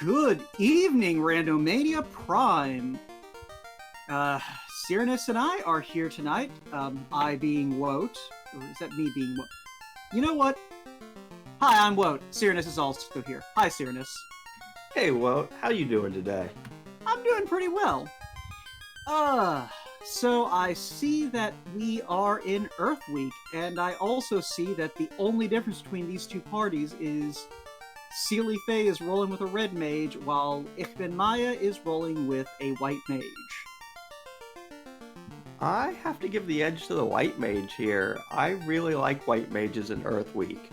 Good evening, Randomania Prime. Cyrus and I are here tonight. I being Woat. Or is that me being Woat? You know what? Hi, I'm Woat. Cyrus is also here. Hi, Cyrus. Hey, Woat. How you doing today? I'm doing pretty well. So I see that we are in Earth Week, and I also see that the only difference between these two parties is Seeliefae is rolling with a red mage, while Ichbinmiah is rolling with a white mage. I have to give the edge to the white mage here. I really like white mages in Earth Week.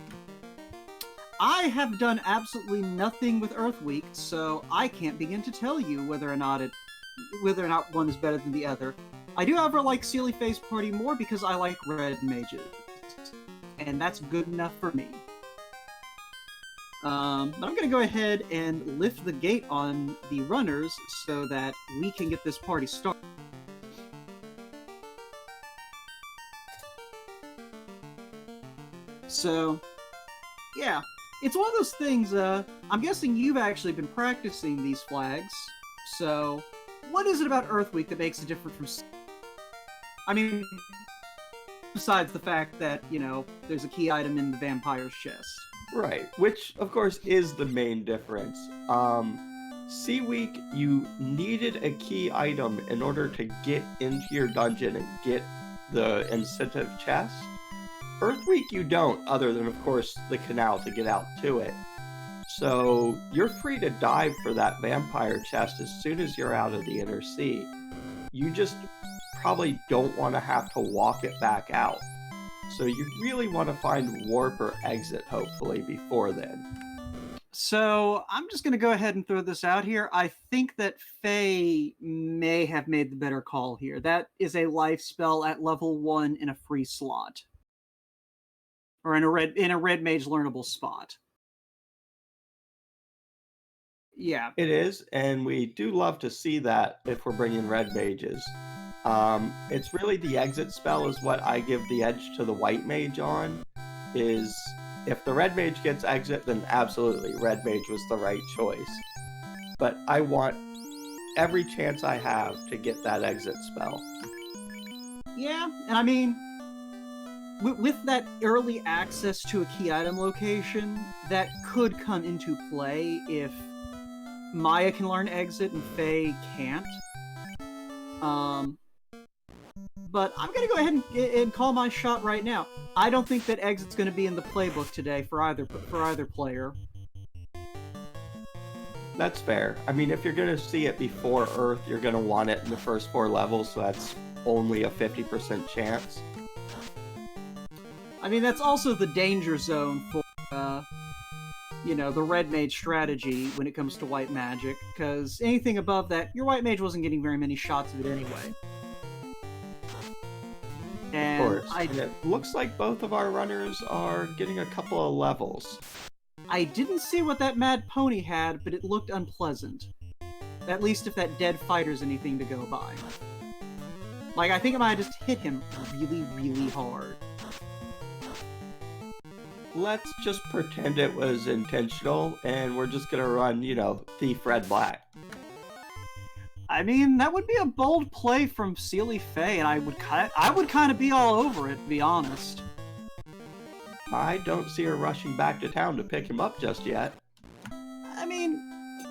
I have done absolutely nothing with Earth Week, so I can't begin to tell you whether or not one is better than the other. I do, however, like Seeliefae's party more because I like red mages, and that's good enough for me. But I'm going to go ahead and lift the gate on the runners so that we can get this party started. So, yeah, it's one of those things, I'm guessing you've actually been practicing these flags, so what is it about Earth Week that makes it different from... I mean, besides the fact that, you know, there's a key item in the vampire's chest. Right, which, of course, is the main difference. Sea Week, you needed a key item in order to get into your dungeon and get the incentive chest. Earth Week, you don't, other than, of course, the canal to get out to it. So, you're free to dive for that vampire chest as soon as you're out of the inner sea. You just probably don't want to have to walk it back out. So you really want to find warp or exit, hopefully, before then. So, I'm just going to go ahead and throw this out here. I think that Faye may have made the better call here. That is a life spell at level 1 in a free slot. Or in a red mage learnable spot. Yeah. It is, and we do love to see that if we're bringing red mages. It's really the exit spell is what I give the edge to the white mage on, is if the red mage gets exit, then absolutely, red mage was the right choice. But I want every chance I have to get that exit spell. Yeah, and I mean, with that early access to a key item location, that could come into play if Maya can learn exit and Faye can't. But I'm going to go ahead and call my shot right now. I don't think that exit's going to be in the playbook today for either player. That's fair. I mean, if you're going to see it before Earth, you're going to want it in the first 4 levels, so that's only a 50% chance. I mean, that's also the danger zone for, you know, the red mage strategy when it comes to white magic, because anything above that, your white mage wasn't getting very many shots of it anyway. And of course. And it looks like both of our runners are getting a couple of levels. I didn't see what that mad pony had, but it looked unpleasant. At least if that dead fighter's anything to go by. Like, I think I might have just hit him really, really hard. Let's just pretend it was intentional, and we're just gonna run, you know, Thief Red Black. I mean, that would be a bold play from Seeliefae, and I would kind of be all over it, to be honest. I don't see her rushing back to town to pick him up just yet. I mean,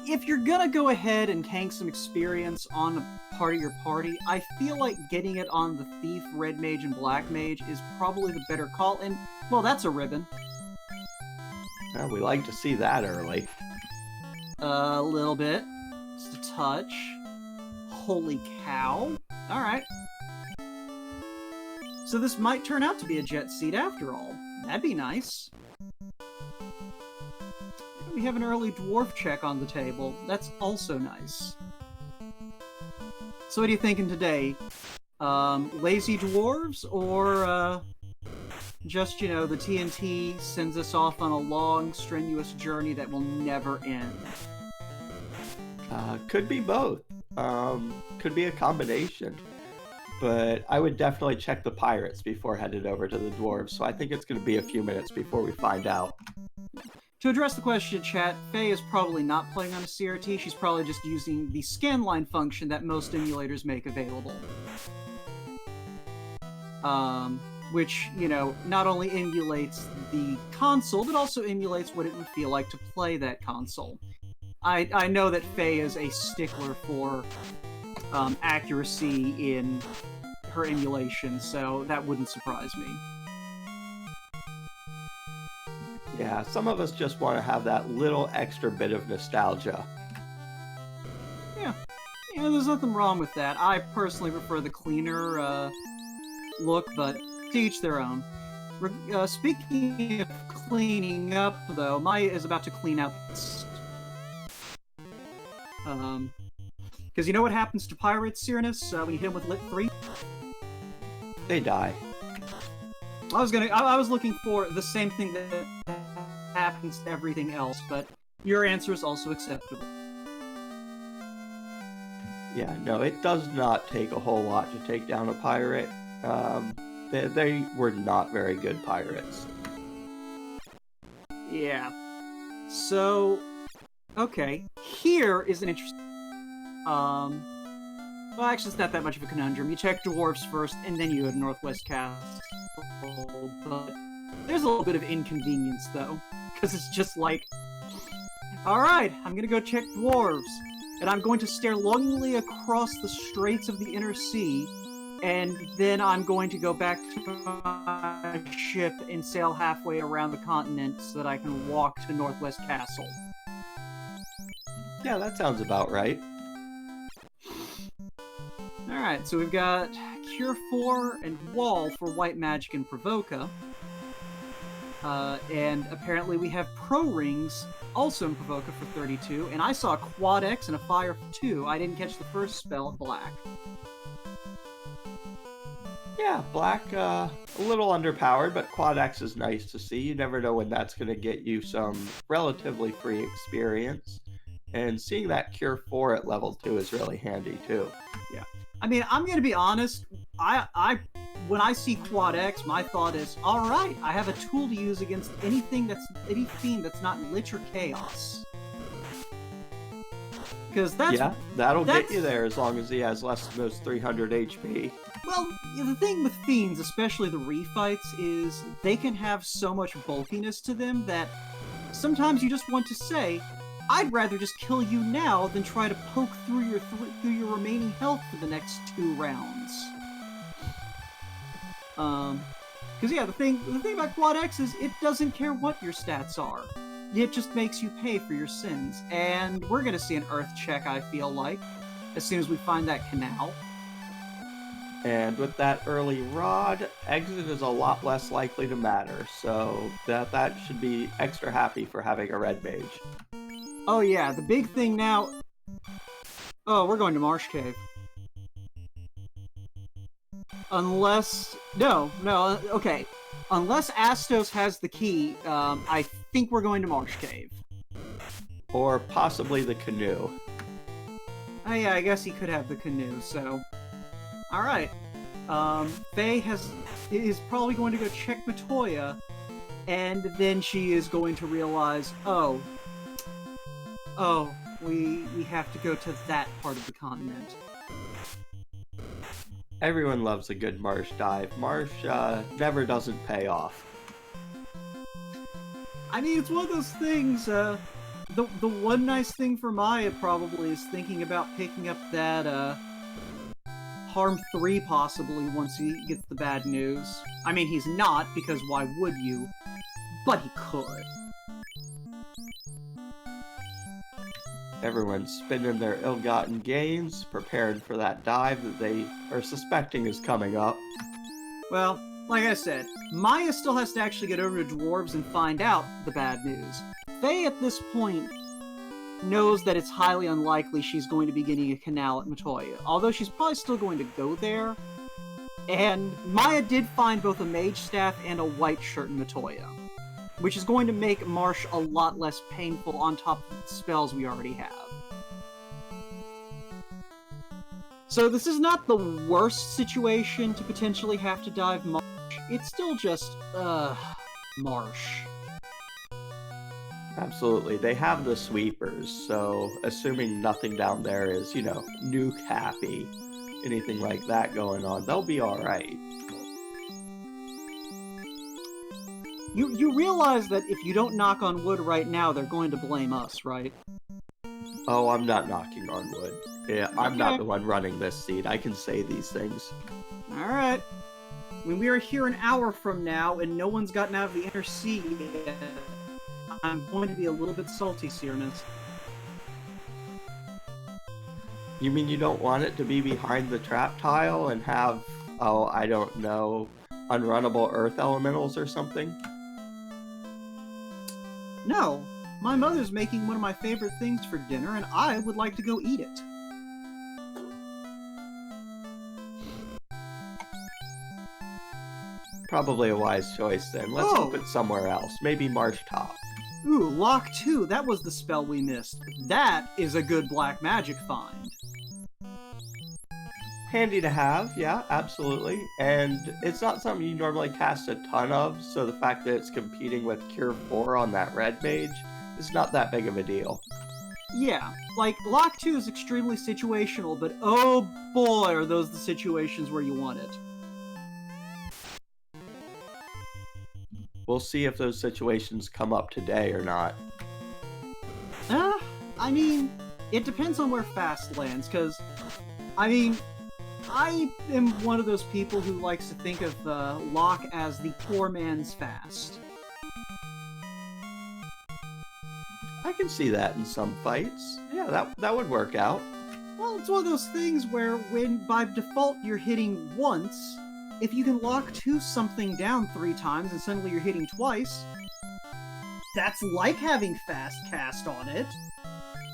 if you're gonna go ahead and tank some experience on a part of your party, I feel like getting it on the Thief, Red Mage, and Black Mage is probably the better call, and, well, that's a ribbon. Well, we like to see that early. A little bit. Just a touch. Holy cow. Alright. So this might turn out to be a jet seat after all. That'd be nice. We have an early dwarf check on the table. That's also nice. So what are you thinking today? Lazy dwarves, or just, you know, the TNT sends us off on a long, strenuous journey that will never end? Could be both. Could be a combination. But I would definitely check the pirates before headed over to the dwarves, so I think it's going to be a few minutes before we find out. To address the question, chat, Faye is probably not playing on a CRT. She's probably just using the scanline function that most emulators make available. Which, you know, not only emulates the console, but also emulates what it would feel like to play that console. I know that Faye is a stickler for accuracy in her emulation, so that wouldn't surprise me. Yeah, some of us just want to have that little extra bit of nostalgia. Yeah, there's nothing wrong with that. I personally prefer the cleaner look, but to each their own. Speaking of cleaning up, though, Maya is about to clean out. Because you know what happens to pirates, Cyrnus, when you hit them with Lit 3? They die. I was looking for the same thing that happens to everything else, but your answer is also acceptable. Yeah, no, it does not take a whole lot to take down a pirate. They were not very good pirates. Yeah. So, okay, here is an interesting... well, actually, it's not that much of a conundrum. You check dwarves first, and then you go to Northwest Castle. But there's a little bit of inconvenience, though, because it's just like, alright, I'm gonna go check dwarves, and I'm going to stare longingly across the straits of the inner sea, and then I'm going to go back to my ship and sail halfway around the continent so that I can walk to Northwest Castle. Yeah, that sounds about right. Alright, so we've got Cure 4 and Wall for White Magic and Provoca. And apparently we have Pro Rings also in Provoca for 32, and I saw Quad X and a Fire for 2. I didn't catch the first spell of Black. Yeah, Black, a little underpowered, but Quad X is nice to see. You never know when that's going to get you some relatively free experience. And seeing that Cure 4 at level 2 is really handy, too. Yeah. I mean, I'm going to be honest, when I see Quad X, my thought is, alright, I have a tool to use against any fiend that's not Lich or Chaos. Because that'll get you there as long as he has less than those 300 HP. Well, the thing with fiends, especially the refights, is they can have so much bulkiness to them that sometimes you just want to say, I'd rather just kill you now than try to poke through your remaining health for the next 2 rounds. Because yeah, the thing about Quad X is it doesn't care what your stats are. It just makes you pay for your sins. And we're gonna see an Earth check, I feel like, as soon as we find that canal. And with that early rod, exit is a lot less likely to matter, so that should be extra happy for having a red mage. Oh yeah, the big thing now... Oh, we're going to Marsh Cave. Unless... No, okay. Unless Astos has the key, I think we're going to Marsh Cave. Or possibly the canoe. Oh yeah, I guess he could have the canoe, so... Alright. Faye is probably going to go check Matoya, and then she is going to realize, oh, we have to go to that part of the continent. Everyone loves a good marsh dive. Marsh never doesn't pay off. I mean, it's one of those things, the one nice thing for Maya probably is thinking about picking up that, Harm 3 possibly once he gets the bad news. I mean, he's not, because why would you? But he could. Everyone's spending their ill-gotten gains, prepared for that dive that they are suspecting is coming up. Well, like I said, Maya still has to actually get over to Dwarves and find out the bad news. Faye, at this point, knows that it's highly unlikely she's going to be getting a canal at Matoya, although she's probably still going to go there. And Maya did find both a mage staff and a white shirt in Matoya, which is going to make Marsh a lot less painful on top of the spells we already have. So this is not the worst situation to potentially have to dive Marsh. It's still just, Marsh. Absolutely. They have the sweepers, so assuming nothing down there is, nuke happy, anything like that going on, they'll be alright. You realize that if you don't knock on wood right now, they're going to blame us, right? Oh, I'm not knocking on wood. Yeah, I'm not Okay. the one running this seed. I can say these things. Alright. When we are here an hour from now and no one's gotten out of the inner sea yet, I'm going to be a little bit salty, Seerness. You mean you don't want it to be behind the trap tile and have, oh, I don't know, unrunnable earth elementals or something? No, my mother's making one of my favorite things for dinner, and I would like to go eat it. Probably a wise choice then. Let's hope it's somewhere else. Maybe Marsh Top. Ooh, Lock 2, that was the spell we missed. That is a good black magic find. Handy to have, yeah, absolutely. And it's not something you normally cast a ton of, so the fact that it's competing with Cure 4 on that red mage is not that big of a deal. Yeah, like, Lock 2 is extremely situational, but oh boy are those the situations where you want it. We'll see if those situations come up today or not. I mean, it depends on where Fast lands, because, I mean, I am one of those people who likes to think of Locke as the poor man's Fast. I can see that in some fights. Yeah, that would work out. Well, it's one of those things where when by default you're hitting once, if you can lock 2 something down 3 times and suddenly you're hitting twice, that's like having Fast cast on it.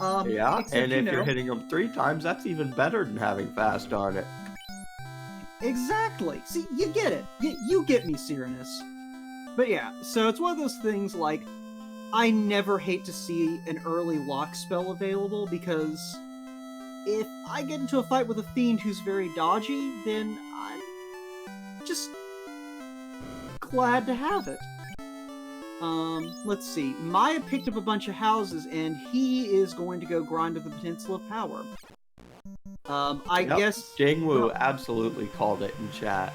Yeah, except, and if you're hitting them 3 times, that's even better than having Fast on it. Exactly. See, you get it. You get me, Cyrenus. But yeah, so it's one of those things like, I never hate to see an early lock spell available, because if I get into a fight with a fiend who's very dodgy, then I'm just glad to have it. Let's see. Maya picked up a bunch of houses, and he is going to go grind to the Peninsula of Power. I guess... Jingwu absolutely called it in chat.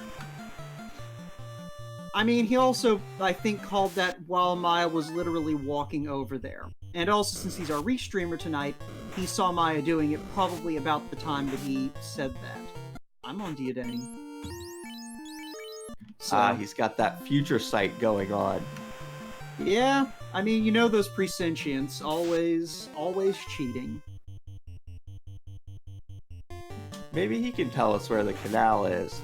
I mean, he also, I think, called that while Maya was literally walking over there. And also, since he's our restreamer tonight, he saw Maya doing it probably about the time that he said that. I'm on Diadang. So, He's got that future sight going on. yeah, I mean, you know those presentients, always cheating. Maybe he can tell us where the canal is.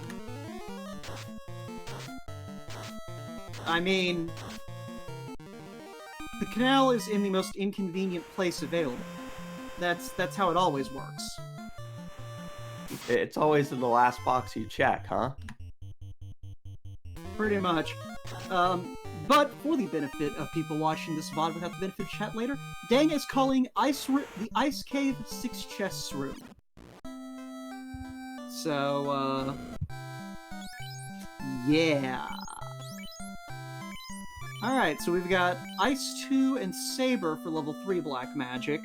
I mean, the canal is in the most inconvenient place available. That's how it always works. It's always in the last box you check, huh? Pretty much. But for the benefit of people watching this VOD without the benefit of chat later, Dang is calling the Ice Cave 6 chests room. So, yeah. Alright, so we've got Ice 2 and Saber for level 3 black magic.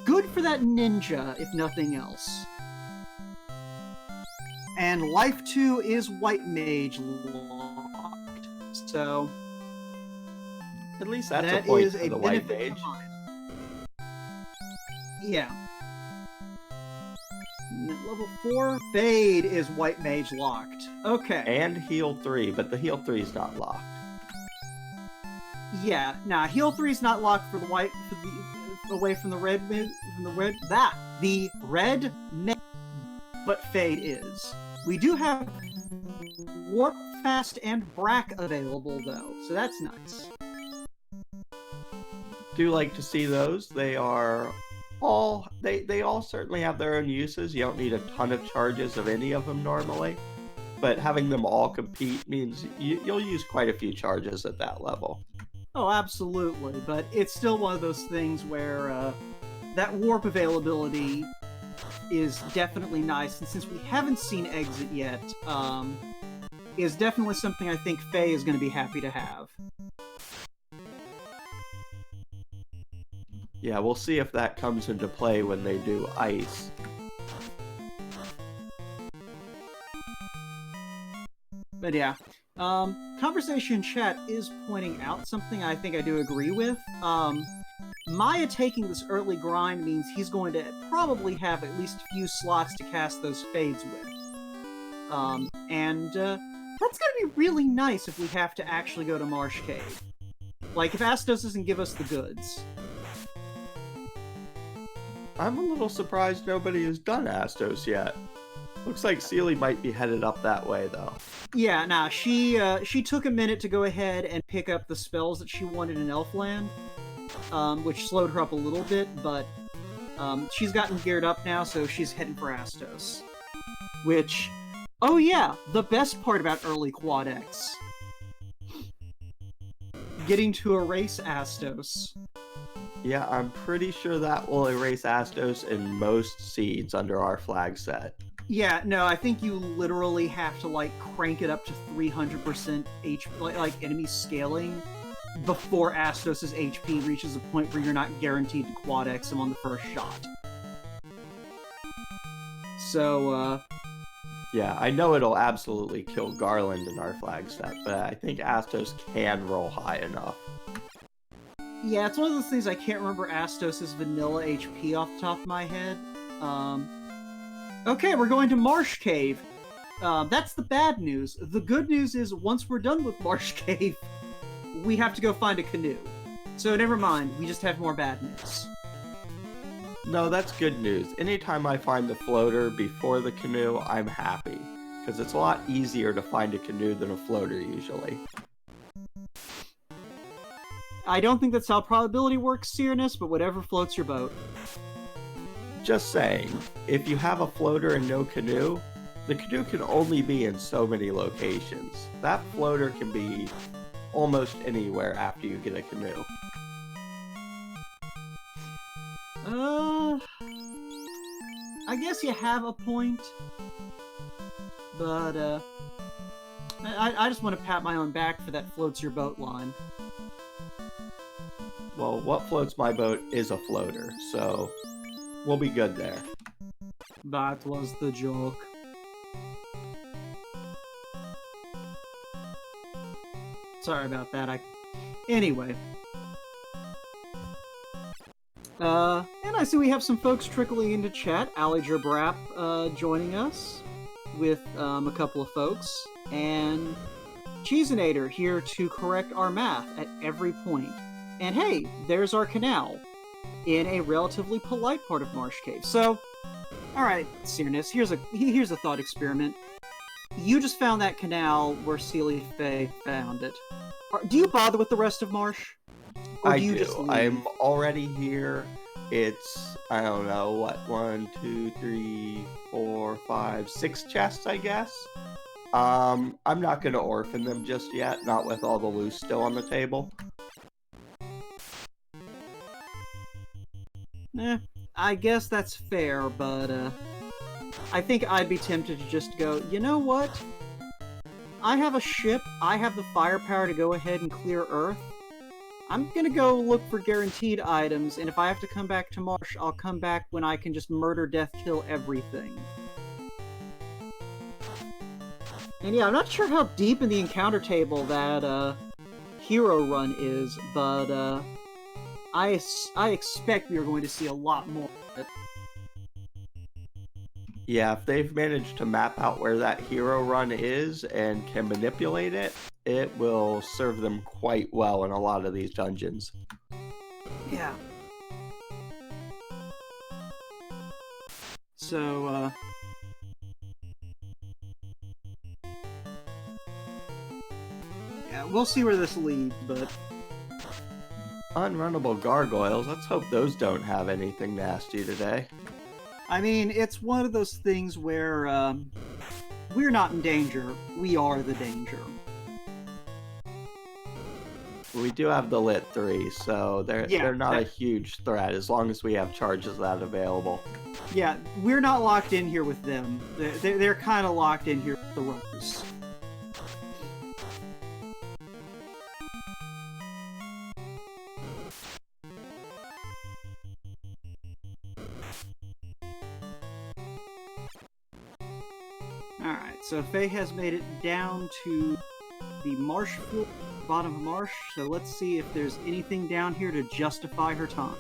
Good for that ninja, if nothing else. And Life 2 is White Mage locked. So, At least that's that a point is for a the White benefit Mage. to mine. Yeah. Level 4, Fade is White Mage locked. Okay. And Heal 3, but the Heal 3 is not locked. Yeah, nah, Heal 3 is not locked for the white, away from the red, the red mage, but Fade is. We do have Warp, Fast, and Brack available, though, so that's nice. Do like to see those. They are all, they all certainly have their own uses. You don't need a ton of charges of any of them normally, but having them all compete means you'll use quite a few charges at that level. Oh, absolutely, but it's still one of those things where that warp availability is definitely nice, and since we haven't seen Exit yet, is definitely something I think Faye is going to be happy to have. Yeah, we'll see if that comes into play when they do ice. But yeah, conversation chat is pointing out something I think I do agree with. Maya taking this early grind means he's going to probably have at least a few slots to cast those fades with. That's gonna be really nice if we have to actually go to Marsh Cave. Like, if Astos doesn't give us the goods. I'm a little surprised nobody has done Astos yet. Looks like Seelie might be headed up that way, though. Yeah, nah, she took a minute to go ahead and pick up the spells that she wanted in Elfland, which slowed her up a little bit, but she's gotten geared up now, so she's heading for Astos. Which, oh yeah, the best part about early Quad X. Getting to erase Astos. Yeah, I'm pretty sure that will erase Astos in most seeds under our flag set. Yeah, no, I think you literally have to, like, crank it up to 300% HP, like enemy scaling, before Astos' HP reaches a point where you're not guaranteed to Quad X him on the first shot. So, Yeah, I know it'll absolutely kill Garland in our flag set, but I think Astos can roll high enough. yeah, it's one of those things I can't remember Astos' vanilla HP off the top of my head. Okay, we're going to Marsh Cave. That's the bad news. The good news is, once we're done with Marsh Cave, we have to go find a canoe. So never mind, we just have more bad news. No, that's good news. Anytime I find the floater before the canoe, I'm happy. Because it's a lot easier to find a canoe than a floater usually. I don't think that's how probability works, Seerness, but whatever floats your boat. Just saying, if you have a floater and no canoe, the canoe can only be in so many locations. That floater can be almost anywhere after you get a canoe. I guess you have a point, but I just want to pat my own back for that floats your boat line. Well, what floats my boat is a floater, so we'll be good there. That was the joke. Sorry about that. Anyway. And I see we have some folks trickling into chat. Aliger Brap joining us with a couple of folks. And Cheesinator here to correct our math at every point. And hey, there's our canal in a relatively polite part of Marsh Cave. So, alright, Seerness, here's a thought experiment. You just found that canal where Seeliefae found it. Do you bother with the rest of Marsh? Or I do you do. just leave? I'm already here. It's, I don't know, what, 1, 2, 3, 4, 5, 6 chests, I guess? I'm not gonna orphan them just yet, not with all the loot still on the table. I guess that's fair, but I think I'd be tempted to just go, you know what? I have a ship, I have the firepower to go ahead and clear Earth. I'm gonna go look for guaranteed items, and if I have to come back to Marsh, I'll come back when I can just murder, death, kill everything. And yeah, I'm not sure how deep in the encounter table that hero run is, but I expect we are going to see a lot more of it. Yeah, if they've managed to map out where that hero run is and can manipulate it, it will serve them quite well in a lot of these dungeons. Yeah. So, yeah, we'll see where this leads, but Unrunnable gargoyles, let's hope those don't have anything nasty today. I mean, it's one of those things where we're not in danger, we are the danger. We do have the Lit 3, so they're not a huge threat as long as we have charges of that available. Yeah, we're not locked in here with them. They're kind of locked in here with the Rose. Alright, so Faye has made it down to the marsh floor, bottom of the marsh, so let's see if there's anything down here to justify her time.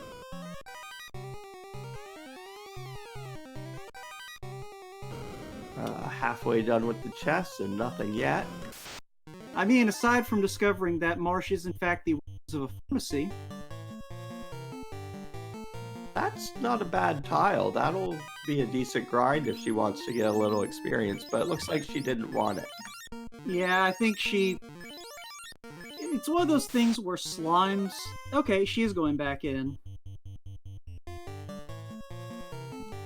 Halfway done with the chest and nothing yet. I mean, aside from discovering that marsh is in fact the ruins of a pharmacy. That's not a bad tile. That'll be a decent grind if she wants to get a little experience, but it looks like she didn't want it. Yeah, I think she... It's one of those things where slimes... Okay, she is going back in.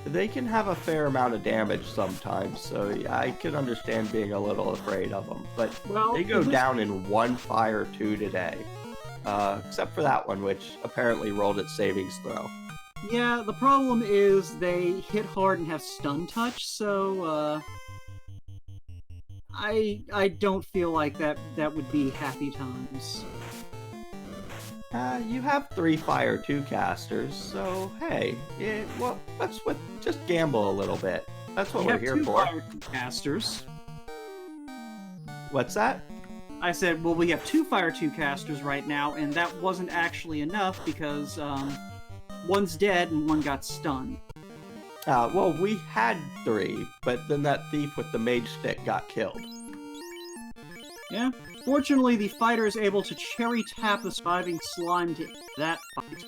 They can have a fair amount of damage sometimes, so yeah, I can understand being a little afraid of them. But Well, they go down in 1 fire 2 today. Except for that one, which apparently rolled its savings throw. Yeah, the problem is they hit hard and have stun touch, so, I don't feel like that would be happy times. You have 3 fire 2 casters, so hey, well, just gamble a little bit. That's what we're here two for. Fire 2 casters. What's that? I said, well, we have 2 Fire 2 casters right now, and that wasn't actually enough because, one's dead and one got stunned. Well, we had 3, but then that thief with the mage stick got killed. Yeah. Fortunately, the fighter is able to cherry tap the surviving slime to that fight.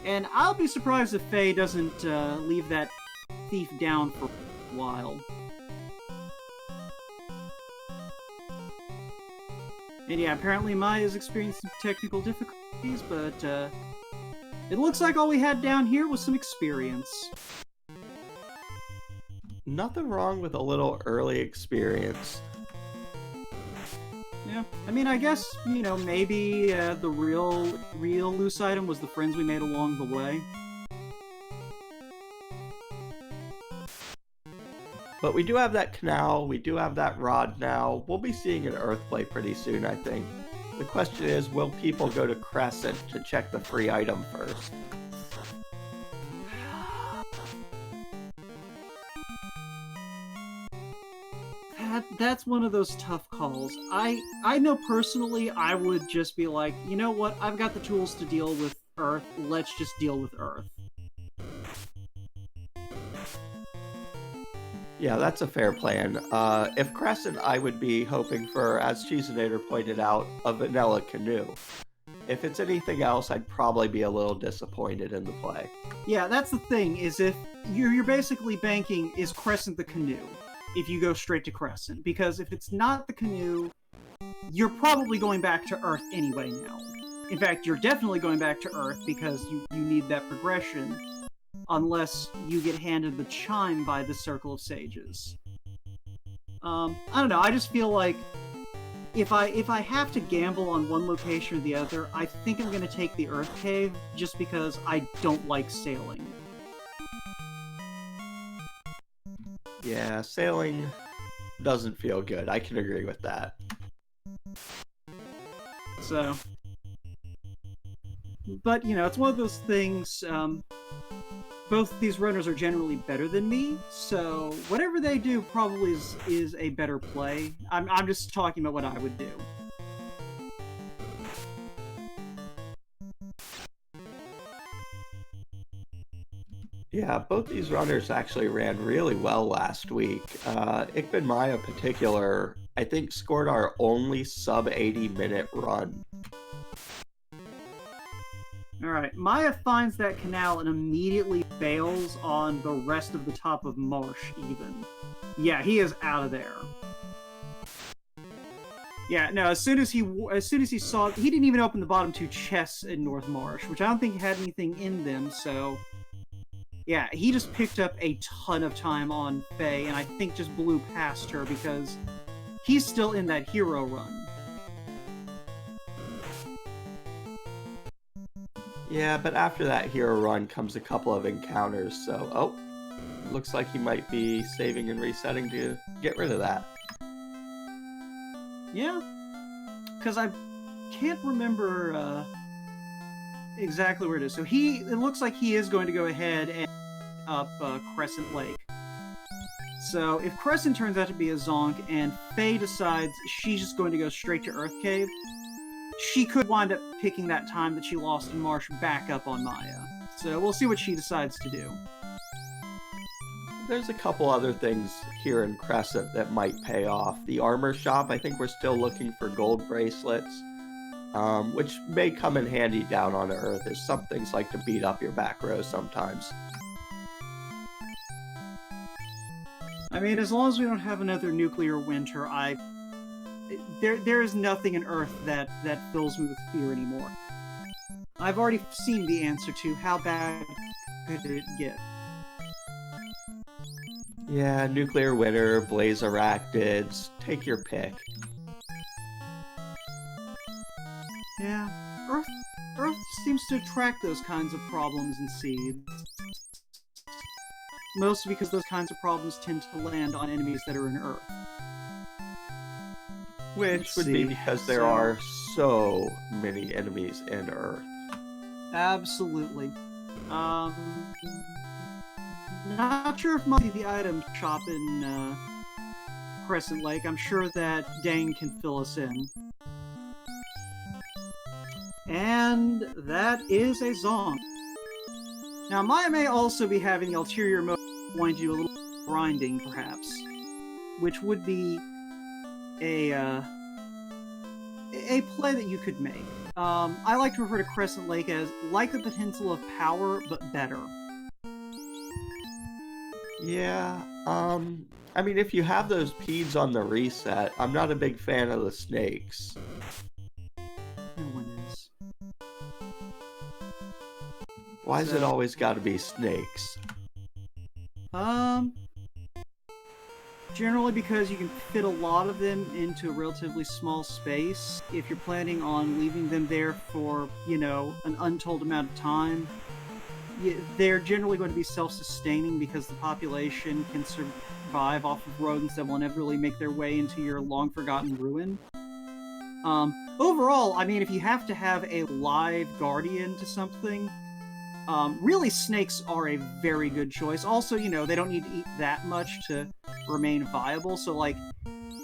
And I'll be surprised if Faye doesn't leave that thief down for a while. And yeah, apparently Maya's experienced some technical difficulties, but it looks like all we had down here was some experience. Nothing wrong with a little early experience. Yeah, I mean, I guess, you know, maybe the real loose item was the friends we made along the way. But we do have that canal, we do have that rod now. We'll be seeing an Earthplay pretty soon, I think. The question is, will people go to Crescent to check the free item first? That's one of those tough calls. I know personally I would just be like, you know what, I've got the tools to deal with Earth, let's just deal with Earth. Yeah, that's a fair plan. If Crescent, I would be hoping for, as Cheesinator pointed out, a vanilla canoe. If it's anything else, I'd probably be a little disappointed in the play. Yeah, that's the thing, is if you're basically banking, is Crescent the canoe? If you go straight to Crescent. Because if it's not the canoe, you're probably going back to Earth anyway now. In fact, you're definitely going back to Earth because you need that progression. Unless you get handed the chime by the Circle of Sages. I don't know, I just feel like if I have to gamble on one location or the other, I think I'm going to take the Earth Cave just because I don't like sailing. Yeah, sailing doesn't feel good. I can agree with that. So, but, you know, it's one of those things, both these runners are generally better than me, so whatever they do probably is a better play. I'm just talking about what I would do. Yeah, both these runners actually ran really well last week. Ichbinmiah in particular, I think scored our only sub 80-minute run. Alright, Maya finds that canal and immediately bails on the rest of the top of Marsh, even. Yeah, he is out of there. Yeah, no, as soon as he saw... He didn't even open the bottom 2 chests in North Marsh, which I don't think had anything in them, so... Yeah, he just picked up a ton of time on Faye, and I think just blew past her because he's still in that hero run. Yeah, but after that hero run comes a couple of encounters, so... Oh, looks like he might be saving and resetting to get rid of that. Yeah, because I can't remember... exactly where it is. So it looks like he is going to go ahead and up Crescent Lake. So if Crescent turns out to be a zonk and Faye decides she's just going to go straight to Earth Cave, she could wind up picking that time that she lost in Marsh back up on Maya. So we'll see what she decides to do. There's a couple other things here in Crescent that might pay off. The armor shop, I think we're still looking for gold bracelets, which may come in handy down on Earth, as some things like to beat up your back row sometimes. I mean, as long as we don't have another nuclear winter, there is nothing in Earth that fills me with fear anymore. I've already seen the answer to how bad could it get. Yeah, nuclear winter, blaze arachnids, take your pick. Yeah, Earth seems to attract those kinds of problems and seeds. Mostly because those kinds of problems tend to land on enemies that are in Earth. Which would be because there are so many enemies in Earth. Absolutely. Not sure if might be the item shop in Crescent Lake. I'm sure that Dane can fill us in. And that is a zonk. Now, Maya may also be having the ulterior motive of wanting to do a little grinding, perhaps, which would be a play that you could make. I like to refer to Crescent Lake as like the potential of power, but better. Yeah, I mean, if you have those peas on the reset, I'm not a big fan of the snakes. No one is. Why's it always gotta be snakes? Generally because you can fit a lot of them into a relatively small space. If you're planning on leaving them there for, an untold amount of time, they're generally going to be self-sustaining because the population can survive off of rodents that will inevitably make their way into your long-forgotten ruin. Overall, I mean, if you have to have a live guardian to something, really snakes are a very good choice. Also, they don't need to eat that much to remain viable, so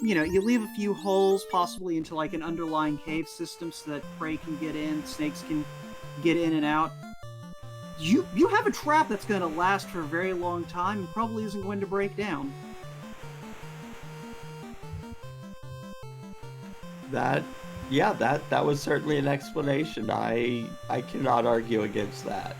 you leave a few holes possibly into an underlying cave system so that prey can get in, snakes can get in and out. You have a trap that's going to last for a very long time and probably isn't going to break down. That was certainly an explanation. I cannot argue against that.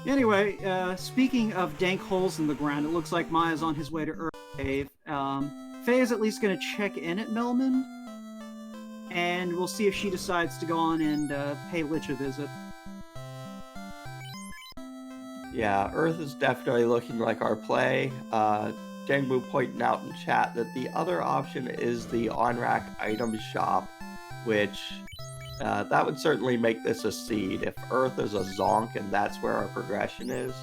Anyway, speaking of dank holes in the ground, it looks like Maya's on his way to Earth Cave. Faye is at least going to check in at Melman, and we'll see if she decides to go on and pay Lich a visit. Yeah, Earth is definitely looking like our play. Dengmu pointing out in chat that the other option is the on-rack item shop, which that would certainly make this a seed if Earth is a zonk and that's where our progression is.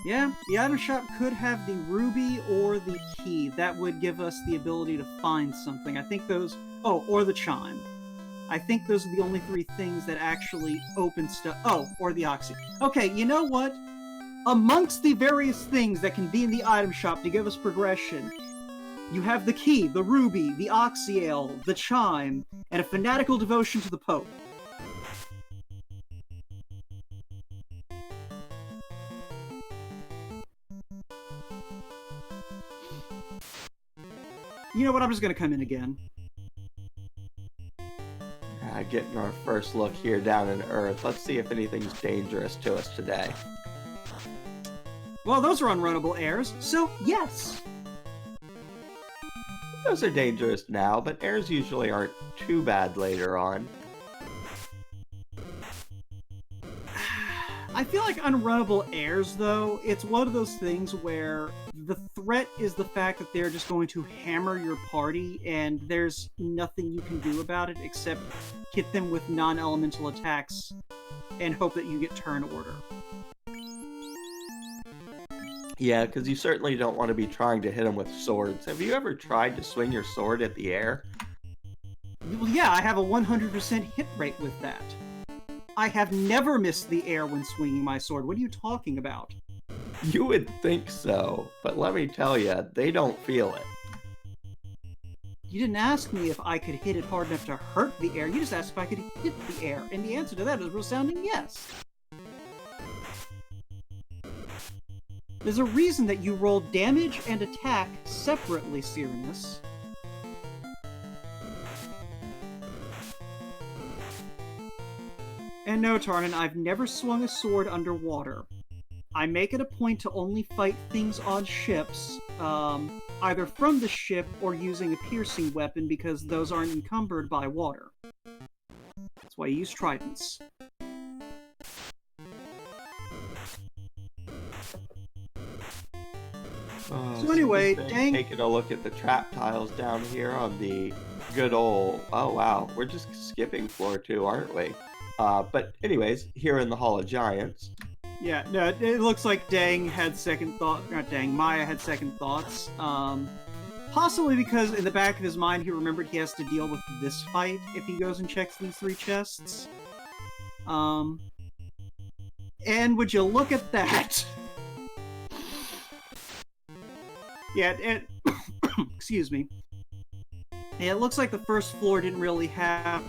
Yeah, the item shop could have the ruby or the key. That would give us the ability to find something. I think those... Oh, or the chime. I think those are the only three things that actually open stuff. Oh, or the oxy. Okay, you know what? Amongst the various things that can be in the item shop to give us progression, you have the key, the ruby, the oxyale, the chime, and a fanatical devotion to the Pope. You know what? I'm just gonna come in again. Getting our first look here down in Earth. Let's see if anything's dangerous to us today. Well, those are unrunnable airs, so yes. Those are dangerous now, but airs usually aren't too bad later on. I feel like unrunnable airs, though, it's one of those things where the threat is the fact that they're just going to hammer your party, and there's nothing you can do about it except hit them with non-elemental attacks and hope that you get turn order. Yeah, because you certainly don't want to be trying to hit them with swords. Have you ever tried to swing your sword at the air? Well, yeah, I have a 100% hit rate with that. I have never missed the air when swinging my sword. What are you talking about? You would think so, but let me tell you, they don't feel it. You didn't ask me if I could hit it hard enough to hurt the air. You just asked if I could hit the air. And the answer to that is a resounding yes. There's a reason that you roll damage and attack separately, Cyrenus. And no, Tarnan, I've never swung a sword underwater. I make it a point to only fight things on ships, either from the ship or using a piercing weapon because those aren't encumbered by water. That's why I use tridents. So anyway, dang. Taking a look at the trap tiles down here on the good old... Oh wow, we're just skipping floor 2, aren't we? But anyways, here in the Hall of Giants. Yeah, no, it looks like Dang had second thought. Not Dang, Maya had second thoughts. Possibly because in the back of his mind he remembered he has to deal with this fight if he goes and checks these 3 chests. And would you look at that? Yeah, excuse me. Yeah, it looks like the first floor didn't really have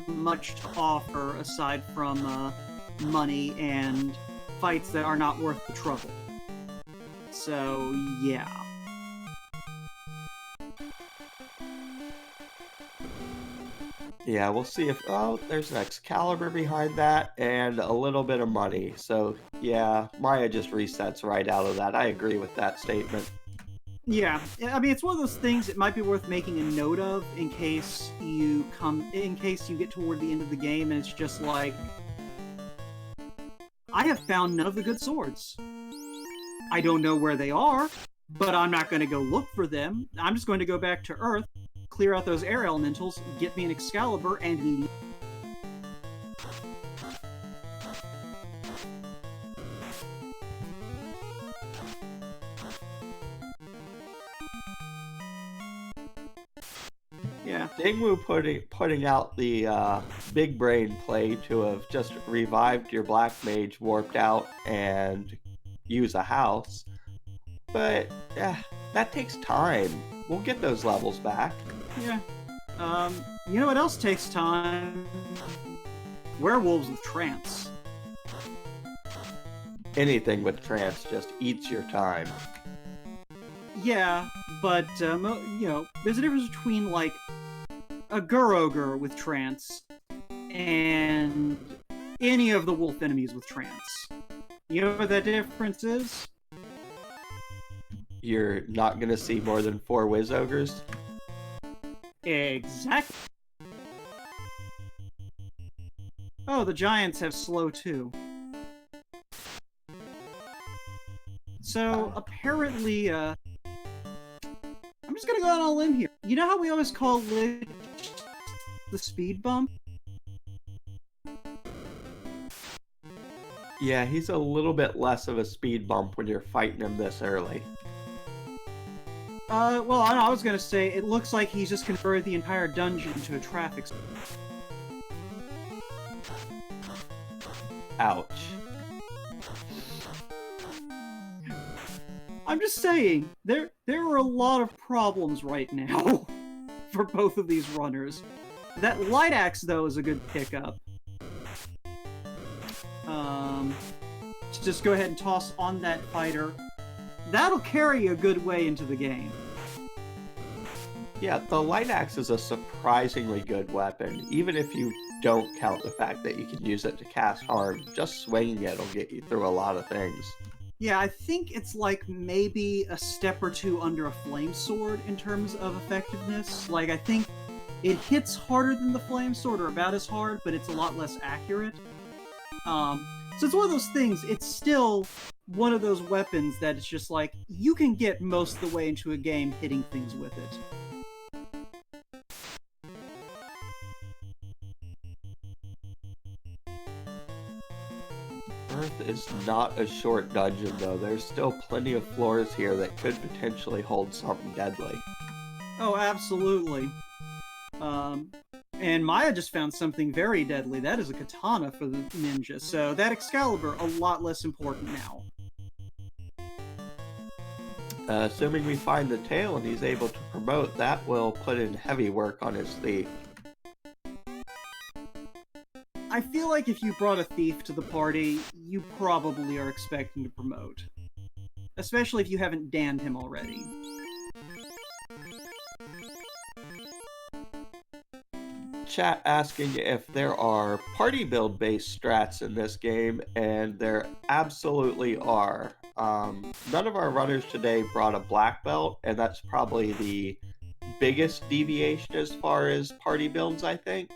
much to offer aside from money and fights that are not worth the trouble. So, yeah. Yeah, we'll see if... Oh, there's an Excalibur behind that and a little bit of money. So, yeah, Maya just resets right out of that. I agree with that statement. Yeah, I mean, it's one of those things it might be worth making a note of in case you get toward the end of the game and it's just like, I have found none of the good swords. I don't know where they are, but I'm not going to go look for them. I'm just going to go back to Earth, clear out those air elementals, get me an Excalibur, and... Yeah. Dingwu putting out the big brain play to have just revived your Black Mage, warped out, and use a house. But, that takes time. We'll get those levels back. Yeah. You know what else takes time? Werewolves with trance. Anything with trance just eats your time. Yeah, but, you know, there's a difference between, like, a Gur-Ogre with trance and any of the wolf enemies with trance. You know what that difference is? You're not gonna see more than 4 Wiz Ogres? Exactly. Oh, the giants have slow too. So, apparently, I'm just gonna go out on a limb here. You know how we always call Lich the speed bump? Yeah, he's a little bit less of a speed bump when you're fighting him this early. Well, I was gonna say, it looks like he's just converted the entire dungeon into a traffic... Ouch. I'm just saying, there are a lot of problems right now for both of these runners. That light axe, though, is a good pickup. Just go ahead and toss on that fighter. That'll carry you a good way into the game. Yeah, the light axe is a surprisingly good weapon, even if you don't count the fact that you can use it to cast harm. Just swinging it will get you through a lot of things. Yeah, I think it's like maybe a step or 2 under a flame sword in terms of effectiveness. Like, I think it hits harder than the flame sword, or about as hard, but it's a lot less accurate. So it's one of those things, it's still one of those weapons that it's just like, you can get most of the way into a game hitting things with it. Earth is not a short dungeon, though. There's still plenty of floors here that could potentially hold something deadly. Oh, absolutely. And Maya just found something very deadly. That is a katana for the ninja. So that Excalibur, a lot less important now. Assuming we find the tail and he's able to promote, that will put in heavy work on his thief. I feel like if you brought a thief to the party, you probably are expecting to promote. Especially if you haven't damned him already. Chat asking if there are party build based strats in this game, and there absolutely are. None of our runners today brought a black belt, and that's probably the biggest deviation as far as party builds, I think.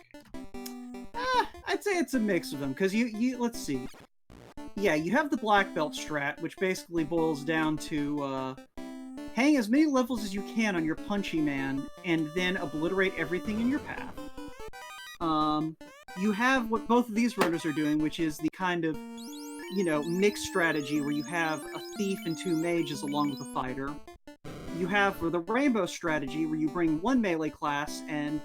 I'd say it's a mix of them, because you let's see. Yeah, you have the black belt strat, which basically boils down to hang as many levels as you can on your punchy man, and then obliterate everything in your path. You have what both of these runners are doing, which is the kind of, mixed strategy where you have a thief and 2 mages along with a fighter. You have the rainbow strategy where you bring 1 melee class and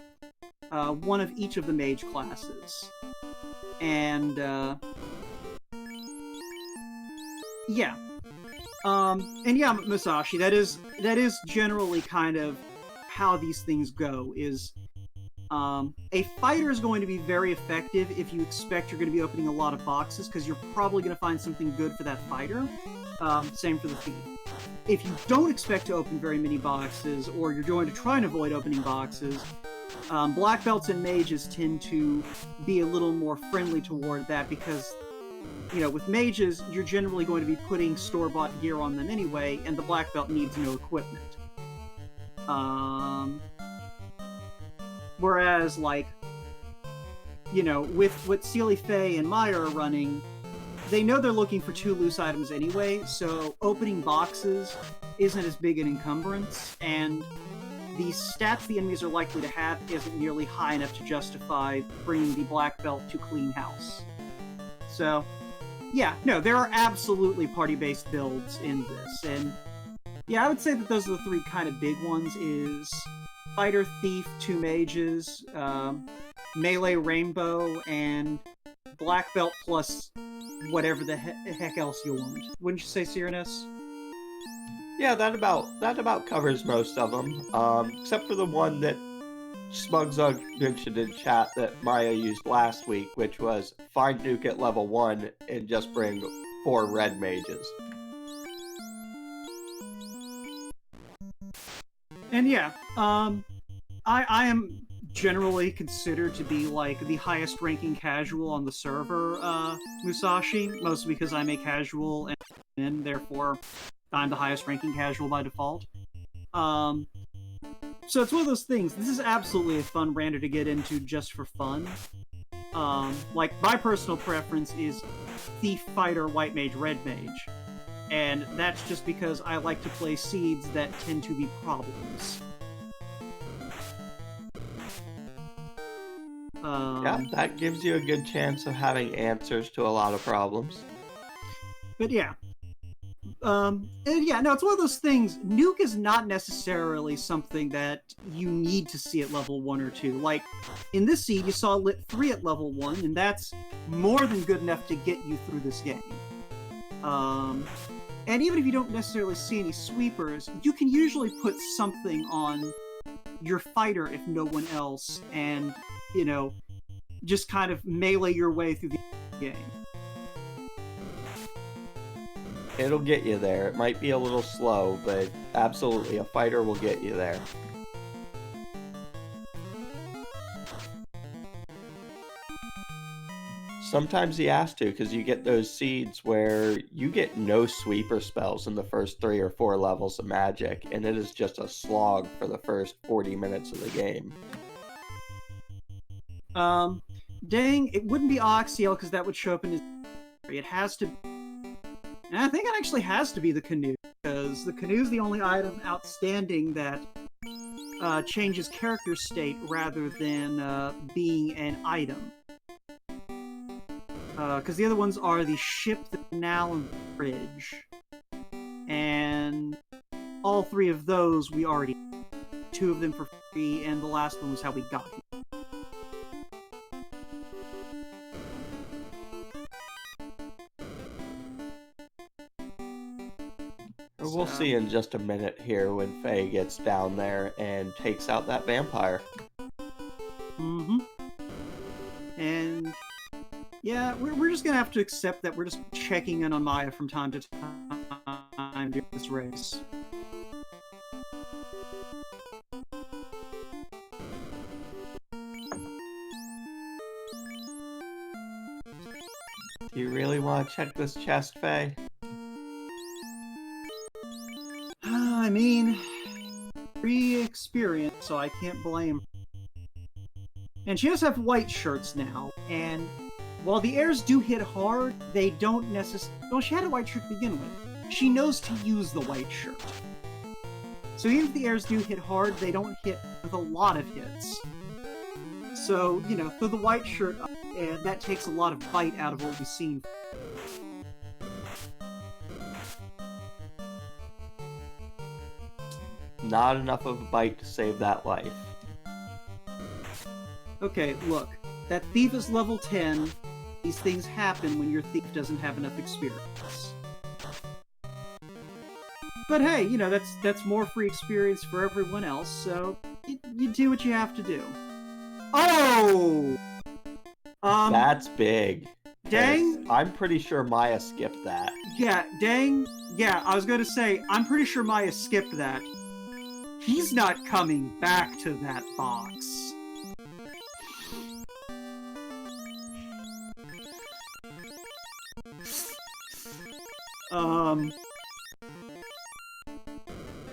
1 of each of the mage classes. And, yeah. Musashi, that is generally kind of how these things go, is a fighter is going to be very effective if you expect you're going to be opening a lot of boxes, because you're probably going to find something good for that fighter. Same for the thief. If you don't expect to open very many boxes, or you're going to try and avoid opening boxes, black belts and mages tend to be a little more friendly toward that, because, with mages, you're generally going to be putting store-bought gear on them anyway, and the black belt needs no equipment. Whereas, with what Seeliefae and Maya are running, they know they're looking for 2 loose items anyway, so opening boxes isn't as big an encumbrance, and the stats the enemies are likely to have isn't nearly high enough to justify bringing the black belt to clean house. So, yeah, no, there are absolutely party-based builds in this, and yeah, I would say that those are the 3 kind of big ones, is fighter, thief, 2 mages, melee, rainbow, and black belt plus whatever the heck else you want. Wouldn't you say, Cyrenus? Yeah, that about covers most of them, except for the one that Smugzug mentioned in chat that Maya used last week, which was find Nuke at level 1 and just bring 4 red mages. And yeah, I am generally considered to be like the highest ranking casual on the server, Musashi, mostly because I'm a casual and therefore I'm the highest ranking casual by default. So it's one of those things. This is absolutely a fun random to get into just for fun. My personal preference is thief, fighter, white mage, red mage. And that's just because I like to play seeds that tend to be problems. Yeah, that gives you a good chance of having answers to a lot of problems. But yeah. It's one of those things. Nuke is not necessarily something that you need to see at level 1 or 2. Like, in this seed, you saw Lit 3 at level 1, and that's more than good enough to get you through this game. And even if you don't necessarily see any sweepers, you can usually put something on your fighter if no one else, and, just kind of melee your way through the game. It'll get you there. It might be a little slow, but absolutely, a fighter will get you there. Sometimes he has to, because you get those seeds where you get no sweeper spells in the first 3 or 4 levels of magic, and it is just a slog for the first 40 minutes of the game. Dang, it wouldn't be Oxiel, because that would show up in his... It has to... And I think it actually has to be the canoe, because the canoe is the only item outstanding that changes character state rather than being an item. Because the other ones are the ship, the canal, and the bridge. And all 3 of those we already... 2 of them for free, and the last one was how we got here. We'll see in just a minute here when Faye gets down there and takes out that vampire. Mm-hmm. And yeah, we're just gonna have to accept that we're just checking in on Maya from time to time during this race. Do you really want to check this chest, Faye? I mean, free experience, so I can't blame. And she does have white shirts now, and while the airs do hit hard, they don't necessarily... Well, she had a white shirt to begin with. She knows to use the white shirt. So even if the airs do hit hard, they don't hit with a lot of hits. So, you know, throw the white shirt up, and that takes a lot of bite out of what we've seen. Not enough of a bite to save that life. Okay, look. That thief is level 10. These things happen when your thief doesn't have enough experience. But hey, you know, that's more free experience for everyone else, so you do what you have to do. Oh! That's big. Dang! I'm pretty sure Maya skipped that. Yeah, dang. Yeah, I was gonna say, I'm pretty sure Maya skipped that. He's not coming back to that box.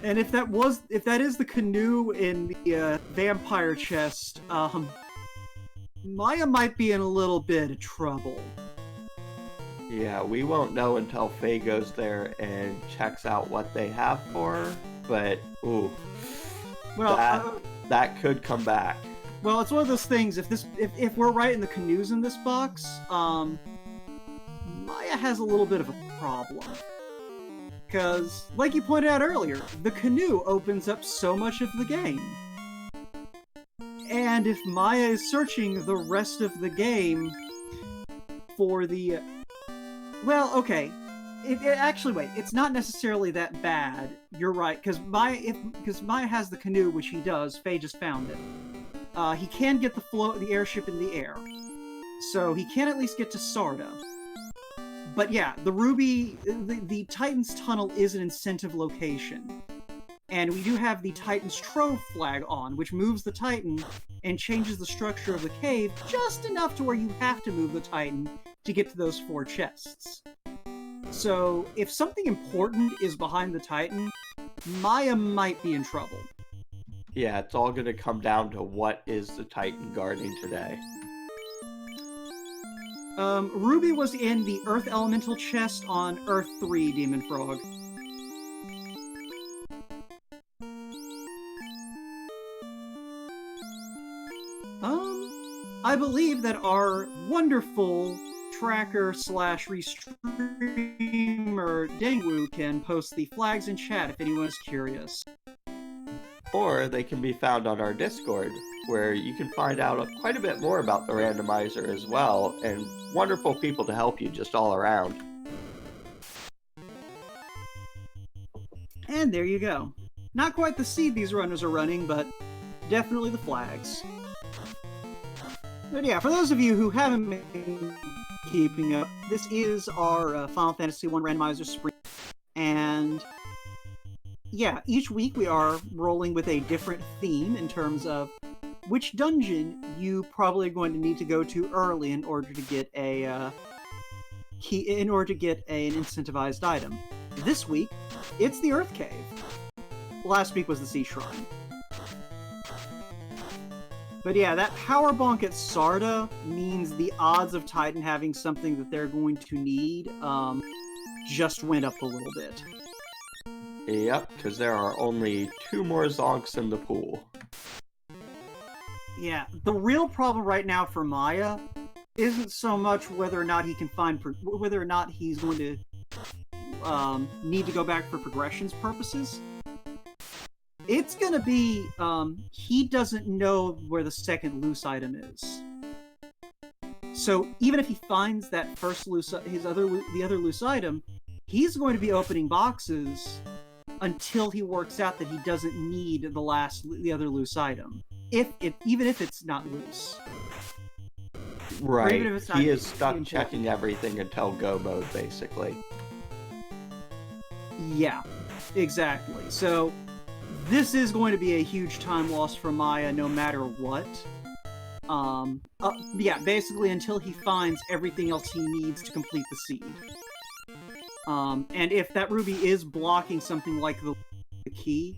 And if that is the canoe in the vampire chest, Maya might be in a little bit of trouble. Yeah, we won't know until Faye goes there and checks out what they have for her, but ooh. Well, that could come back. Well, it's one of those things, if we're right in the canoes in this box, Maya has a little bit of a problem. Because, like you pointed out earlier, the canoe opens up so much of the game. And if Maya is searching the rest of the game for the... Well, okay. Actually, wait. It's not necessarily that bad. You're right, because Maya has the canoe, which he does. Faye just found it. He can get the airship in the air. So he can at least get to Sarda. But yeah, the Titan's Tunnel is an incentive location. And we do have the Titan's Trove flag on, which moves the Titan and changes the structure of the cave just enough to where you have to move the Titan to get to those 4 chests. So, if something important is behind the Titan, Maya might be in trouble. Yeah, it's all going to come down to what is the Titan guarding today. Ruby was in the Earth Elemental chest on Earth 3, Demon Frog. I believe that our wonderful tracker / restreamer Dengwu can post the flags in chat if anyone is curious. Or they can be found on our Discord, where you can find out quite a bit more about the randomizer as well, and wonderful people to help you just all around. And there you go. Not quite the seed these runners are running, but definitely the flags. But yeah, for those of you who haven't been keeping up, this is our Final Fantasy I randomizer sprint, and yeah, each week we are rolling with a different theme in terms of which dungeon you probably are going to need to go to early in order to get a an incentivized item. This week, it's the Earth Cave. Last week was the Sea Shrine. But yeah, that power bonk at Sarda means the odds of Titan having something that they're going to need just went up a little bit. Yep, because there are only 2 more Zonks in the pool. Yeah, the real problem right now for Maya isn't so much whether or not he can find whether or not he's going to need to go back for progressions purposes. It's gonna be he doesn't know where the second loose item is. So even if he finds that first the other loose item, he's going to be opening boxes until he works out that he doesn't need the other loose item, even if it's not loose. Right. Even if it's not He is stuck important. checking everything until go mode, basically. Yeah, exactly. So this is going to be a huge time loss for Maya no matter what. Yeah, basically until he finds everything else he needs to complete the seed. And if that ruby is blocking something like the key,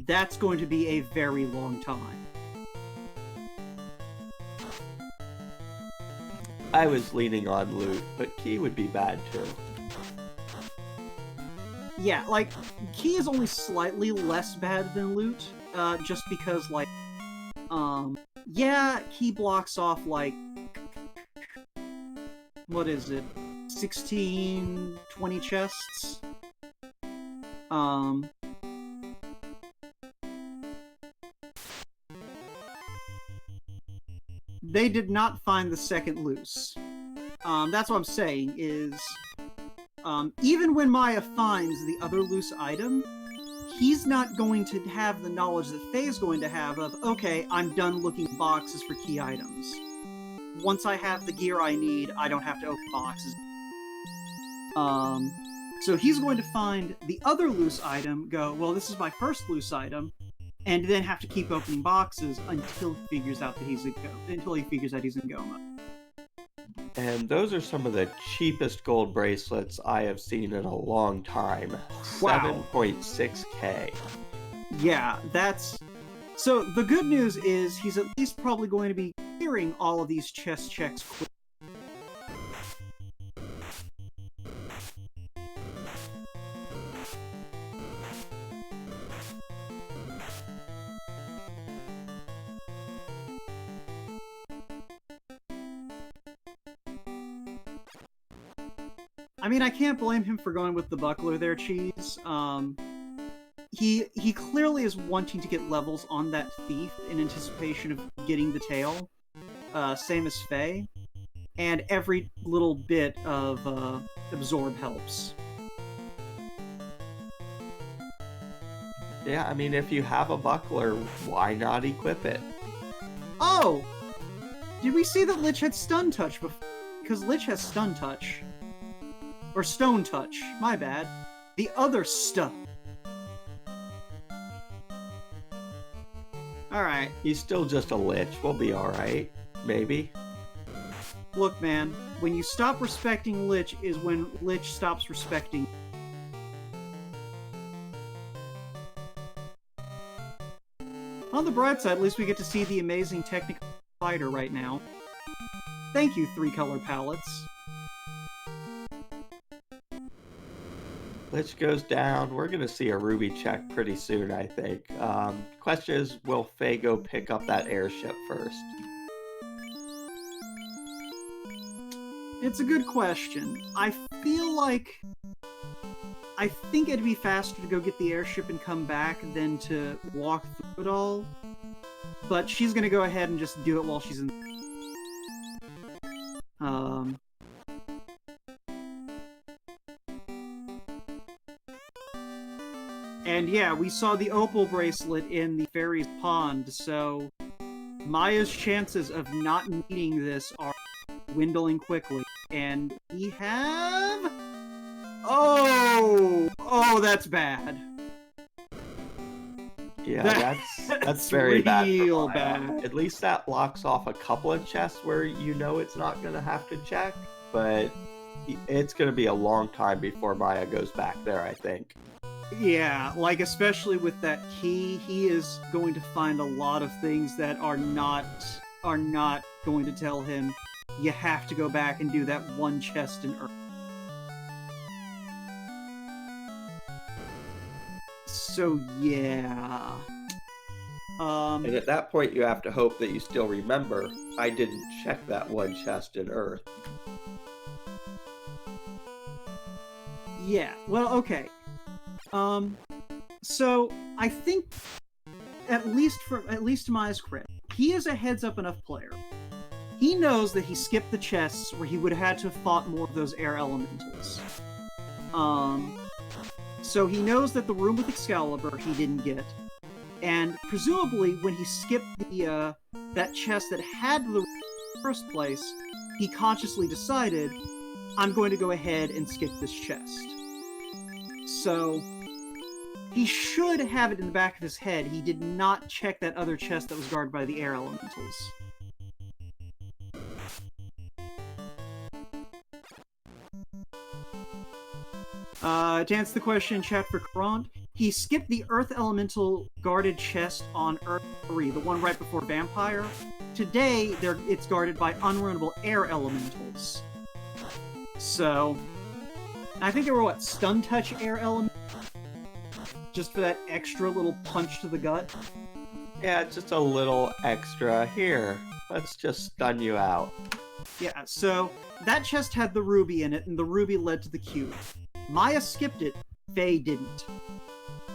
that's going to be a very long time. I was leaning on loot, but key would be bad too. Yeah, like, key is only slightly less bad than loot, just because, like, yeah, key blocks off, like, what is it, 16, 20 chests? They did not find the second loose. That's what I'm saying, is, even when Maya finds the other loose item, he's not going to have the knowledge that Faye's going to have of, okay, I'm done looking boxes for key items. Once I have the gear I need, I don't have to open boxes. So he's going to find the other loose item, go, well, this is my first loose item, and then have to keep opening boxes until he figures out that he's in go mode. And those are some of the cheapest gold bracelets I have seen in a long time. Wow. 7.6k. Yeah, that's... So, the good news is he's at least probably going to be clearing all of these chest checks quick. I mean, I can't blame him for going with the buckler there, Cheese. He clearly is wanting to get levels on that thief in anticipation of getting the tail. Same as Faye. And every little bit of absorb helps. Yeah, I mean, if you have a buckler, why not equip it? Oh! Did we see that Lich had stun touch before? Because Lich has stun touch. Or stone touch. My bad. The other stuff. Alright. He's still just a lich. We'll be alright. Maybe. Look, man. When you stop respecting Lich is when Lich stops respecting. On the bright side, at least we get to see the amazing technical fighter right now. Thank you, 3-color palettes. Lich goes down. We're going to see a ruby check pretty soon, I think. Question is, will Faye go pick up that airship first? It's a good question. I think it'd be faster to go get the airship and come back than to walk through it all. But she's going to go ahead and just do it while she's in... And yeah, we saw the opal bracelet in the fairy's pond, so Maya's chances of not needing this are dwindling quickly. And we have... Oh, that's bad. Yeah, that's very bad. Real bad. At least that blocks off a couple of chests where you know it's not going to have to check, but it's going to be a long time before Maya goes back there, I think. Yeah, like especially with that key, he is going to find a lot of things that are not going to tell him you have to go back and do that one chest in Earth. So yeah. And at that point, you have to hope that you still remember, I didn't check that one chest in Earth. Yeah, well, okay. So I think at least to Maya's credit, he is a heads-up enough player. He knows that he skipped the chests where he would have had to have fought more of those air elementals. So he knows that the room with Excalibur he didn't get, and presumably when he skipped the that chest that had the first place, he consciously decided, I'm going to go ahead and skip this chest. So he should have it in the back of his head. He did not check that other chest that was guarded by the air elementals. To answer the question in chat for Karant, he skipped the Earth Elemental guarded chest on Earth 3, the one right before Vampire. Today, it's guarded by unrunnable air elementals. So, I think they were, stun touch air elementals? Just for that extra little punch to the gut? Yeah, just a little extra. Here, let's just stun you out. Yeah, so that chest had the ruby in it, and the ruby led to the cube. Maya skipped it, Faye didn't.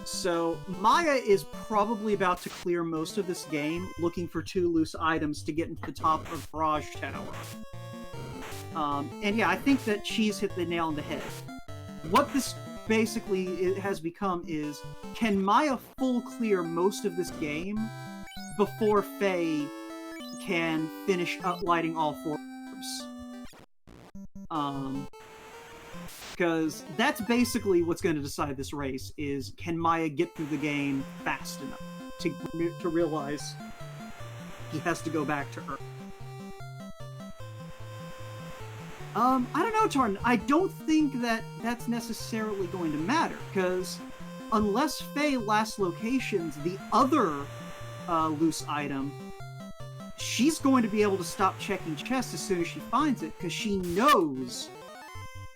So Maya is probably about to clear most of this game, looking for 2 loose items to get into the top of Barrage Tower. And yeah, I think that she's hit the nail on the head. What this basically has become is, can Maya full clear most of this game before Faye can finish lighting all 4 orbs? Because that's basically what's going to decide this race, is can Maya get through the game fast enough to realize he has to go back to Earth. I don't know, Tarn. I don't think that that's necessarily going to matter, because unless Faye last locations the other loose item, she's going to be able to stop checking chests as soon as she finds it, because she knows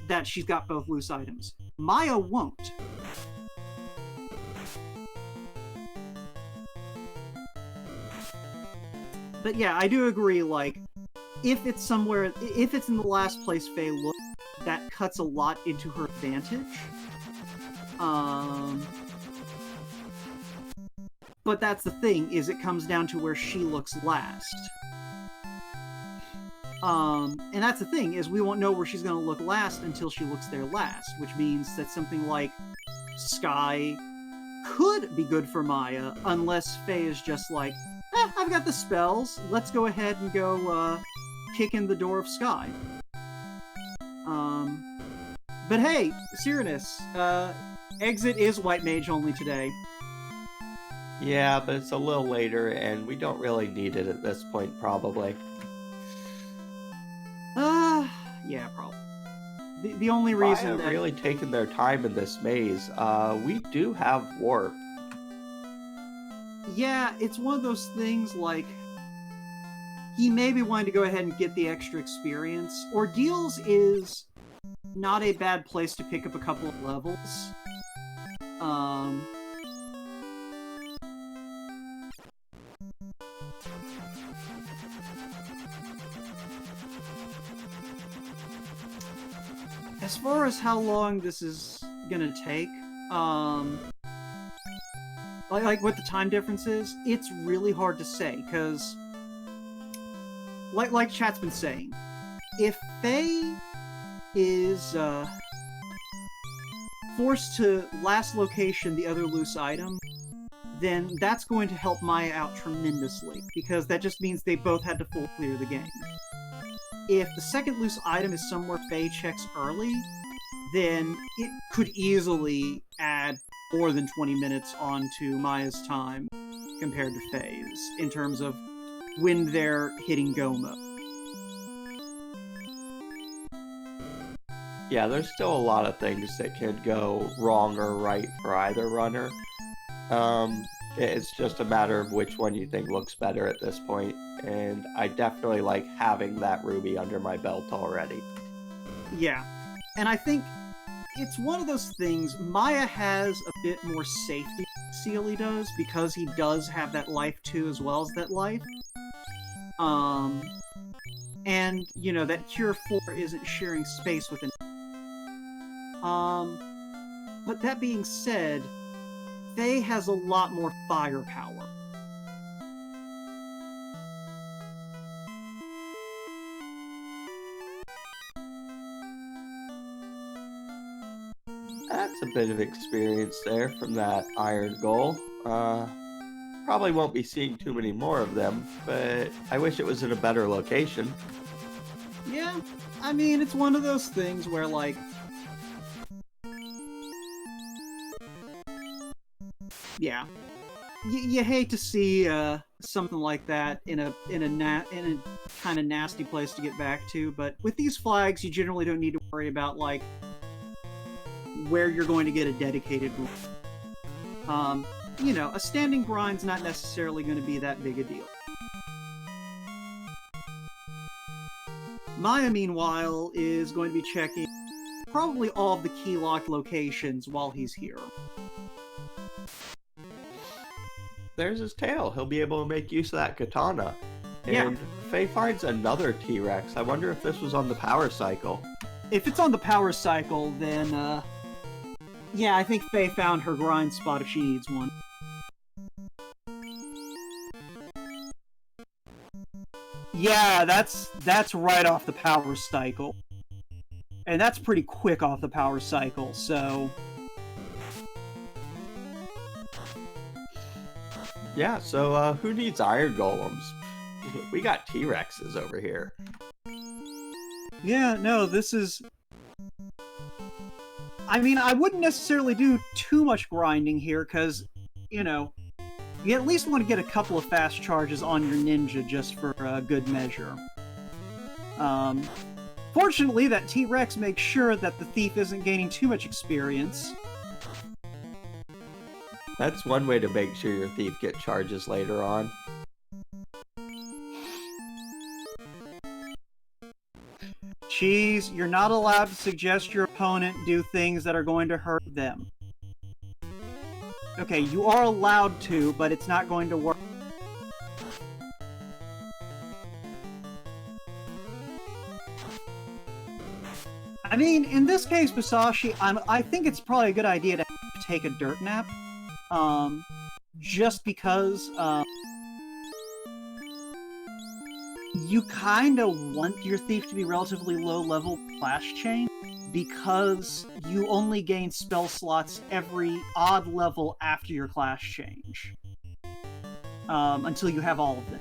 that she's got both loose items. Maya won't. But yeah, I do agree, like, if it's somewhere, if it's in the last place Faye looked, that cuts a lot into her advantage. But that's the thing, is it comes down to where she looks last. And that's the thing, is we won't know where she's going to look last until she looks there last, which means that something like Sky could be good for Maya, unless Faye is just like, I've got the spells, let's go ahead and go kick in the door of Sky. But hey, Cyranus, exit is White Mage only today. Yeah, but it's a little later, and we don't really need it at this point, probably. Yeah, probably. The only reason that really taken their time in this maze. We do have warp. Yeah, it's one of those things, like, he may be wanting to go ahead and get the extra experience. Ordeals is not a bad place to pick up a couple of levels. As far as how long this is gonna take, like what the time difference is, it's really hard to say, because like chat's been saying, if Faye is forced to last location the other loose item, then that's going to help Maya out tremendously, because that just means they both had to full clear the game. If the second loose item is somewhere Faye checks early, then it could easily add more than 20 minutes onto Maya's time compared to Faye's, in terms of when they're hitting go mode. Yeah, there's still a lot of things that could go wrong or right for either runner. It's just a matter of which one you think looks better at this point, and I definitely like having that ruby under my belt already. Yeah, and I think it's one of those things, Maya has a bit more safety than Seelie does, because he does have that life too, as well as that life. And, you know, that Cure 4 isn't sharing space with an... But that being said, Faye has a lot more firepower. That's a bit of experience there from that iron goal. Probably won't be seeing too many more of them, but I wish it was in a better location. Yeah, I mean, it's one of those things where, like, yeah, you hate to see something like that in a kind of nasty place to get back to. But with these flags, you generally don't need to worry about like where you're going to get a dedicated room. You know, a standing grind's not necessarily going to be that big a deal. Maya, meanwhile, is going to be checking probably all of the key lock locations while he's here. There's his tail. He'll be able to make use of that katana. And Yeah. Faye finds another T-Rex. I wonder if this was on the power cycle. If it's on the power cycle, then, yeah, I think Faye found her grind spot if she needs one. Yeah, that's right off the power cycle. And that's pretty quick off the power cycle, so... Yeah, so who needs iron golems? We got T-Rexes over here. Yeah, no, this is... I mean, I wouldn't necessarily do too much grinding here, because, you know, you at least want to get a couple of fast charges on your ninja just for good measure. Fortunately, that T-Rex makes sure that the thief isn't gaining too much experience. That's one way to make sure your thief get charges later on. Cheese, you're not allowed to suggest your opponent do things that are going to hurt them. Okay, you are allowed to, but it's not going to work. I mean, in this case, Musashi, I think it's probably a good idea to take a dirt nap. Just because, you kind of want your thief to be relatively low-level Flash Chain, because you only gain spell slots every odd level after your class change. Until you have all of them.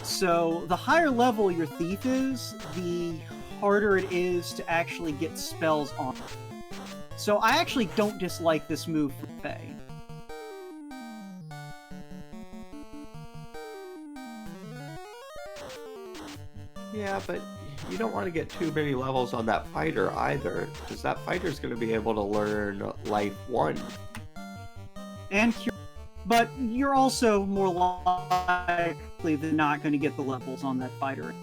So, the higher level your thief is, the harder it is to actually get spells on. So I actually don't dislike this move for Faye. Yeah, but you don't want to get too many levels on that fighter either, because that fighter's going to be able to learn Life 1. And but you're also more likely than not going to get the levels on that fighter.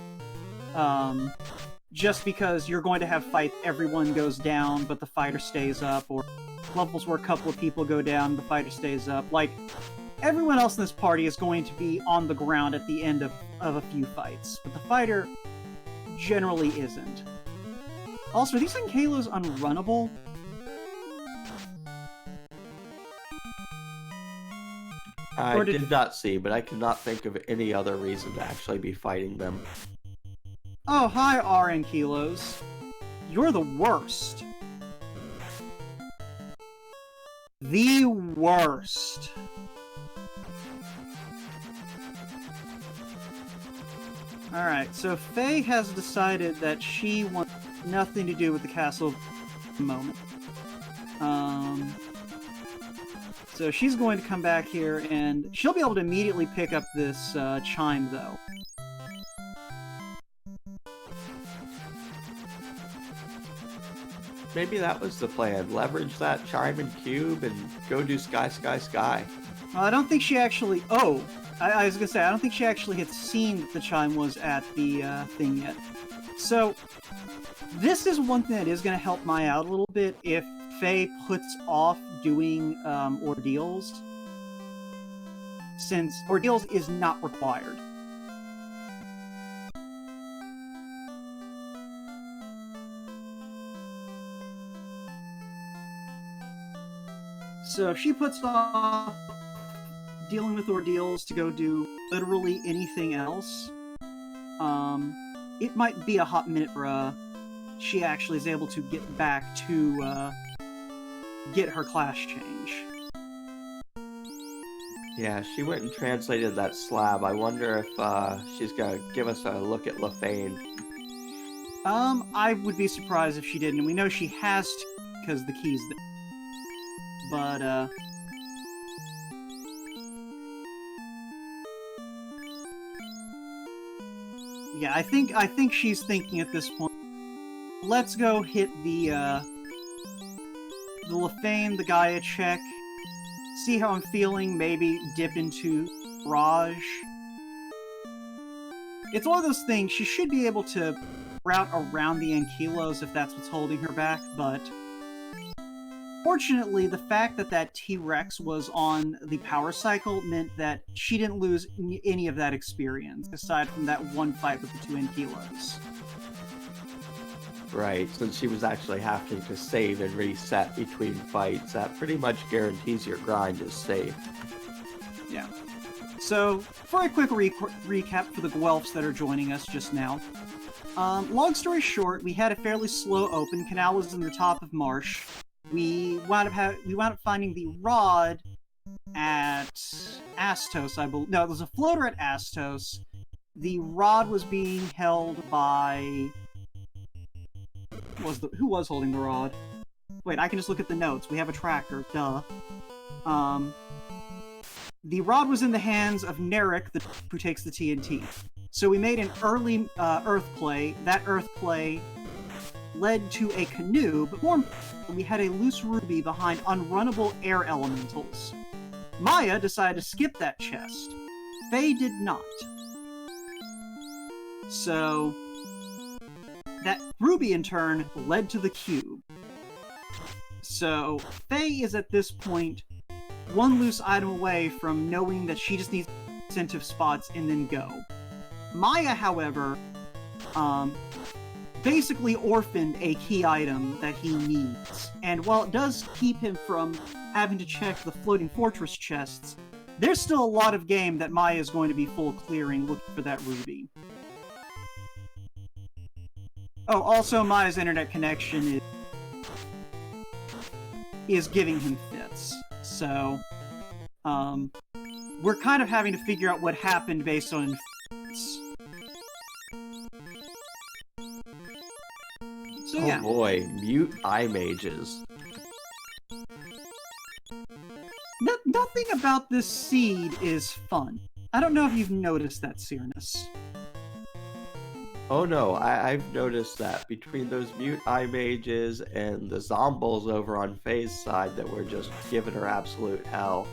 Just because you're going to have fight, everyone goes down, but the fighter stays up, or levels where a couple of people go down, the fighter stays up. Like, everyone else in this party is going to be on the ground at the end of a few fights, but the fighter generally isn't. Also, are these Ankylos unrunnable? I did not see, but I cannot think of any other reason to actually be fighting them. Oh, hi, RN Kilos. You're the worst. The worst. Alright, so Faye has decided that she wants nothing to do with the castle at the moment. So she's going to come back here, and she'll be able to immediately pick up this chime, though. Maybe that was the plan. Leverage that chime and cube and go do sky, sky, sky. I don't think she actually... Oh! I was gonna say, I don't think she actually had seen that the chime was at the thing yet. So, this is one thing that is gonna help Maya out a little bit if Faye puts off doing ordeals, since ordeals is not required. So if she puts off dealing with ordeals to go do literally anything else, it might be a hot minute for she actually is able to get back to get her class change. Yeah, she went and translated that slab. I wonder if she's gonna give us a look at Lefane. I would be surprised if she didn't. And we know she has to because the key's there. But, yeah, I think she's thinking at this point, let's go hit the Lefane, the Gaia check, see how I'm feeling, maybe dip into Raj. It's one of those things, she should be able to route around the Ankylos if that's what's holding her back, but fortunately, the fact that that T-Rex was on the power cycle meant that she didn't lose any of that experience, aside from that one fight with the two Ankylos. Right, since she was actually having to save and reset between fights, that pretty much guarantees your grind is safe. Yeah. So, for a quick recap for the Guelphs that are joining us just now. Long story short, we had a fairly slow open. Canal was in the top of marsh. We wound up finding the rod at Astos, I believe. No, it was a floater at Astos. The rod was being held by... Who was holding the rod? Wait, I can just look at the notes. We have a tracker. Duh. The rod was in the hands of Narek, who takes the TNT. So we made an early Earth play. That Earth play led to a canoe, but more importantly, we had a loose ruby behind unrunnable air elementals. Maya decided to skip that chest. Faye did not. So that ruby, in turn, led to the cube. So Faye is at this point one loose item away from knowing that she just needs incentive spots and then go. Maya, however, basically orphaned a key item that he needs. And while it does keep him from having to check the floating fortress chests, there's still a lot of game that Maya is going to be full clearing looking for that ruby. Oh, also Maya's internet connection is giving him fits. So, we're kind of having to figure out what happened based on fits. So yeah. Oh boy, mute eye mages. Nothing about this seed is fun. I don't know if you've noticed that, Cyrnus. Oh no, I've noticed that between those mute eye mages and the zombies over on Faye's side that were just giving her absolute hell,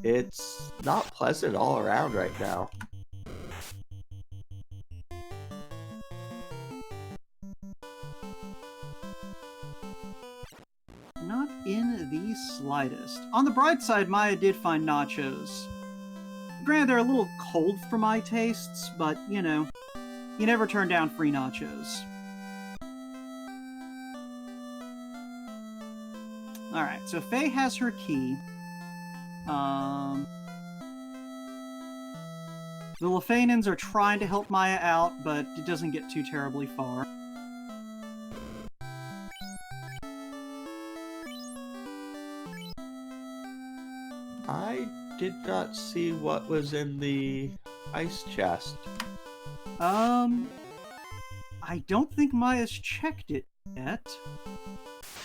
it's not pleasant all around right now. Not in the slightest. On the bright side, Maya did find nachos. Granted, they're a little cold for my tastes, but, you know, you never turn down free nachos. Alright, so Faye has her key. The Lefanans are trying to help Maya out, but it doesn't get too terribly far. I did not see what was in the ice chest. I don't think Maya's checked it yet.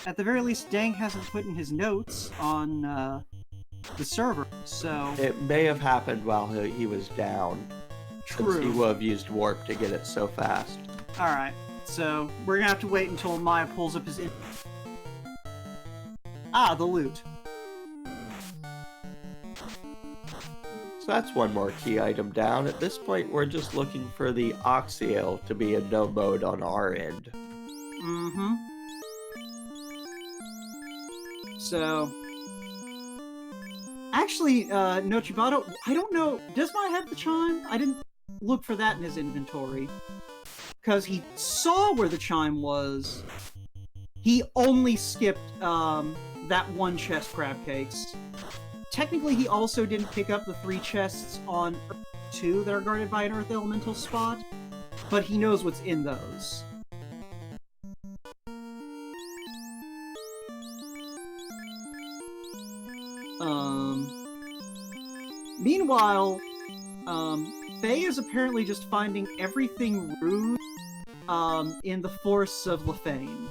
At the very least, Dang hasn't put in his notes on, the server, so... It may have happened while he was down. True. Since he would have used warp to get it so fast. Alright, so we're gonna have to wait until Maya pulls up his... Ah, the loot. So that's one more key item down. At this point, we're just looking for the Oxiale to be in no mode on our end. Mm-hmm. So... Actually, Nochibato, I don't know, does Maya have the chime? I didn't look for that in his inventory. Because he saw where the chime was. He only skipped, that one chest crab cakes. Technically, he also didn't pick up the 3 chests on Earth 2 that are guarded by an Earth Elemental spot, but he knows what's in those. Meanwhile, Faye is apparently just finding everything rude in the forests of Lefane.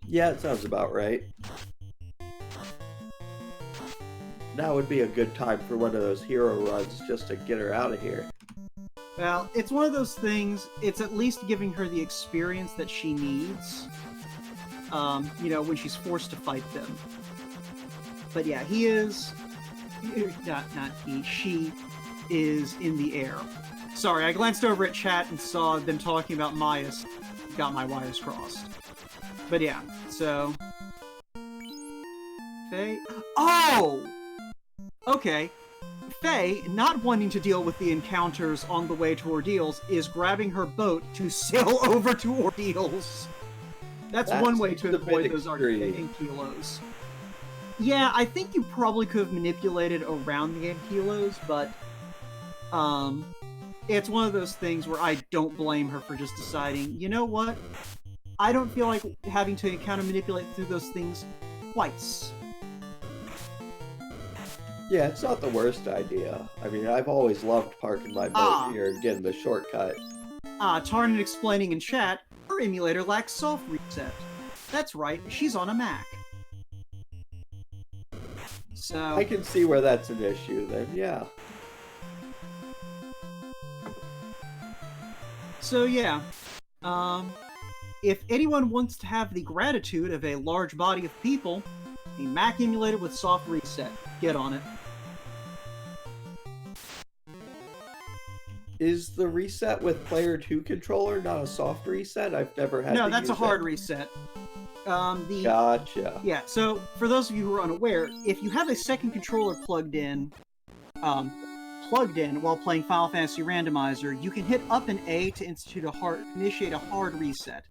Yeah, it sounds about right. Now would be a good time for one of those hero runs just to get her out of here. Well, it's one of those things, it's at least giving her the experience that she needs, when she's forced to fight them. But yeah, she is in the air. Sorry, I glanced over at chat and saw them talking about Maya. Got my wires crossed. But yeah, so... Faye... Oh! Okay. Faye, not wanting to deal with the encounters on the way to Ordeals, is grabbing her boat to sail over to Ordeals. That's one way to avoid those arcane kilos. Yeah, I think you probably could have manipulated around the kilos, but it's one of those things where I don't blame her for just deciding, you know what? I don't feel like having to manipulate through those things twice. Yeah, it's not the worst idea. I mean, I've always loved parking my boat here and getting the shortcut. Tarn explaining in chat, her emulator lacks soft reset. That's right, she's on a Mac. So... I can see where that's an issue then, yeah. So yeah, if anyone wants to have the gratitude of a large body of people, a Mac emulator with soft reset. Get on it. Is the reset with player 2 controller not a soft reset? I've never had No, to that's a use hard it. reset. Gotcha. Yeah, so for those of you who are unaware, if you have a second controller plugged in while playing Final Fantasy Randomizer, you can hit up and A to initiate a hard reset.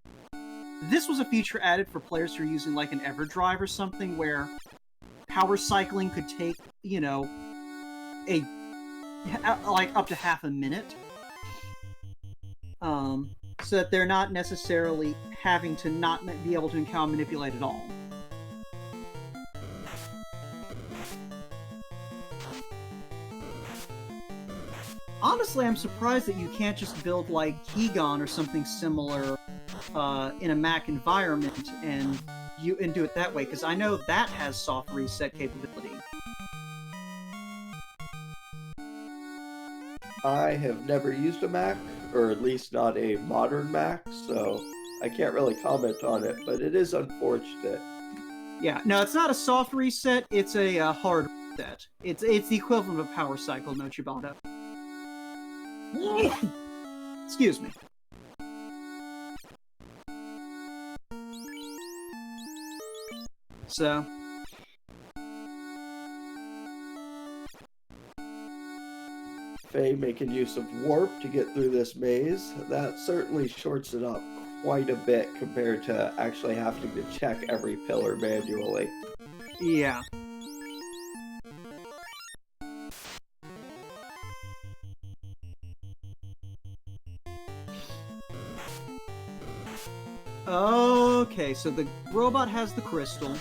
This was a feature added for players who are using like an EverDrive or something where power cycling could take, up to half a minute. So that they're not necessarily having to not be able to encounter manipulate at all. Honestly, I'm surprised that you can't just build like Keygon or something similar in a Mac environment and do it that way, because I know that has soft reset capability. I have never used a Mac, or at least not a modern Mac, so I can't really comment on it, but it is unfortunate. Yeah, no, it's not a soft reset, it's a hard reset. It's the equivalent of a power cycle, no Chibata. Excuse me. So... Faye making use of warp to get through this maze, that certainly shorts it up quite a bit compared to actually having to check every pillar manually. Yeah. Okay, so the robot has the crystal.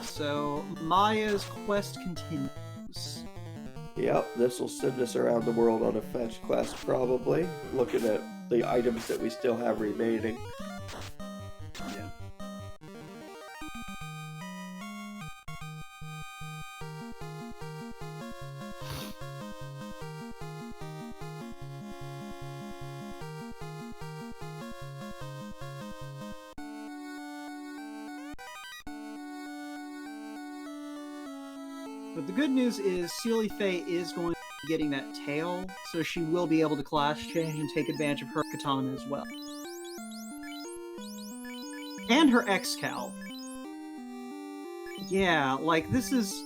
So Maya's quest continues. Yep, this will send us around the world on a fetch quest probably, looking at the items that we still have remaining. Yeah. But the good news is Seeliefae is going to be getting that tail, so she will be able to class change and take advantage of her katana as well. And her X-Cal. Yeah, like, this is...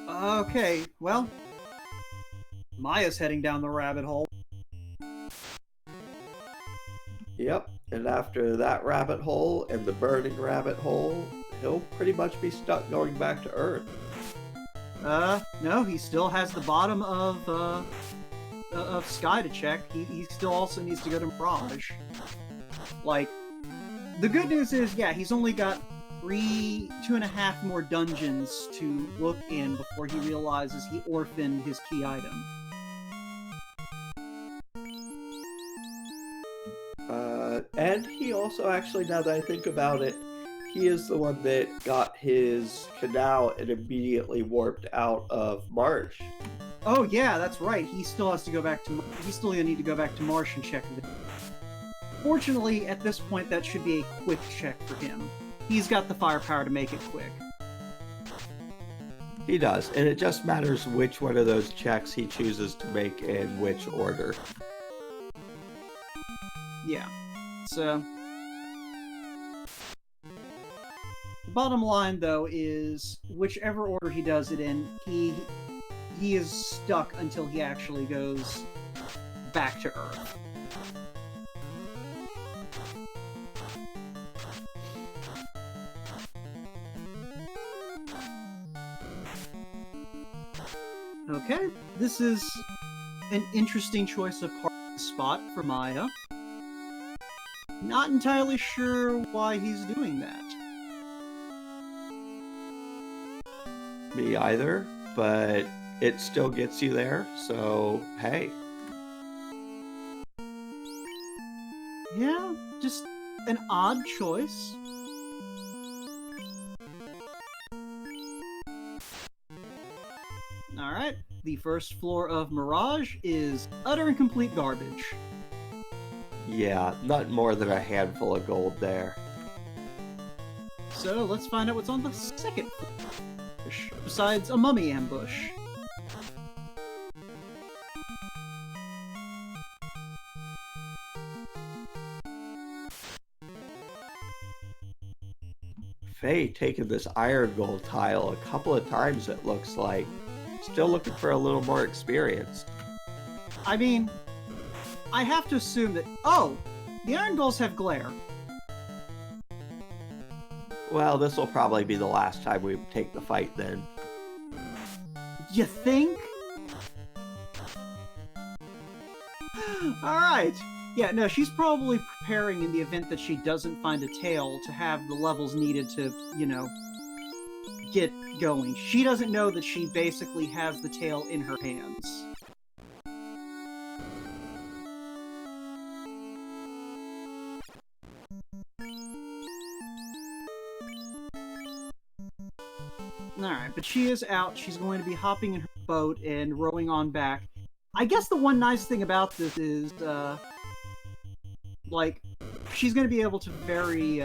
Okay, well... Maya's heading down the rabbit hole. Yep, and after that rabbit hole and the burning rabbit hole, he'll pretty much be stuck going back to Earth. No, he still has the bottom of Sky to check. He still also needs to go to Mirage. Like, the good news is, yeah, he's only got 2.5 more dungeons to look in before he realizes he orphaned his key item. And he also, actually, now that I think about it, he is the one that got his canal and immediately warped out of Marsh. Oh yeah, that's right. He still has to go back to. He's still gonna need to go back to Marsh and check it. Fortunately, at this point, that should be a quick check for him. He's got the firepower to make it quick. He does, and it just matters which one of those checks he chooses to make in which order. Yeah. So, the bottom line, though, is whichever order he does it in, he is stuck until he actually goes back to Earth. Okay, this is an interesting choice of parking spot for Maya. Not entirely sure why he's doing that. Me either, but it still gets you there, so hey. Yeah, just an odd choice. Alright, the first floor of Mirage is utter and complete garbage. Yeah, not more than a handful of gold there. So let's find out what's on the second floor, besides a mummy ambush. Faye taking this iron gold tile a couple of times, it looks like. Still looking for a little more experience. I mean, I have to assume that... Oh! The iron golds have glare. Well, this will probably be the last time we take the fight then. You think? Alright. Yeah, no, she's probably preparing in the event that she doesn't find a tail to have the levels needed to, you know, get going. She doesn't know that she basically has the tail in her hands. Alright, but she is out. She's going to be hopping in her boat and rowing on back. I guess the one nice thing about this is, like, she's going to be able to very,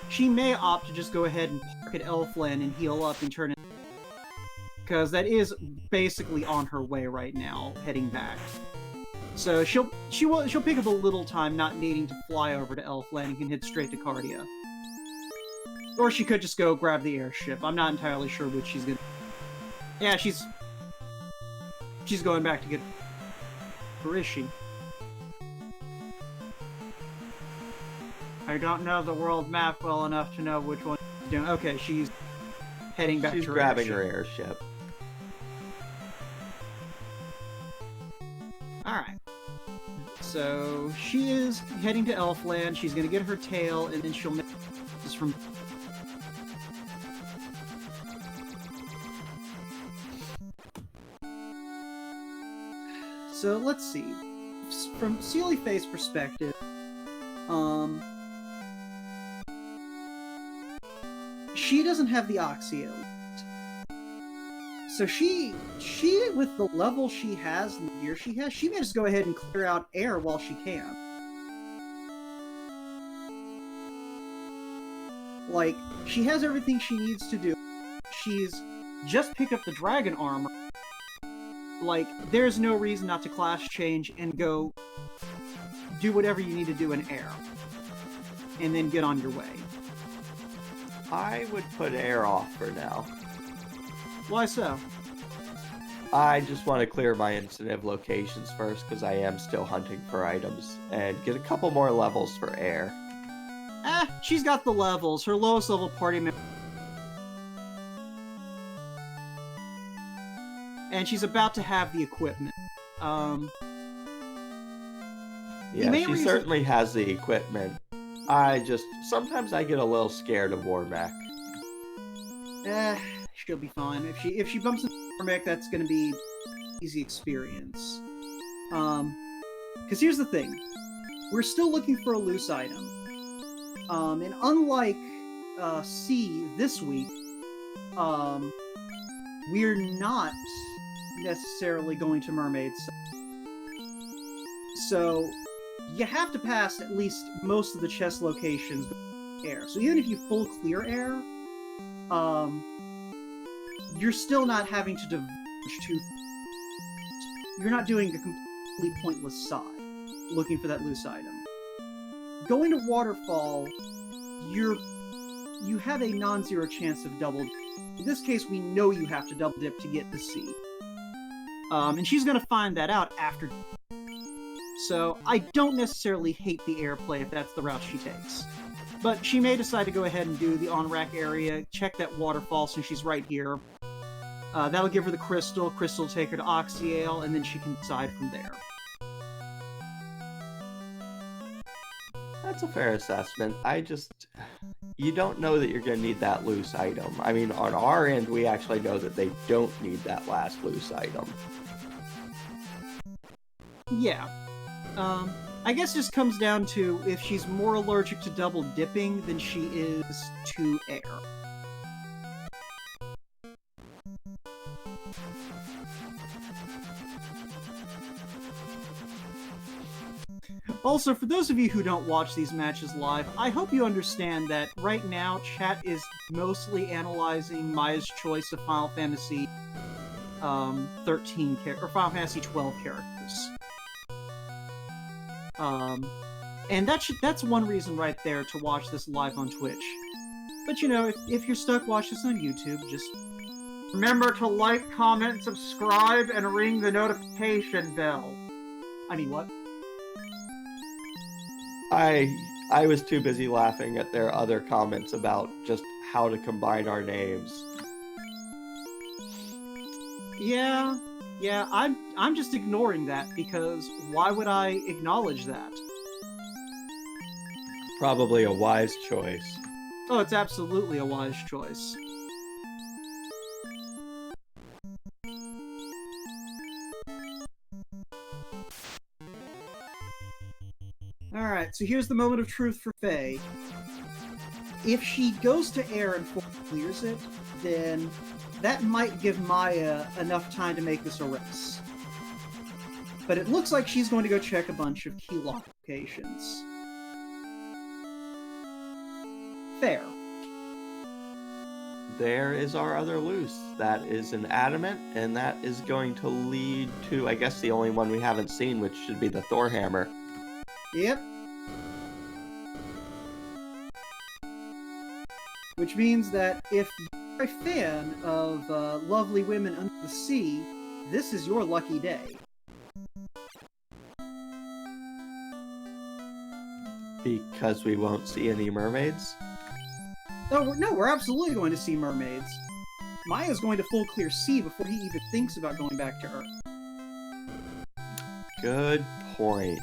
she may opt to just go ahead and park at Elfland and heal up and turn it, because that is basically on her way right now, heading back. So she'll pick up a little time not needing to fly over to Elfland and can head straight to Cardia. Or she could just go grab the airship. I'm not entirely sure which she's gonna... Yeah, she's going back to get... Where is she? I don't know the world map well enough to know which one she's doing. Okay, she's heading back to her She's grabbing airship. her airship. Alright. So, she is heading to Elfland. She's gonna get her tail, and then she'll make this from... So, let's see. From Seeliefae's perspective, she doesn't have the Oxio. So she, with the level she has and the gear she has, she may just go ahead and clear out air while she can. Like, she has everything she needs to do. She's just picked up the dragon armor. Like, there's no reason not to class change and go do whatever you need to do in air. And then get on your way. I would put air off for now. Why so? I just want to clear my incentive locations first because I am still hunting for items and get a couple more levels for air. She's got the levels. Her lowest level party member. And she's about to have the equipment. Yeah, main she reason... certainly has the equipment. Sometimes I get a little scared of Warmech. She'll be fine. If she bumps into Warmech, that's gonna be easy experience. Because here's the thing. We're still looking for a loose item. And unlike C this week, we're not necessarily going to mermaids. So you have to pass at least most of the chest locations with air. So even if you full clear air, you're still not having to diverge too. You're not doing a completely pointless side looking for that loose item. Going to Waterfall, you have a non-zero chance of double dip. In this case, we know you have to double dip to get to C. And she's going to find that out after. So I don't necessarily hate the airplay if that's the route she takes. But she may decide to go ahead and do the on-rack area, check that waterfall since she's right here. That'll give her the crystal. Crystal will take her to Oxyale, and then she can decide from there. That's a fair assessment. You don't know that you're going to need that loose item. I mean, on our end, we actually know that they don't need that last loose item. Yeah. I guess it just comes down to if she's more allergic to double dipping than she is to air. Also, for those of you who don't watch these matches live, I hope you understand that right now chat is mostly analyzing Maya's choice of Final Fantasy 13 or Final Fantasy 12 characters. And that's one reason right there to watch this live on Twitch. But you know, if you're stuck watching this on YouTube, just remember to like, comment, subscribe, and ring the notification bell. I mean, what? I was too busy laughing at their other comments about just how to combine our names. Yeah, I'm just ignoring that because why would I acknowledge that? Probably a wise choice. Oh, it's absolutely a wise choice. Alright, so here's the moment of truth for Faye. If she goes to air and clears it, then that might give Maya enough time to make this a race. But it looks like she's going to go check a bunch of key locations. Fair. There is our other loose. That is an adamant, and that is going to lead to, I guess, the only one we haven't seen, which should be the Thor hammer. Yep. Which means that if you're a fan of lovely women under the sea, this is your lucky day. Because we won't see any mermaids? Oh, no, we're absolutely going to see mermaids. Maya's going to full clear sea before he even thinks about going back to Earth. Good point.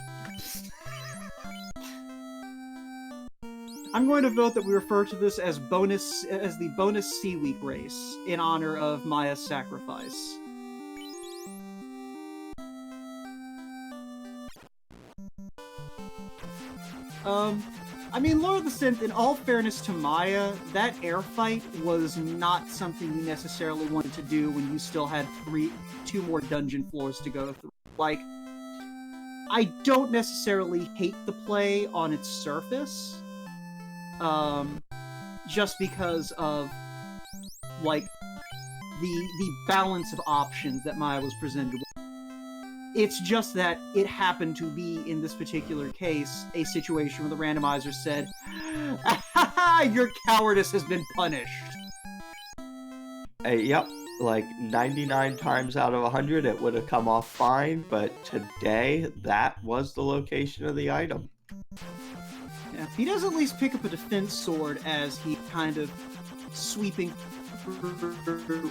I'm going to vote that we refer to this as the bonus Sea Week race in honor of Maya's sacrifice. I mean, Lord of the Synth, in all fairness to Maya, that air fight was not something you necessarily wanted to do when you still had two more dungeon floors to go through. Like, I don't necessarily hate the play on its surface, just because of, like, the balance of options that Maya was presented with. It's just that it happened to be, in this particular case, a situation where the randomizer said, your cowardice has been punished. Yep, like 99 times out of 100 it would have come off fine, but today that was the location of the item. Yeah, he does at least pick up a defense sword as he kind of sweeping through.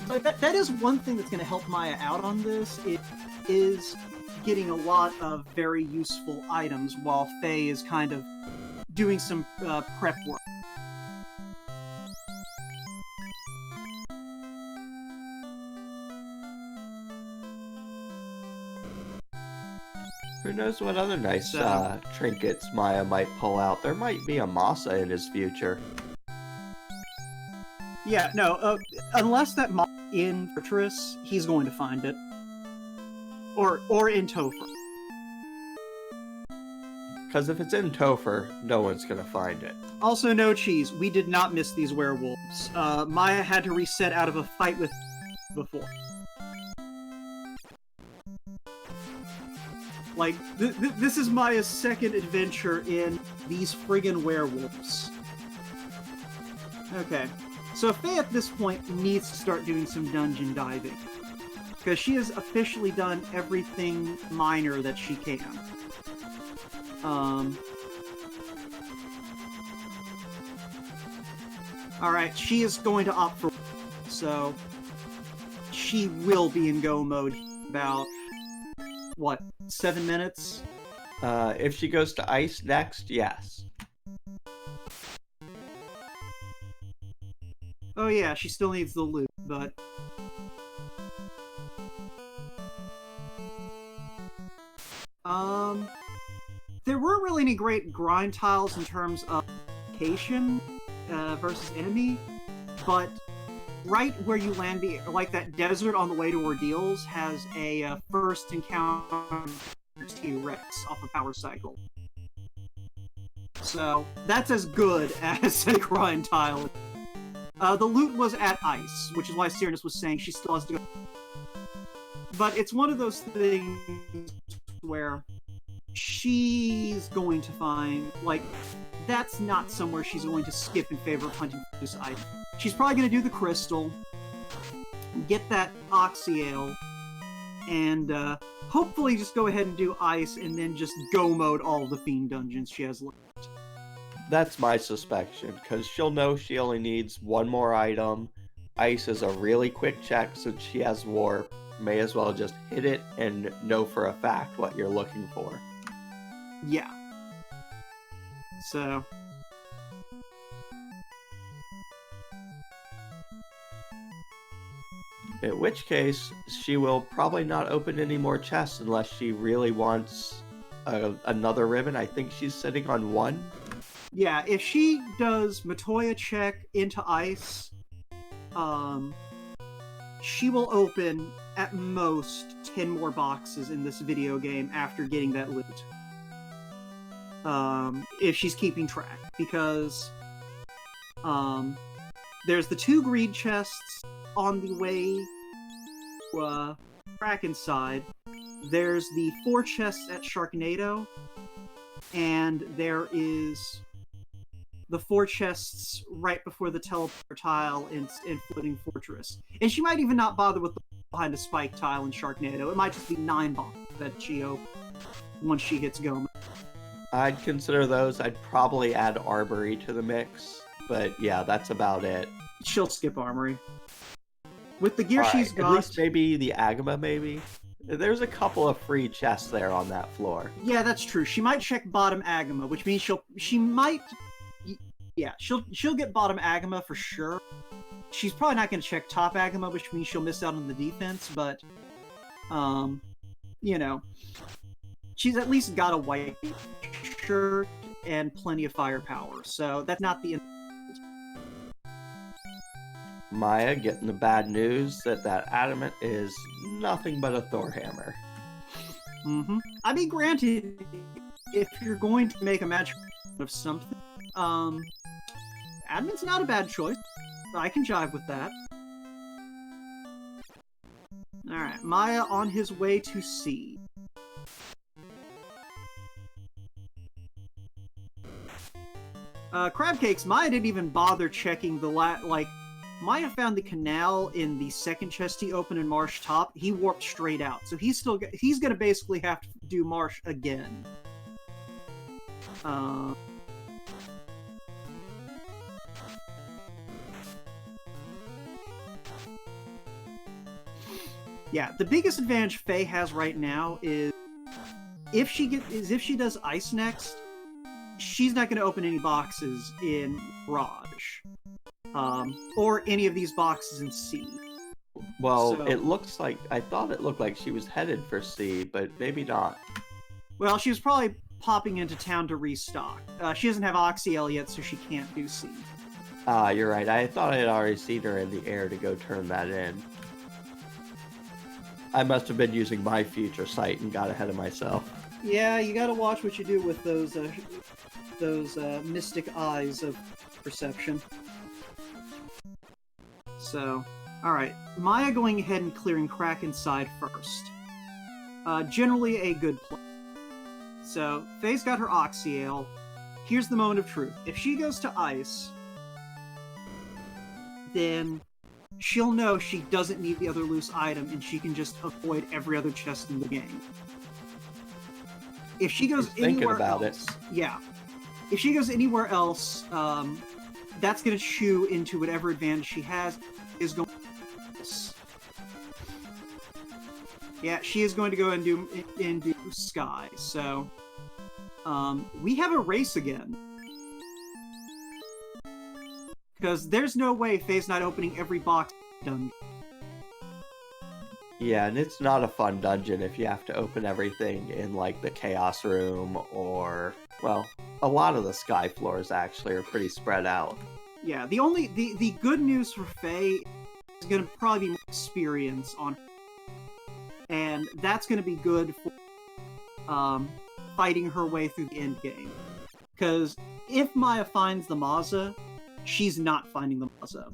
But that is one thing that's going to help Maya out on this. It is getting a lot of very useful items while Faye is kind of doing some prep work. Who knows what other nice trinkets Maya might pull out? There might be a Masa in his future. Yeah, no, unless that mob in Fortress, he's going to find it. Or in Topher. Because if it's in Topher, no one's gonna find it. Also, no cheese. We did not miss these werewolves. Maya had to reset out of a fight with before. Like, this is Maya's second adventure in these friggin' werewolves. Okay. So Faye at this point needs to start doing some dungeon diving. Because she has officially done everything minor that she can. Alright, she is going to opt for... So... She will be in go mode about... What, 7 minutes? If she goes to ice next, yes. Oh yeah, she still needs the loot, but... There weren't really any great grind tiles in terms of location versus enemy, but right where you land, like that desert on the way to Ordeals has a first encounter T-Rex off a power cycle. So that's as good as a grind tile. The loot was at ice, which is why Cyrenus was saying she still has to go. But it's one of those things where she's going to find, like, that's not somewhere she's going to skip in favor of hunting for this item. She's probably going to do the crystal, get that oxyale, and hopefully just go ahead and do ice and then just go mode all the fiend dungeons she has left. That's my suspicion, because she'll know she only needs one more item. Ice is a really quick check since she has warp. May as well just hit it and know for a fact what you're looking for. Yeah. So... In which case, she will probably not open any more chests unless she really wants another ribbon. I think she's sitting on one. Yeah, if she does Matoya check into ice, she will open at most 10 more boxes in this video game after getting that loot. If she's keeping track, because there's the 2 greed chests on the way to Kraken's side. There's the 4 chests at Sharknado, and there is the 4 chests right before the teleport tile in Floating Fortress. And she might even not bother with the behind a spike tile in Sharknado. It might just be 9 boxes that she opens once she hits go. I'd consider those. I'd probably add Armory to the mix, but yeah, that's about it. She'll skip Armory. With the gear she's got... At least maybe the Agama, maybe? There's a couple of free chests there on that floor. Yeah, that's true. She might check bottom Agama, which means she might... Yeah, she'll get bottom Agama for sure. She's probably not going to check top Agama, which means she'll miss out on the defense, but... you know... She's at least got a white shirt and plenty of firepower, so that's not the... Maya getting the bad news that adamant is nothing but a Thor hammer. Mm-hmm. I mean, granted, if you're going to make a magic of something, adamant's not a bad choice. I can jive with that. Alright, Maya on his way to sea. Crab cakes, Maya didn't even bother checking the Maya found the canal in the second chest he opened in Marsh Top. He warped straight out, so he's gonna basically have to do Marsh again. Yeah, the biggest advantage Faye has right now is if she does ice next, she's not going to open any boxes in Raj, or any of these boxes in C. Well, So- it looks like I thought it looked like she was headed for C, but maybe not. Well, she was probably popping into town to restock. She doesn't have Oxyel yet, so she can't do C. Ah, you're right. I thought I had already seen her in the air to go turn that in. I must have been using my future sight and got ahead of myself. Yeah, you got to watch what you do with those mystic eyes of perception. So, alright. Maya going ahead and clearing Crack inside first. Generally a good play. So, Faye's got her Oxyale. Here's the moment of truth. If she goes to ice, then she'll know she doesn't need the other loose item and she can just avoid every other chest in the game. If she goes anywhere else, yeah. If she goes anywhere else, that's going to chew into whatever advantage she has. Yeah, she is going to go and do Sky. So, we have a race again. Because there's no way Faye's not opening every box dungeon. Yeah, and it's not a fun dungeon if you have to open everything in, like, the Chaos Room or, well, a lot of the Sky floors actually are pretty spread out. Yeah, the good news for Faye is going to probably be more experience on her. And that's going to be good for fighting her way through the end game. Because if Maya finds the Maza, she's not finding the Maza.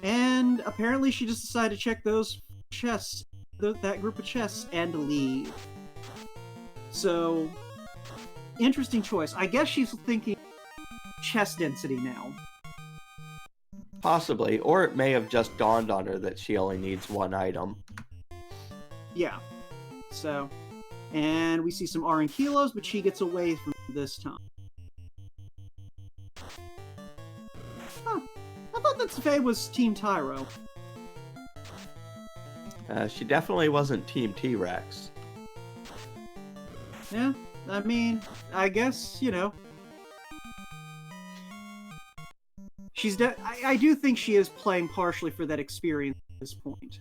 And apparently she just decided to check those chests, that group of chests, and leave. So, interesting choice. I guess she's thinking chest density now. Possibly, or it may have just dawned on her that she only needs one item. Yeah. So, and we see some RN kilos, but she gets away from this time. Huh. I thought that Faye was Team Tyro. She definitely wasn't Team T-Rex. Yeah, I mean, I guess, you know. I do think she is playing partially for that experience at this point.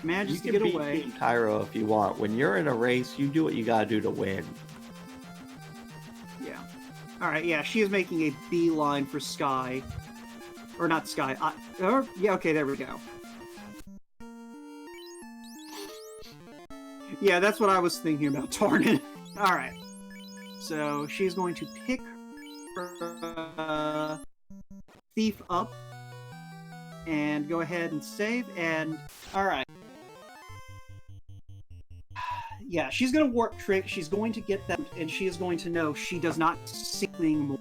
Manages to get away. You can be Team Tyro if you want. When you're in a race, you do what you gotta do to win. Yeah. Alright, yeah, she is making a beeline for Sky. Or not Sky. Yeah, okay, there we go. Yeah, that's what I was thinking about, Tarnin. Alright. So, she's going to pick her thief up and go ahead and save, and alright. Yeah, she's going to warp trick, she's going to get that, and she is going to know she does not see anything more.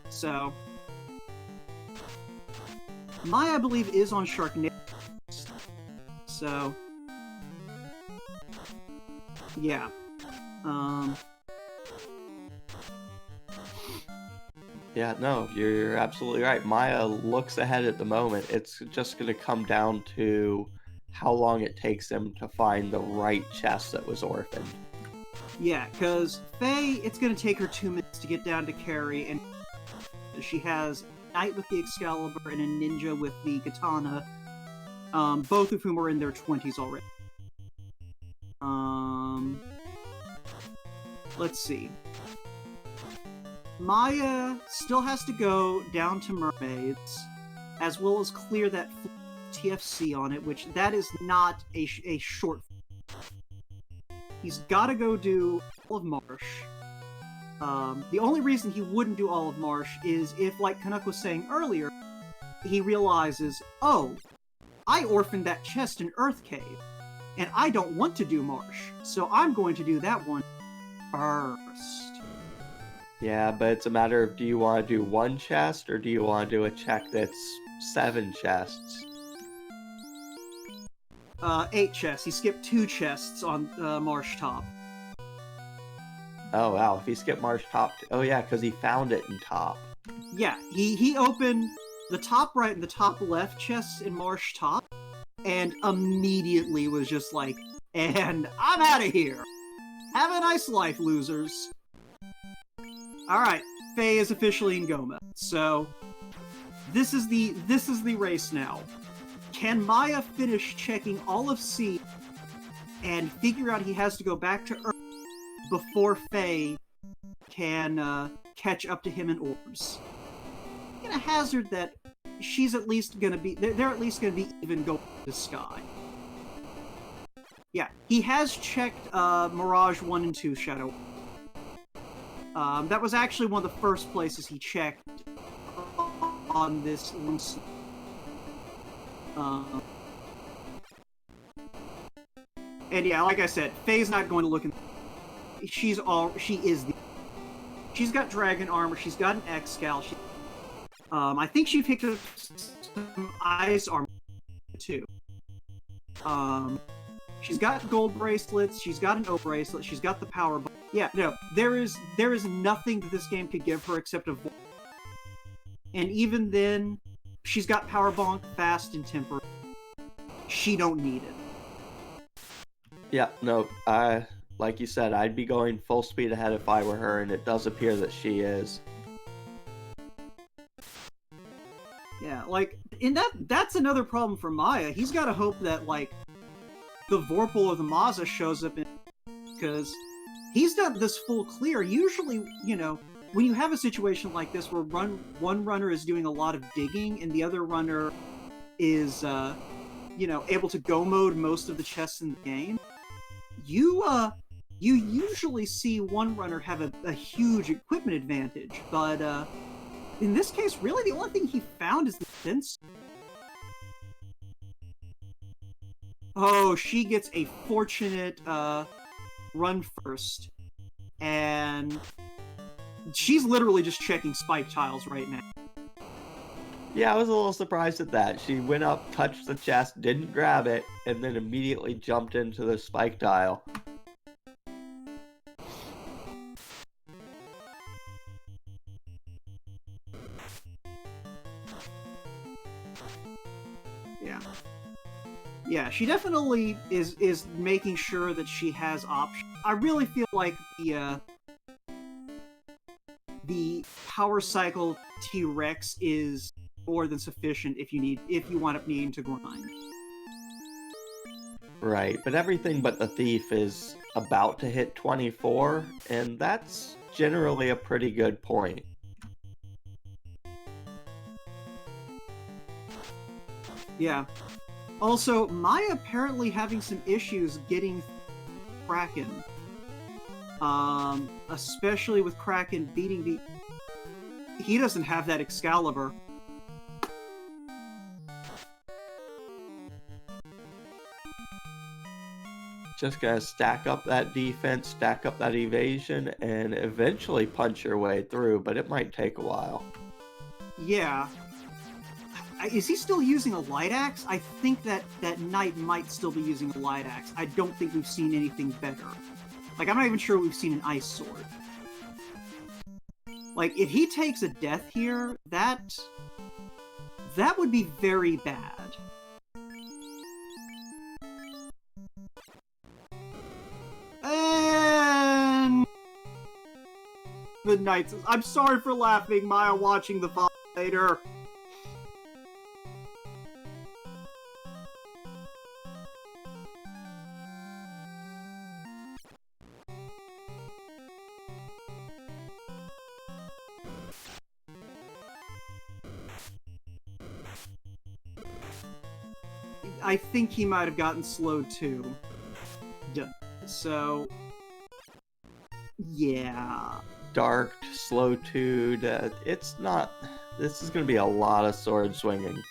So, Maya, I believe, is on Sharknado. So, yeah. Yeah, no, you're absolutely right. Maya looks ahead at the moment. It's just going to come down to how long it takes him to find the right chest that was orphaned. Yeah, because Faye, it's going to take her 2 minutes to get down to Carrie, and she has a knight with the Excalibur and a ninja with the katana, both of whom are in their 20s already. Let's see. Maya still has to go down to Mermaids, as well as clear that TFC on it, which that is not a short. He's got to go do all of Marsh. The only reason he wouldn't do all of Marsh is if, like Canuck was saying earlier, he realizes, oh, I orphaned that chest in Earth Cave, and I don't want to do Marsh, so I'm going to do that one first. Yeah, but it's a matter of, do you want to do one chest, or do you want to do a check that's 7 chests? 8 chests. He skipped 2 chests on Marsh Top. Oh, wow. If he skipped Marsh Top... Oh, yeah, because he found it in Top. Yeah, he opened the top right and the top left chests in Marsh Top, and immediately was just like, and I'm out of here. Have a nice life, losers. Alright, Faye is officially in Goma. So this is the race now. Can Maya finish checking all of C and figure out he has to go back to Earth before Faye can catch up to him in orbs? I'm gonna hazard that she's at least gonna be they're at least gonna be even going to Sky. Yeah, he has checked Mirage 1 and 2 Shadow. That was actually one of the first places he checked on this one. And yeah, like I said, Faye's not going to look in. She's got dragon armor. She's got an X-Scal. I think she picked up some ice armor too. She's got gold bracelets. She's got an O bracelet. She's got the power. Yeah, no, there is nothing that this game could give her except a. And even then, she's got power bonk, fast, and temper. She don't need it. Yeah, no, like you said, I'd be going full speed ahead if I were her, and it does appear that she is. Yeah, like, and that's another problem for Maya. He's got to hope that, like, the Vorpal or the Mazza shows up in, because he's done this full clear. Usually, you know, when you have a situation like this where one runner is doing a lot of digging and the other runner is, you know, able to go mode most of the chests in the game, you usually see one runner have a huge equipment advantage, but in this case, really the only thing he found is the fence. Oh, she gets a fortunate run first, and she's literally just checking spike tiles right now. Yeah, I was a little surprised at that. She went up, touched the chest, didn't grab it, and then immediately jumped into the spike tile. Yeah. Yeah, she definitely is making sure that she has options. I really feel like the power cycle T-Rex is more than sufficient if you wind up needing to grind. Right, but everything but the thief is about to hit 24, and that's generally a pretty good point. Yeah. Also, Maya apparently having some issues getting Kraken. Especially with Kraken beating the... He doesn't have that Excalibur. Just gotta stack up that defense, stack up that evasion, and eventually punch your way through, but it might take a while. Yeah. Is he still using a light axe? I think that knight might still be using a light axe. I don't think we've seen anything better. Like, I'm not even sure we've seen an ice sword. Like, if he takes a death here, that would be very bad. And the knight says, "I'm sorry for laughing, Maya watching the fight later." I think he might have gotten slowed too. Duh. So, yeah. Dark, slow tuned, it's not... This is gonna be a lot of sword swinging.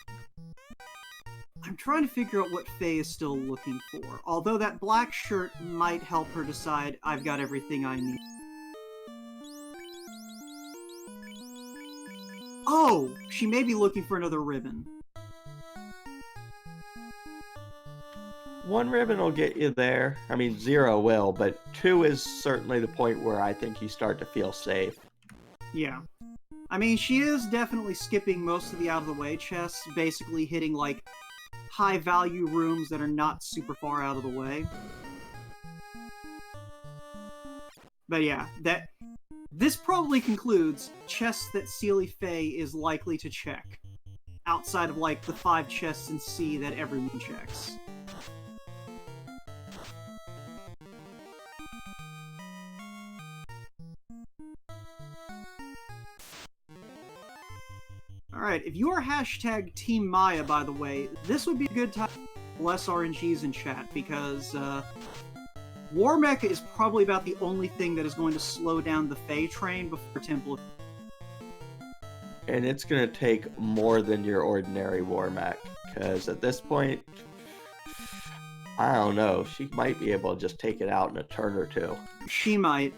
I'm trying to figure out what Faye is still looking for. Although that black shirt might help her decide I've got everything I need. Oh! She may be looking for another ribbon. One ribbon will get you there. I mean, 0 will, but 2 is certainly the point where I think you start to feel safe. Yeah. I mean, she is definitely skipping most of the out-of-the-way chests, basically hitting, like, high-value rooms that are not super far out of the way. But yeah, this probably concludes chests that Seeliefae is likely to check, outside of, like, the 5 chests in C that everyone checks. Alright, if you are hashtag Team Maya, by the way, this would be a good time to less RNGs in chat, because War Mecha is probably about the only thing that is going to slow down the Fae train before Temple of... And it's going to take more than your ordinary war mech, because at this point, I don't know, she might be able to just take it out in a turn or two. She might.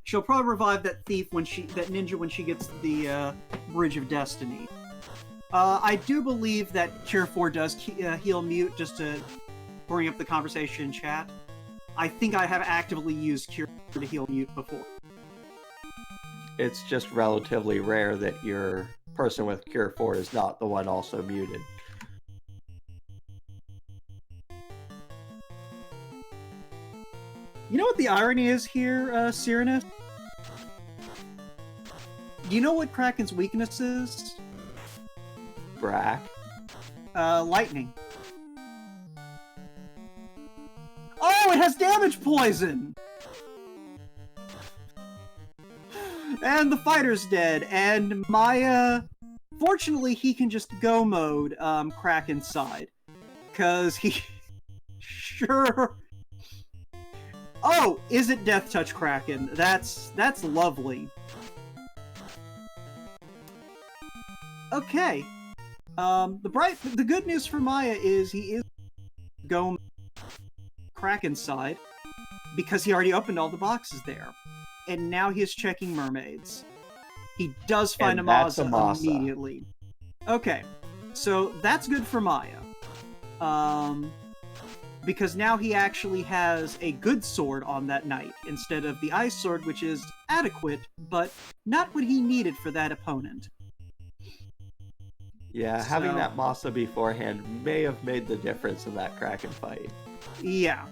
She'll probably revive that thief that ninja when she gets the Bridge of Destiny. I do believe that Cure 4 does heal mute, just to bring up the conversation in chat. I think I have actively used Cure 4 to heal mute before. It's just relatively rare that your person with Cure 4 is not the one also muted. You know what the irony is here, Cyrenus? Do you know what Kraken's weakness is? Brack. Lightning. Oh, it has damage poison! And the fighter's dead, and Maya... Fortunately, he can just go mode Kraken's side. Because he... Sure... Oh, is it Death Touch Kraken? That's lovely. Okay. The good news for Maya is he is go Kraken's side because he already opened all the boxes there, and now he is checking mermaids. He does find a Masa immediately. Okay, so that's good for Maya. Because now he actually has a good sword on that night, instead of the ice sword, which is adequate, but not what he needed for that opponent. Yeah, having that Masa beforehand may have made the difference in that Kraken fight. Yeah.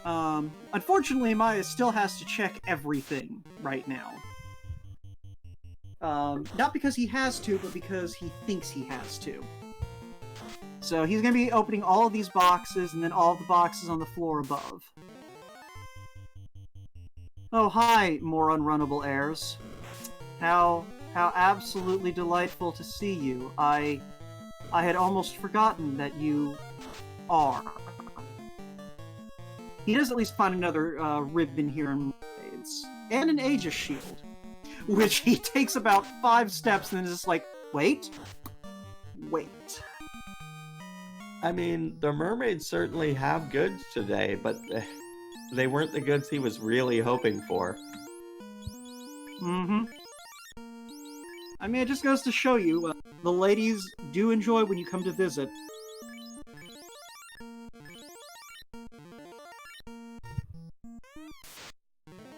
Unfortunately, Maya still has to check everything right now. Not because he has to, but because he thinks he has to. So he's going to be opening all of these boxes, and then all of the boxes on the floor above. Oh, hi, more unrunnable heirs. How absolutely delightful to see you. I had almost forgotten that you are. He does at least find another ribbon here in Mermaids. And an Aegis shield. Which he takes about 5 steps and then is just like, wait. I mean, the mermaids certainly have goods today, but they weren't the goods he was really hoping for. Mm-hmm. I mean, it just goes to show you, the ladies do enjoy when you come to visit.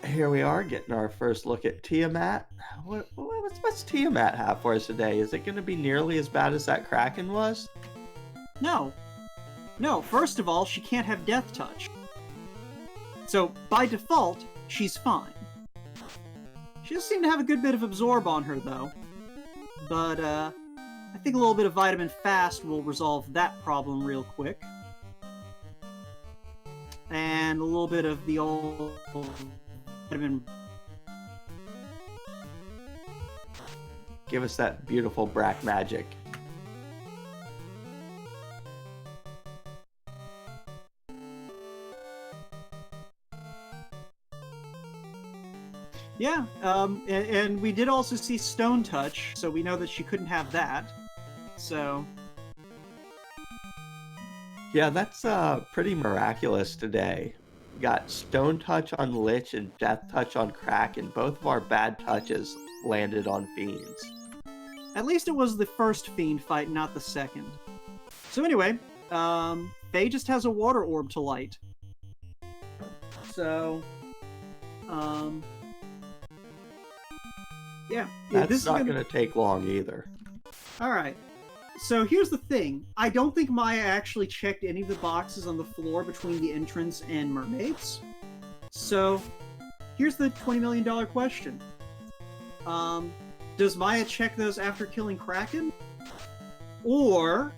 Here we are, getting our first look at Tiamat. What's Tiamat have for us today? Is it going to be nearly as bad as that Kraken was? No. No, first of all, she can't have Death Touch. So, by default, she's fine. She does seem to have a good bit of Absorb on her, though. But, I think a little bit of Vitamin Fast will resolve that problem real quick. And a little bit of the old Vitamin... Give us that beautiful Brack magic. Yeah, and we did also see Stone Touch, so we know that she couldn't have that. So... Yeah, that's pretty miraculous today. We got Stone Touch on Lich and Death Touch on Kraken. Both of our bad touches landed on Fiends. At least it was the first Fiend fight, not the second. So anyway, Faye just has a Water Orb to light. So... Yeah, That's this is not going to take long either. All right. So here's the thing. I don't think Maya actually checked any of the boxes on the floor between the entrance and mermaids. So here's the $20 million question. Does Maya check those after killing Kraken? Or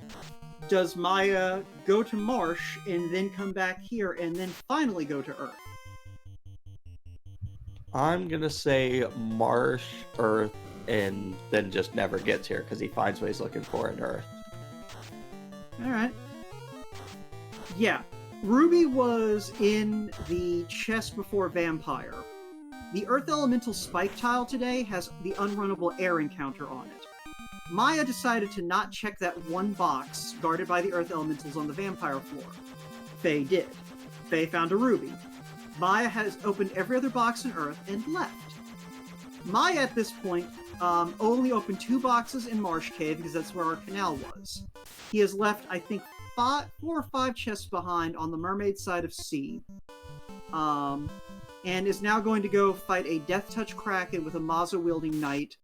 does Maya go to Marsh and then come back here and then finally go to Earth? I'm going to say Marsh, Earth, and then just never gets here because he finds what he's looking for in Earth. Alright. Yeah. Ruby was in the chest before Vampire. The Earth Elemental Spike tile today has the unrunnable air encounter on it. Maya decided to not check that one box guarded by the Earth Elementals on the Vampire floor. Faye did. Faye found a ruby. Maya has opened every other box on Earth and left. Maya, at this point, only opened 2 boxes in Marsh Cave because that's where our canal was. He has left, I think, 4 or 5 chests behind on the mermaid side of sea. And is now going to go fight a Death Touch Kraken with a Maza-wielding knight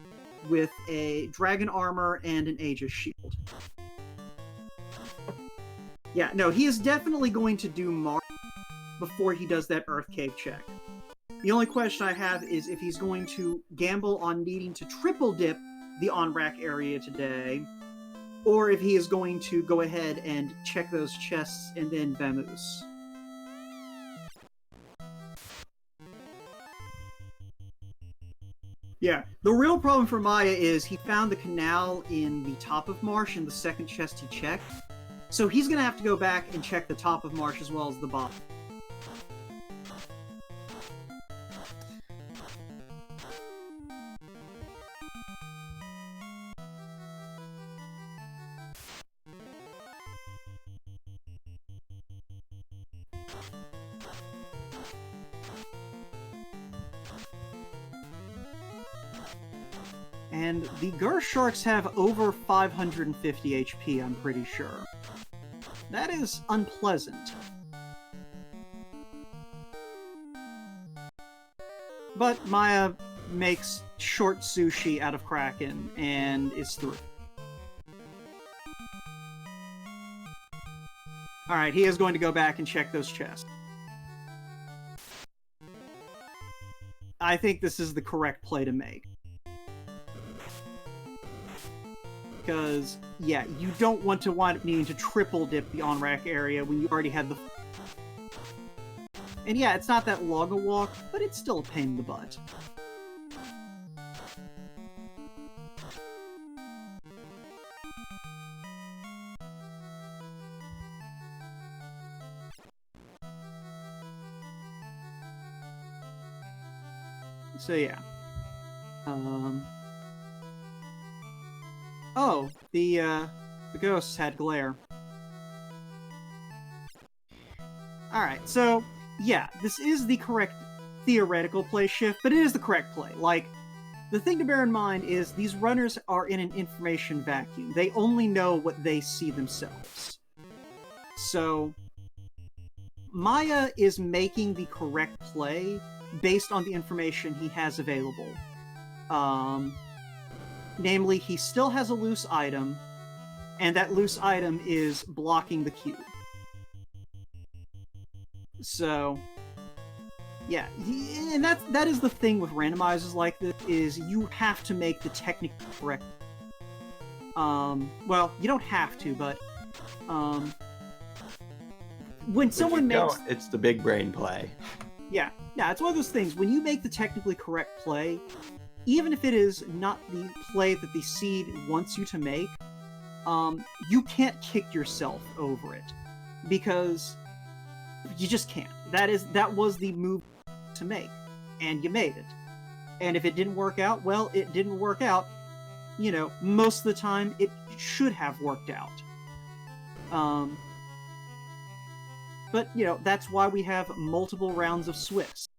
with a dragon armor and an Aegis shield. Yeah, no, he is definitely going to do Marsh before he does that Earth Cave check. The only question I have is if he's going to gamble on needing to triple dip the on-rack area today, or if he is going to go ahead and check those chests and then vamoose. Yeah, the real problem for Maya is he found the canal in the top of Marsh in the second chest he checked, so he's going to have to go back and check the top of Marsh as well as the bottom. And the Gur Sharks have over 550 HP, I'm pretty sure. That is unpleasant. But Maya makes short sushi out of Kraken and is through. Alright, he is going to go back and check those chests. I think this is the correct play to make. Because, yeah, you don't want to wind up needing to triple dip the on-rack area when you already had the... And yeah, it's not that long a walk, but it's still a pain in the butt. So yeah. Oh, the ghosts had glare. Alright, so, yeah, this is the correct theoretical play shift, but it is the correct play. Like, the thing to bear in mind is these runners are in an information vacuum. They only know what they see themselves. So, Maya is making the correct play based on the information he has available. Namely, he still has a loose item, and that loose item is blocking the cube. So, yeah, and that is the thing with randomizers like this, is you have to make the technically correct... well, you don't have to, but, when someone makes... It's the big brain play. Yeah, it's one of those things, when you make the technically correct play, even if it is not the play that the seed wants you to make, you can't kick yourself over it, because you just can't. That was the move to make, and you made it. And if it didn't work out, well, it didn't work out. You know, most of the time, it should have worked out. But, you know, that's why we have multiple rounds of Swiss.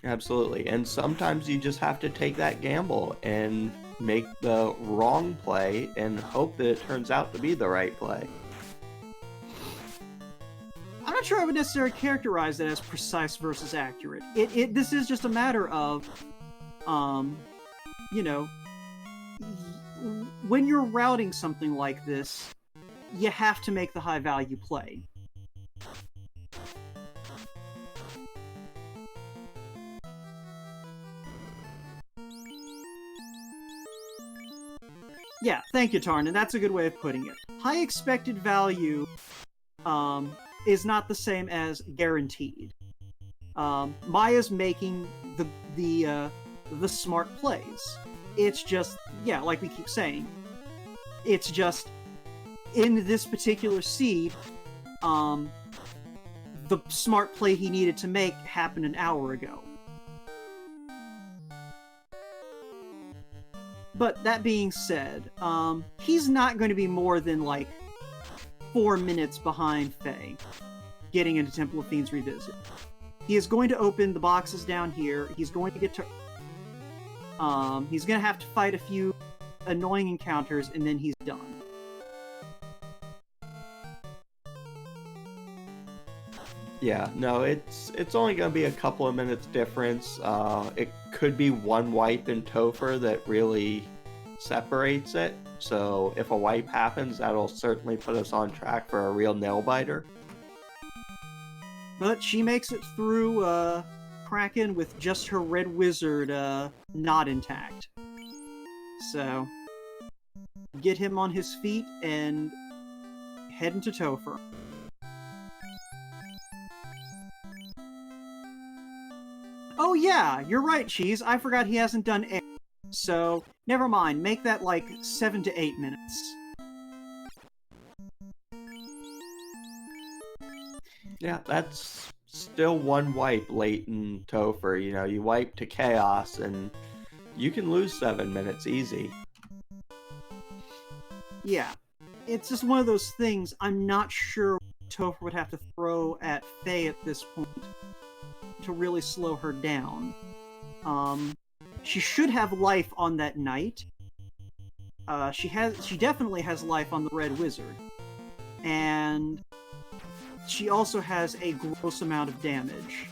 Absolutely. And sometimes you just have to take that gamble and make the wrong play and hope that it turns out to be the right play. I'm not not sure I would necessarily characterize it as precise versus accurate. This is just a matter of, you know, when you're routing something like this, you have to make the high value play. Yeah, thank you, Tarn, and that's a good way of putting it. High expected value is not the same as guaranteed. Maya's making the smart plays. It's just, yeah, like we keep saying, it's just in this particular seed, the smart play he needed to make happened an hour ago. But that being said, he's not going to be more than like 4 minutes behind Faye getting into Temple of Fiends Revisit. He is going to open the boxes down here. He's going to get to... he's going to have to fight a few annoying encounters, and then he's done. Yeah, no, it's only going to be a couple of minutes difference. It could be one wipe in Topher that really separates it. So if a wipe happens, that'll certainly put us on track for a real nail-biter. But she makes it through Kraken with just her red wizard not intact. So, get him on his feet and head into Topher. Oh yeah, you're right, Cheese. I forgot he hasn't done air. So, never mind. Make that like 7 to 8 minutes. Yeah, that's still one wipe late in Topher. You know, you wipe to Chaos and you can lose 7 minutes easy. Yeah. It's just one of those things I'm not sure Topher would have to throw at Faye at this point to really slow her down. She should have life on that knight. She definitely has life on the red wizard. And she also has a gross amount of damage.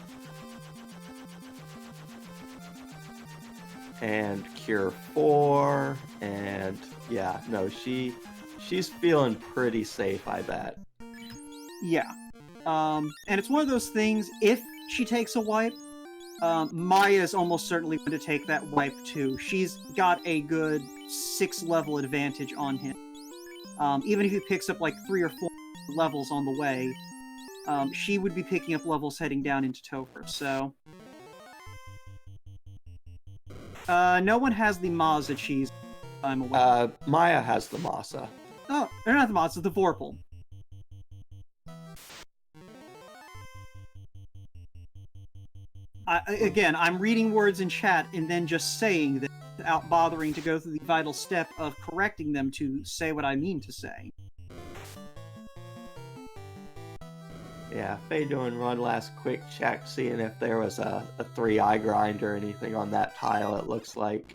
And Cure 4, and yeah, no, she's feeling pretty safe, I bet. Yeah. And it's one of those things, if she takes a wipe, Maya's almost certainly going to take that wipe too. She's got a good 6 level advantage on him. Even if he picks up like 3 or 4 levels on the way, she would be picking up levels heading down into Topher, so... no one has the Mazza cheese, I'm aware. Maya has the Masa. Oh, they're not the Mazza, the Vorpal. Again, I'm reading words in chat and then just saying them without bothering to go through the vital step of correcting them to say what I mean to say. Yeah, Faye doing one last quick check, seeing if there was a 3-eye grind or anything on that tile, it looks like.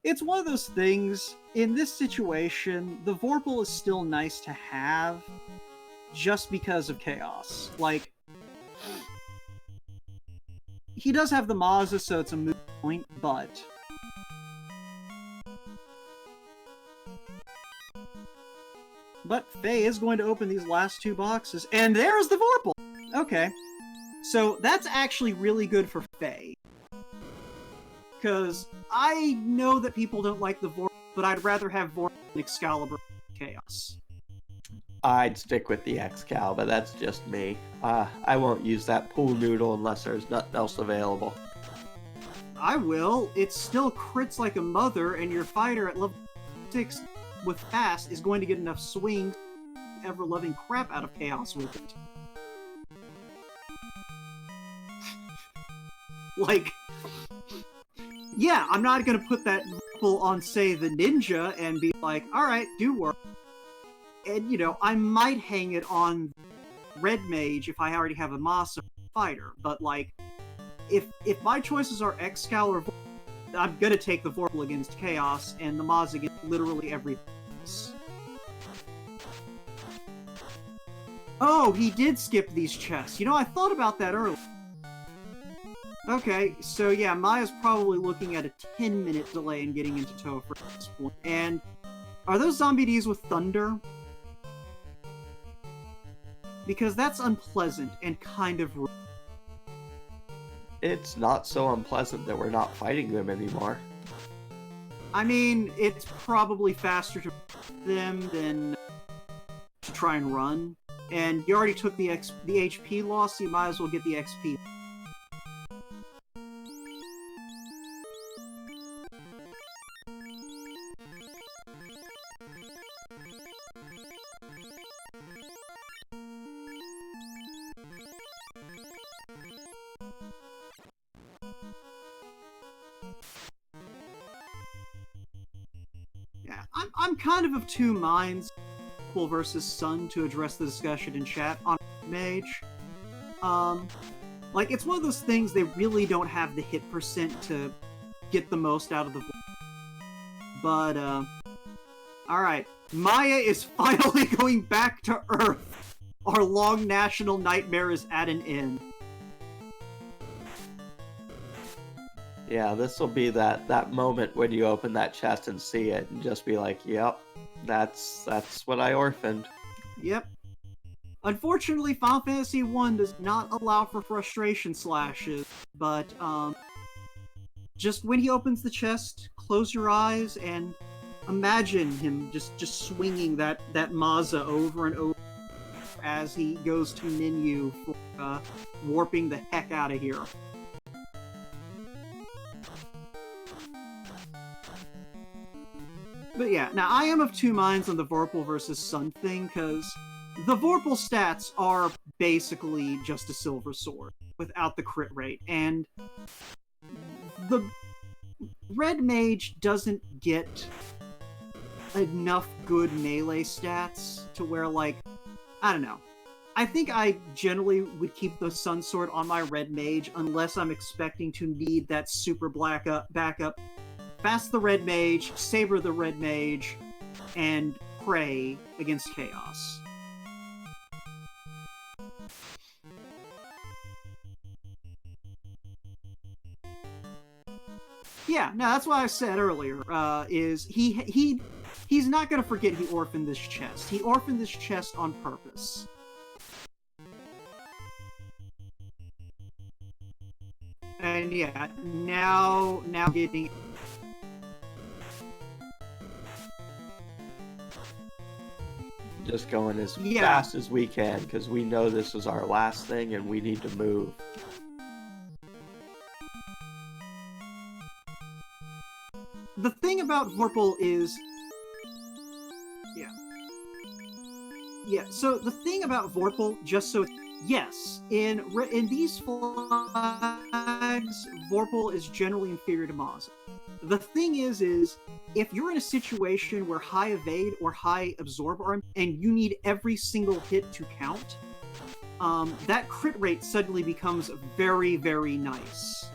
It's one of those things, in this situation, the Vorpal is still nice to have, just because of Chaos. Like, he does have the Mazza, so it's a moot point, but... But Faye is going to open these last 2 boxes, and there's the Vorpal! Okay. So, that's actually really good for Faye. Because I know that people don't like the Vorpal, but I'd rather have Vorpal than Excalibur Chaos. I'd stick with the Excal, but that's just me. I won't use that pool noodle unless there's nothing else available. I will. It still crits like a mother, and your fighter at level 6 with fast is going to get enough swing ever-loving crap out of Chaos with it. Like... Yeah, I'm not gonna put that Vorpal on, say, the Ninja and be like, alright, do work. And, you know, I might hang it on Red Mage if I already have a Masa fighter, but, like, if my choices are Excal or Vorpal, I'm gonna take the Vorpal against Chaos and the Maz against literally everything else. Oh, he did skip these chests. You know, I thought about that earlier. Okay, so yeah, Maya's probably looking at a 10-minute delay in getting into Topher at this point. And are those zombie Ds with thunder? Because that's unpleasant and kind of rude. It's not so unpleasant that we're not fighting them anymore. I mean, it's probably faster to them than to try and run. And you already took the HP loss, so you might as well get the XP. Yeah, I'm kind of two minds. Versus Sun to address the discussion in chat on Mage. Like, it's one of those things they really don't have the hit percent to get the most out of the But, alright. Maya is finally going back to Earth. Our long national nightmare is at an end. Yeah, this will be that moment when you open that chest and see it and just be like, yep, that's what I orphaned. Yep. Unfortunately, Final Fantasy I does not allow for frustration slashes, but, just when he opens the chest, close your eyes and imagine him just swinging that Maza over and over as he goes to menu for, warping the heck out of here. But yeah, now I am of two minds on the Vorpal versus Sun thing, because the Vorpal stats are basically just a silver sword, without the crit rate, and the Red Mage doesn't get enough good melee stats to where, like, I don't know. I think I generally would keep the Sun Sword on my Red Mage unless I'm expecting to need that super backup. Fast the Red Mage, Saber the Red Mage, and pray against Chaos. Yeah, no, that's what I said earlier, is he's not gonna forget he orphaned this chest. He orphaned this chest on purpose. And yeah, now getting... Just going as fast as we can, because we know this is our last thing and we need to move. The thing about Vorpal is... Yeah, so the thing about Vorpal, just so... Yes, in these flags, Vorpal is generally inferior to Maz. The thing is if you're in a situation where high evade or high absorb are, and you need every single hit to count, that crit rate suddenly becomes very, very nice.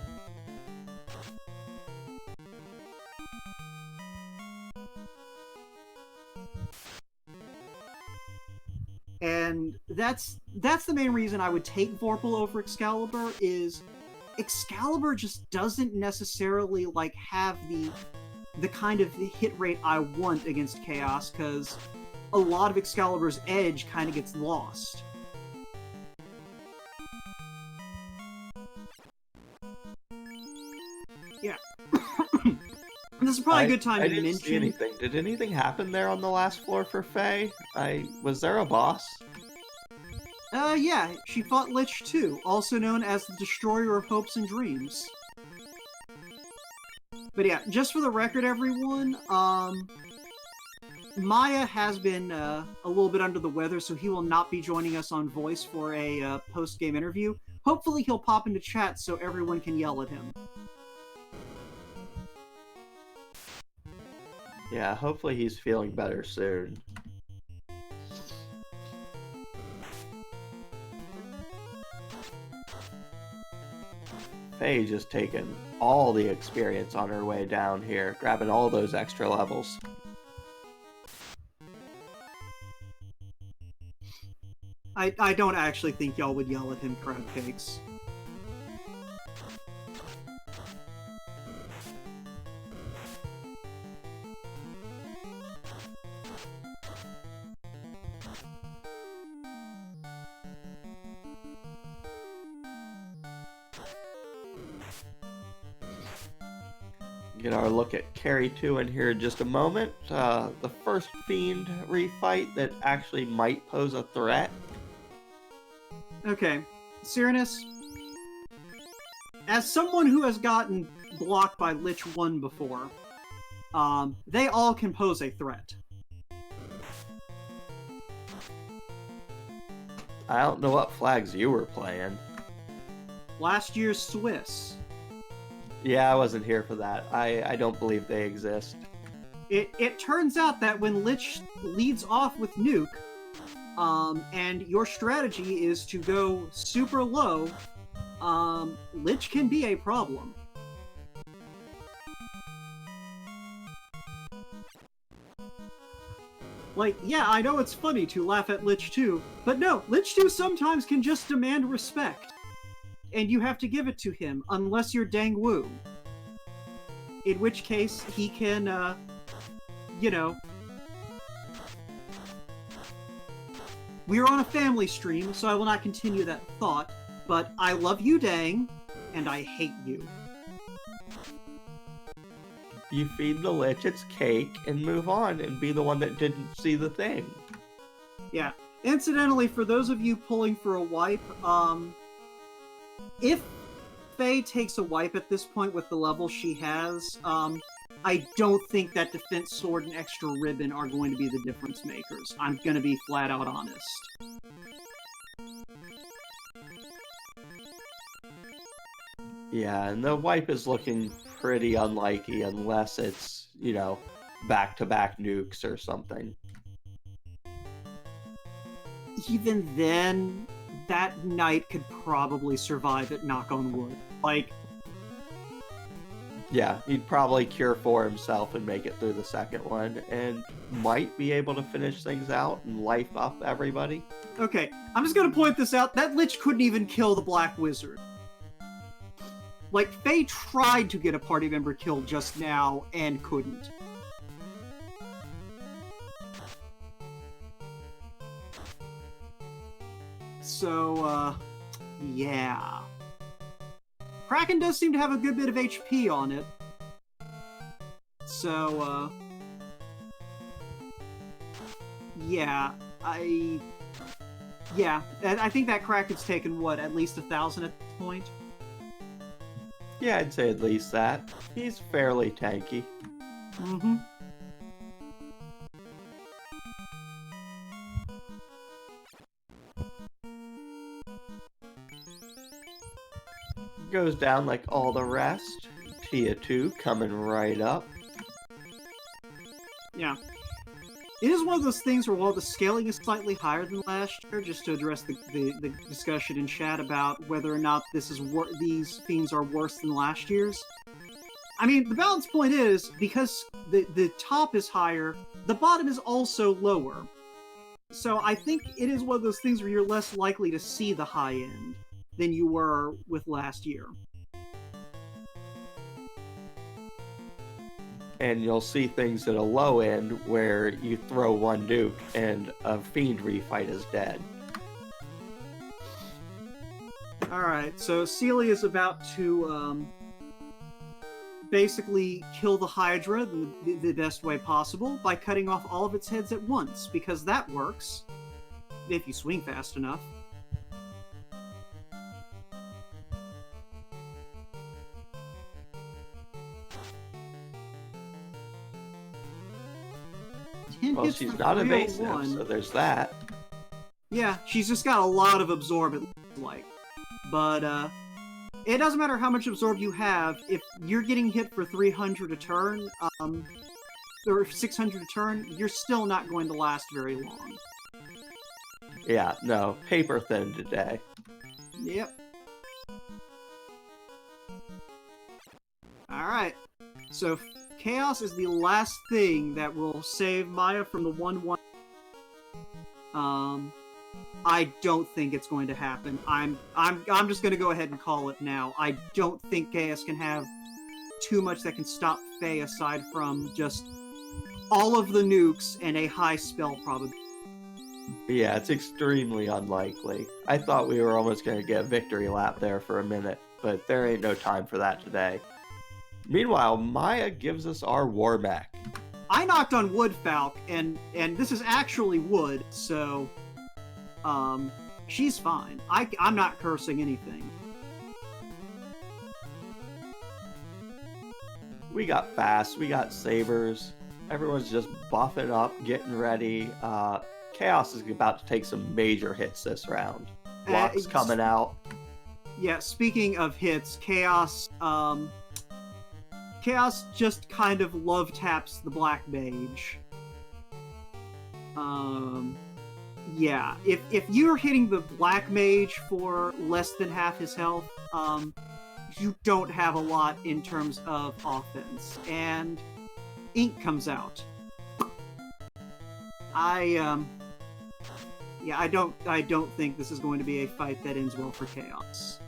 And that's the main reason I would take Vorpal over Excalibur, is Excalibur just doesn't necessarily, like, have the kind of hit rate I want against Chaos, because a lot of Excalibur's edge kind of gets lost. Yeah. This is probably a good time to mention... I didn't see anything. Did anything happen there on the last floor for Faye? Was there a boss? Yeah, she fought Lich too, also known as the Destroyer of Hopes and Dreams. But yeah, just for the record, everyone, Maya has been a little bit under the weather, so he will not be joining us on voice for a post-game interview. Hopefully he'll pop into chat so everyone can yell at him. Yeah, hopefully he's feeling better soon. Faye just taking all the experience on her way down here, grabbing all those extra levels. I don't actually think y'all would yell at him crab cakes. Get our look at Carry 2 in here in just a moment. The first Fiend refight that actually might pose a threat. Okay, Cyranus, as someone who has gotten blocked by Lich 1 before, they all can pose a threat. I don't know what flags you were playing. Last year's Swiss. Yeah, I wasn't here for that. I don't believe they exist. It turns out that when Lich leads off with Nuke, and your strategy is to go super low, Lich can be a problem. Like, yeah, I know it's funny to laugh at Lich 2, but no, Lich 2 sometimes can just demand respect. And you have to give it to him, unless you're Dang Wu. In which case, he can, you know... We are on a family stream, so I will not continue that thought, but I love you, Dang, and I hate you. You feed the Lich its cake and move on and be the one that didn't see the thing. Yeah. Incidentally, for those of you pulling for a wipe, if Faye takes a wipe at this point with the level she has, I don't think that Defense Sword and Extra Ribbon are going to be the difference makers. I'm gonna be flat out honest. Yeah, and the wipe is looking pretty unlikely unless it's, you know, back-to-back nukes or something. Even then, that knight could probably survive it, knock on wood. Like... Yeah, he'd probably cure for himself and make it through the second one, and might be able to finish things out and life up everybody. Okay, I'm just gonna point this out. That Lich couldn't even kill the Black Wizard. Like, Faye tried to get a party member killed just now, and couldn't. So, yeah. Kraken does seem to have a good bit of HP on it. So, yeah, I think that Kraken's taken, what, at least 1,000 at this point? Yeah, I'd say at least that. He's fairly tanky. Mm-hmm. Goes down like all the rest. Tia 2 coming right up. Yeah. It is one of those things where while the scaling is slightly higher than last year, just to address the discussion in chat about whether or not these themes are worse than last year's. I mean, the balance point is, because the top is higher, the bottom is also lower. So I think it is one of those things where you're less likely to see the high end than you were with last year. And you'll see things at a low end where you throw one nuke and a Fiend refight is dead. Alright, so Seelie is about to basically kill the Hydra the best way possible by cutting off all of its heads at once, because that works, if you swing fast enough. Well, she's not evasive, so there's that. Yeah, she's just got a lot of absorb, it looks like. But, it doesn't matter how much absorb you have, if you're getting hit for 300 a turn, or 600 a turn, you're still not going to last very long. Yeah, no, paper thin today. Yep. Alright. So Chaos is the last thing that will save Maya from the 1-1. I don't think it's going to happen. I'm just gonna go ahead and call it now. I don't think Chaos can have too much that can stop Faye aside from just all of the nukes and a high spell probability. Yeah, it's extremely unlikely. I thought we were almost going to get a victory lap there for a minute, but there ain't no time for that today. Meanwhile, Maya gives us our war mech. I knocked on wood, Falk, and this is actually wood, so she's fine. I'm not cursing anything. We got fast, we got sabers. Everyone's just buffing up, getting ready. Chaos is about to take some major hits this round. Luck's coming out. Yeah, speaking of hits, Chaos just kind of love taps the Black Mage. Yeah, if you're hitting the Black Mage for less than half his health, you don't have a lot in terms of offense, and ink comes out. I don't think this is going to be a fight that ends well for Chaos.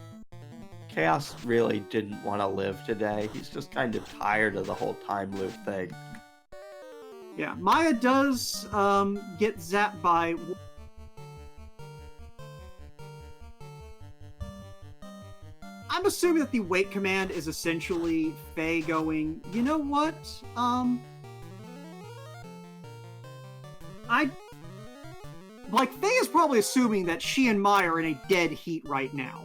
Chaos really didn't want to live today. He's just kind of tired of the whole time loop thing. Yeah, Maya does get zapped by... I'm assuming that the wait command is essentially Faye going, you know what? Faye is probably assuming that she and Maya are in a dead heat right now.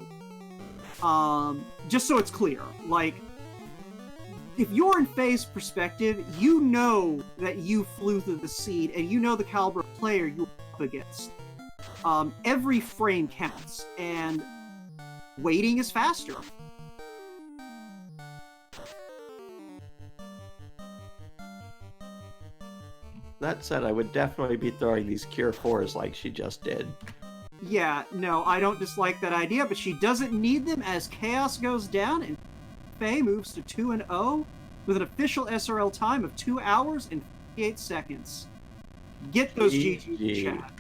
Just so it's clear. Like, if you're in Faye's perspective, you know that you flew through the seed, and you know the caliber of player you're up against. Every frame counts, and waiting is faster. That said, I would definitely be throwing these Cure 4s like she just did. Yeah, no, I don't dislike that idea, but she doesn't need them as Chaos goes down, and Faye moves to 2-0 with an official SRL time of 2 hours and 58 seconds. Get those GG in chat.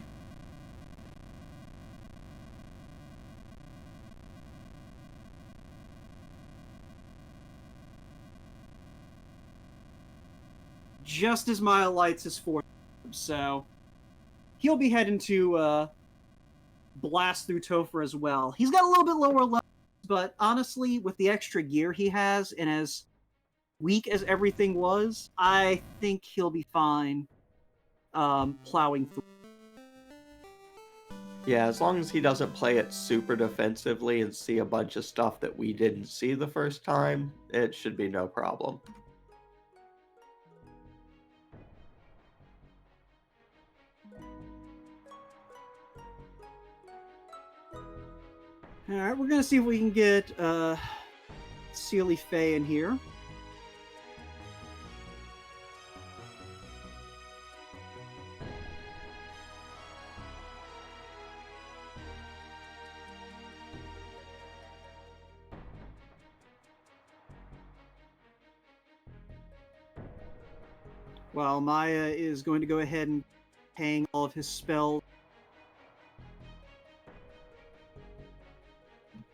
Just as Maya lights his fourth, so he'll be heading to blast through Topher as well. He's got a little bit lower levels, but honestly, with the extra gear he has and as weak as everything was, I think he'll be fine plowing through. Yeah, as long as he doesn't play it super defensively and see a bunch of stuff that we didn't see the first time, it should be no problem. Alright, we're gonna see if we can get Seeliefae in here. While Maya is going to go ahead and hang all of his spells.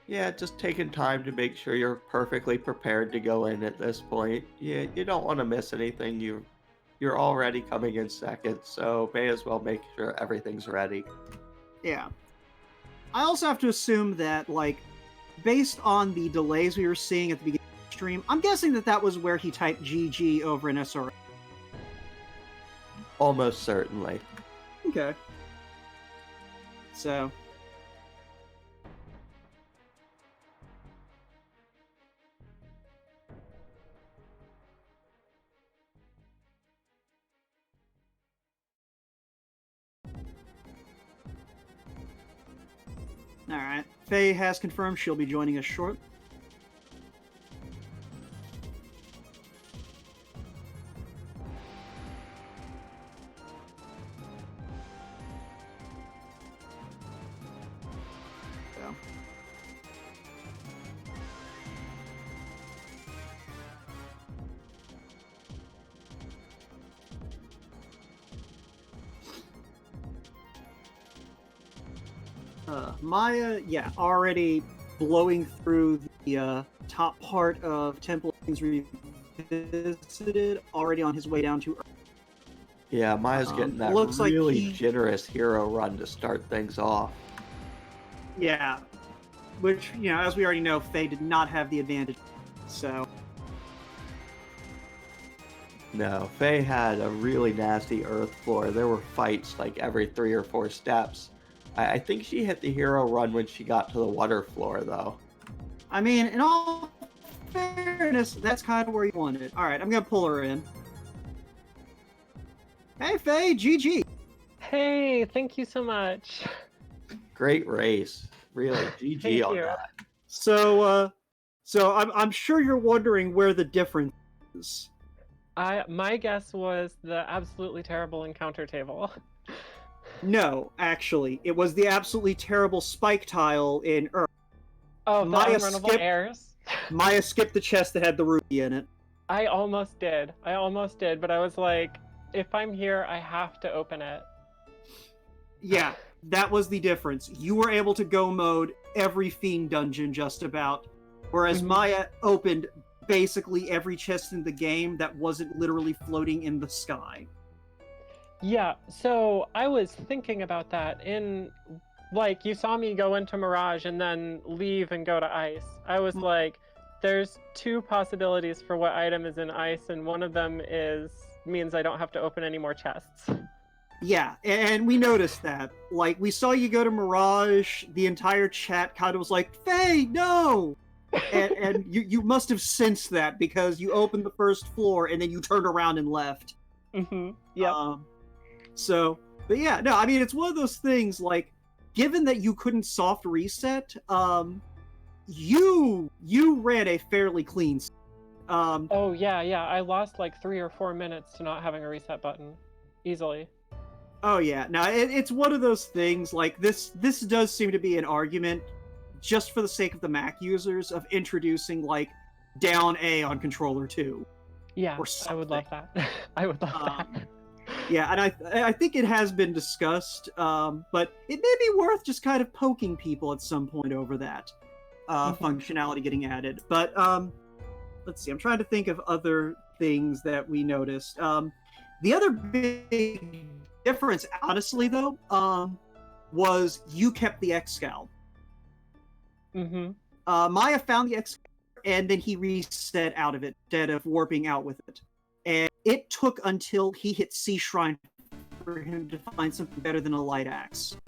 Yeah, just taking time to make sure you're perfectly prepared to go in at this point. Yeah, you don't want to miss anything. You're already coming in second, so may as well make sure everything's ready. Yeah. I also have to assume that, like, based on the delays we were seeing at the beginning of the stream, I'm guessing that was where he typed GG over an SRL. Almost certainly. Okay. So... Alright. Faye has confirmed she'll be joining us shortly. Maya, yeah, already blowing through the top part of Temple Things Revisited, already on his way down to Earth. Yeah, Maya's getting that looks like really he- generous hero run to start things off. Yeah, which, as we already know, Faye did not have the advantage. So, No, Faye had a really nasty earth floor. There were fights like every 3 or 4 steps. I think she hit the hero run when she got to the water floor, though. I mean, in all fairness, that's kind of where you want it. All right, I'm gonna pull her in. Hey, Faye, GG. Hey, thank you so much. Great race. Really, GG Thank on you. that. So I'm sure you're wondering where the difference is. My guess was the absolutely terrible encounter table. No, actually, it was the absolutely terrible spike tile in Earth. Oh, the Maya unrunnable airs. Maya skipped the chest that had the ruby in it. I almost did, but I was like, if I'm here, I have to open it. Yeah, that was the difference. You were able to go mode every fiend dungeon just about, whereas Maya opened basically every chest in the game that wasn't literally floating in the sky. Yeah, so I was thinking about that like, you saw me go into Mirage and then leave and go to Ice. I was like, there's 2 possibilities for what item is in Ice, and one of them means I don't have to open any more chests. Yeah, and we noticed that. Like, we saw you go to Mirage, the entire chat kind of was like, Faye, no! and you must have sensed that because you opened the first floor and then you turned around and left. Yeah. But yeah, no, I mean, it's one of those things, like, given that you couldn't soft reset, you ran a fairly clean. Oh yeah, I lost like 3 or 4 minutes to not having a reset button, easily. Oh yeah, no, it's one of those things, like, this does seem to be an argument, just for the sake of the Mac users, of introducing, like, down A on controller 2. Yeah, Or I would love that. I would love that. Yeah, and I think it has been discussed, but it may be worth just kind of poking people at some point over that functionality getting added. But let's see, I'm trying to think of other things that we noticed. The other big difference, honestly, though, was you kept the X-Scowl. Maya found the X-Scowl, and then he reset out of it instead of warping out with it. And it took until he hit Sea Shrine for him to find something better than a light axe.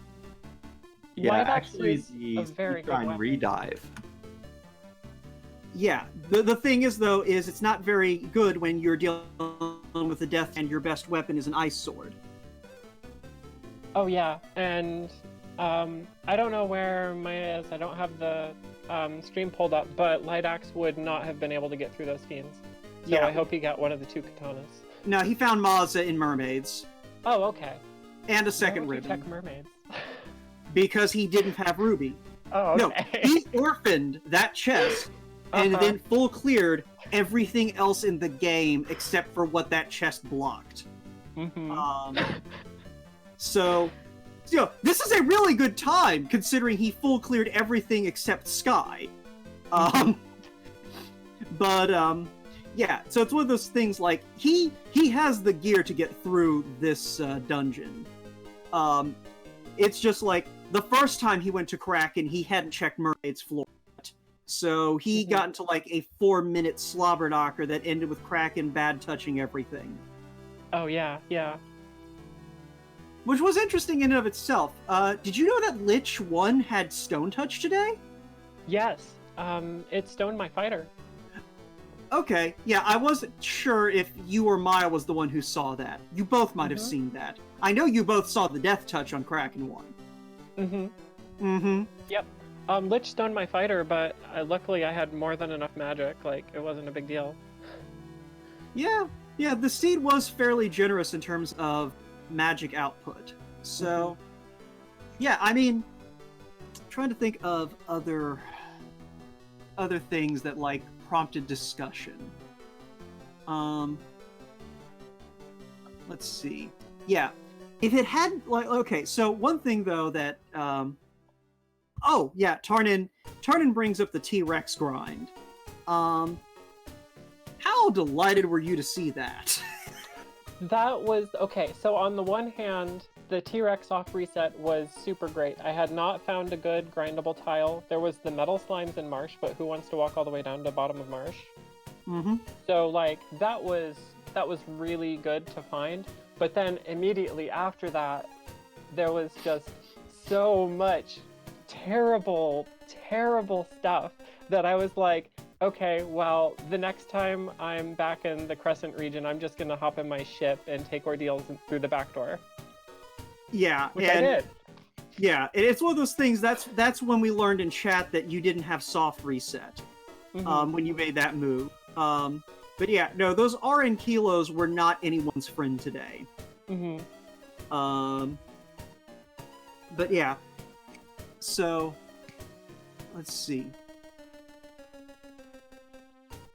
Yeah, Light axe actually, is the a very good Shrine weapon. redive. Yeah, the thing is, though, is it's not very good when you're dealing with the death and your best weapon is an ice sword. Oh yeah, and I don't know where Maya is. I don't have the stream pulled up, but Light Axe would not have been able to get through those fiends. So Yeah. I hope he got one of the 2 katanas. No, he found Mazza in Mermaids. Oh, okay. And a Why second would you ribbon. check mermaids? Because he didn't have Ruby. Oh, No, okay. he orphaned that chest and then full cleared everything else in the game except for what that chest blocked. So, this is a really good time considering he full cleared everything except Sky. Yeah, so it's one of those things, like, he has the gear to get through this dungeon. It's just like, the first time he went to Kraken, he hadn't checked Mermaid's floor yet. So he got into, like, a 4-minute slobber knocker that ended with Kraken bad touching everything. Oh, yeah. Which was interesting in and of itself. Did you know that Lich 1 had Stone Touch today? Yes. It stoned my fighter. Okay, yeah, I wasn't sure if you or Maya was the one who saw that. You both might have seen that. I know you both saw the Death Touch on Kraken 1. Yep. Lich stoned my fighter, but luckily I had more than enough magic. Like, it wasn't a big deal. Yeah, the seed was fairly generous in terms of magic output. So, yeah, I mean, I'm trying to think of other things that, like, prompted discussion. Let's see. Yeah, if it had, like, okay, so one thing, though, that Oh, yeah, Tarnin brings up the T-Rex grind. How delighted were you to see that? That was okay. So on the one hand, the T-Rex off reset was super great. I had not found a good grindable tile. There was the metal slimes in Marsh, but who wants to walk all the way down to bottom of Marsh? Mm-hmm. So like that was really good to find. But then immediately after that, there was just so much terrible stuff that I was like, okay, well, the next time I'm back in the Crescent region, I'm just gonna hop in my ship and take ordeals through the back door. Yeah, Which I did. Yeah, it's one of those things. That's when we learned in chat that you didn't have soft reset when you made that move. But yeah, no, those RN kilos were not anyone's friend today. But yeah, so let's see.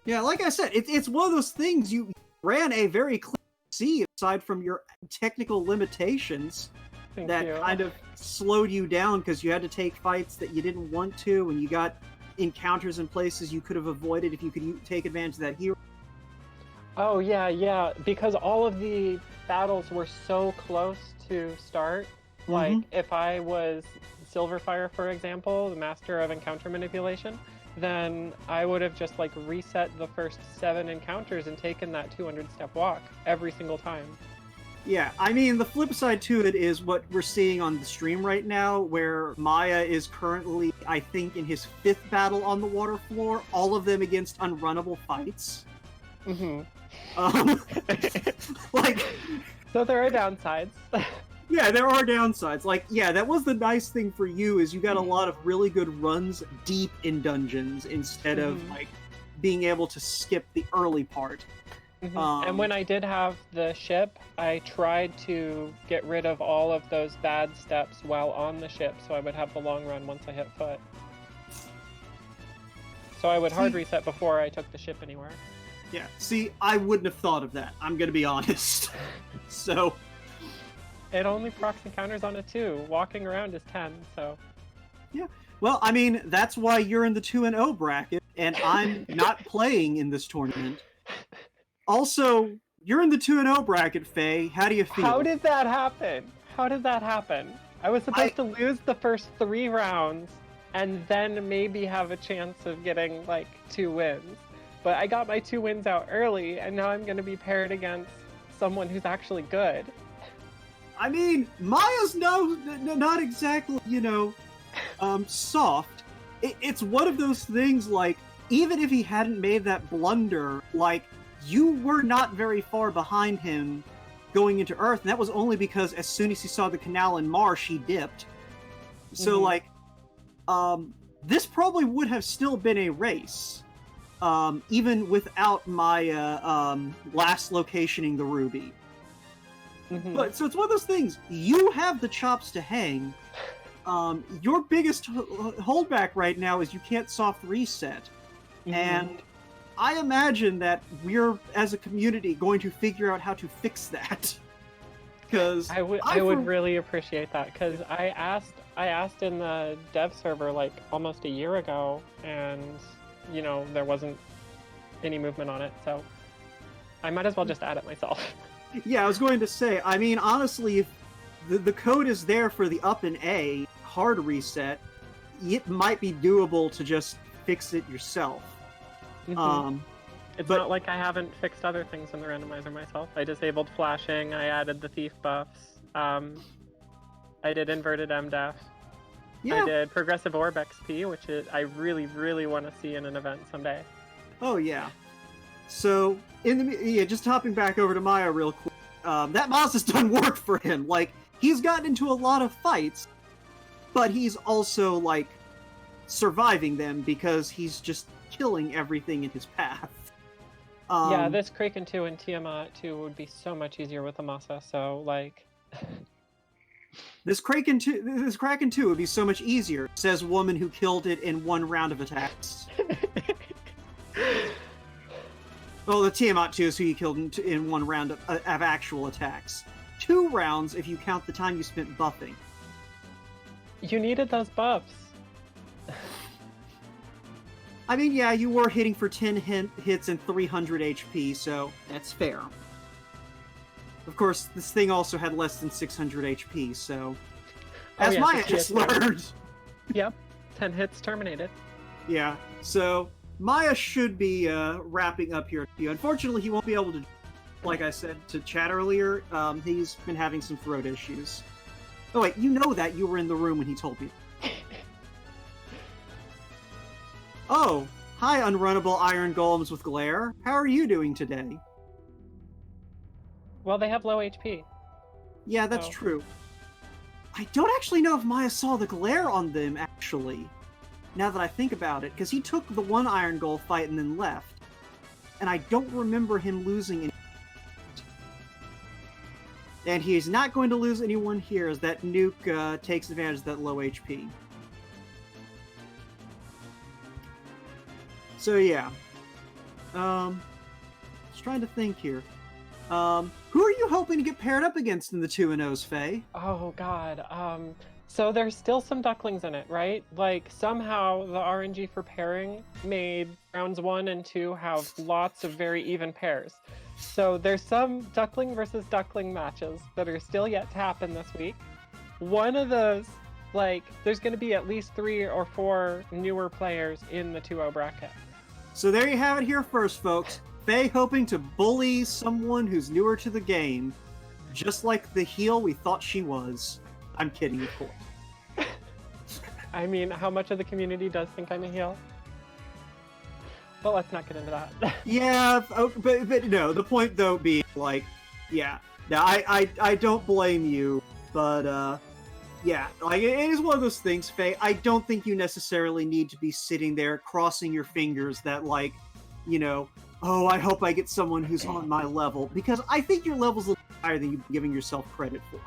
Yeah, like I said, it's one of those things. You ran a very clean C aside from your technical limitations that kind of slowed you down because you had to take fights that you didn't want to, and you got encounters in places you could have avoided if you could take advantage of that hero. Oh yeah, because all of the battles were so close to start. Like if I was Silverfire, for example, the master of encounter manipulation, then I would have just like reset the first 7 encounters and taken that 200-step walk every single time. Yeah, I mean, the flip side to it is what we're seeing on the stream right now, where Maya is currently, I think, in his 5th battle on the water floor, all of them against unrunnable fights. Like... So there are downsides. Yeah, there are downsides. Like, yeah, that was the nice thing for you, is you got a lot of really good runs deep in dungeons instead of, like, being able to skip the early part. And when I did have the ship, I tried to get rid of all of those bad steps while on the ship, so I would have the long run once I hit foot. So I would hard reset before I took the ship anywhere. Yeah, see, I wouldn't have thought of that, I'm gonna be honest. So... It only procs encounters on a 2. Walking around is 10, so... Yeah, well, I mean, that's why you're in the 2-0 bracket, and I'm not playing in this tournament. Also, you're in the 2-0 bracket, Faye. How do you feel? How did that happen? I was supposed to lose the first 3 rounds, and then maybe have a chance of getting, like, 2 wins. But I got my 2 wins out early, and now I'm going to be paired against someone who's actually good. I mean, Maya's not exactly, soft. It's one of those things, like, even if he hadn't made that blunder, like, you were not very far behind him going into Earth, and that was only because as soon as he saw the canal in Marsh, he dipped. So, like, this probably would have still been a race, even without Maya last locationing the ruby. But so it's one of those things. You have the chops to hang. Your biggest holdback right now is you can't soft reset, and I imagine that we're, as a community, going to figure out how to fix that. Because I would really appreciate that, because I asked in the dev server like almost a year ago, and there wasn't any movement on it, so I might as well just add it myself. Yeah, I was going to say, I mean, honestly, if the code is there for the up and A hard reset, it might be doable to just fix it yourself. It's not like I haven't fixed other things in the randomizer myself. I disabled flashing, I added the thief buffs, I did inverted MDEF, I did progressive orb XP, which I really, really want to see in an event someday. Oh yeah. So, just hopping back over to Maya real quick, that Moss has done work for him. Like, he's gotten into a lot of fights, but he's also, like, surviving them because he's just killing everything in his path. Yeah, this Kraken 2 and Tiamat 2 would be so much easier with Amasa, so, like... This Kraken 2 would be so much easier, says woman who killed it in 1 round of attacks. Well, the Tiamat 2 is who you killed in 1 round of actual attacks. 2 rounds if you count the time you spent buffing. You needed those buffs. I mean, yeah, you were hitting for 10 hits and 300 HP, so that's fair. Of course, this thing also had less than 600 HP, so... As yeah, Maya just learned! Yep, 10 hits terminated. Yeah, so Maya should be wrapping up here. Unfortunately, he won't be able to, like I said to chat earlier, he's been having some throat issues. Oh wait, you know that, you were in the room when he told me. Oh, hi unrunnable iron golems with glare. How are you doing today? Well, they have low HP. Yeah, that's true. I don't actually know if Maya saw the glare on them, actually. Now that I think about it, because he took the one iron golem fight and then left. And I don't remember him losing any. And he's not going to lose anyone here, as that nuke takes advantage of that low HP. So yeah. Just trying to think here. Who are you hoping to get paired up against in the 2-0s, Faye? Oh god. So there's still some ducklings in it, right? Like somehow the RNG for pairing made rounds 1 and 2 have lots of very even pairs. So there's some duckling versus duckling matches that are still yet to happen this week. One of those, like, there's going to be at least 3 or 4 newer players in the 2-0 bracket. So there you have it here first, folks. Faye hoping to bully someone who's newer to the game, just like the heel we thought she was. I'm kidding, of course. I mean, how much of the community does think I'm a heel? But let's not get into that. Yeah, but no, the point though being, like, yeah. Now, I don't blame you, but, yeah, like, it is one of those things, Faye. I don't think you necessarily need to be sitting there crossing your fingers that, like, you know, oh, I hope I get someone who's on my level, because I think your level's a little higher than you're giving yourself credit for.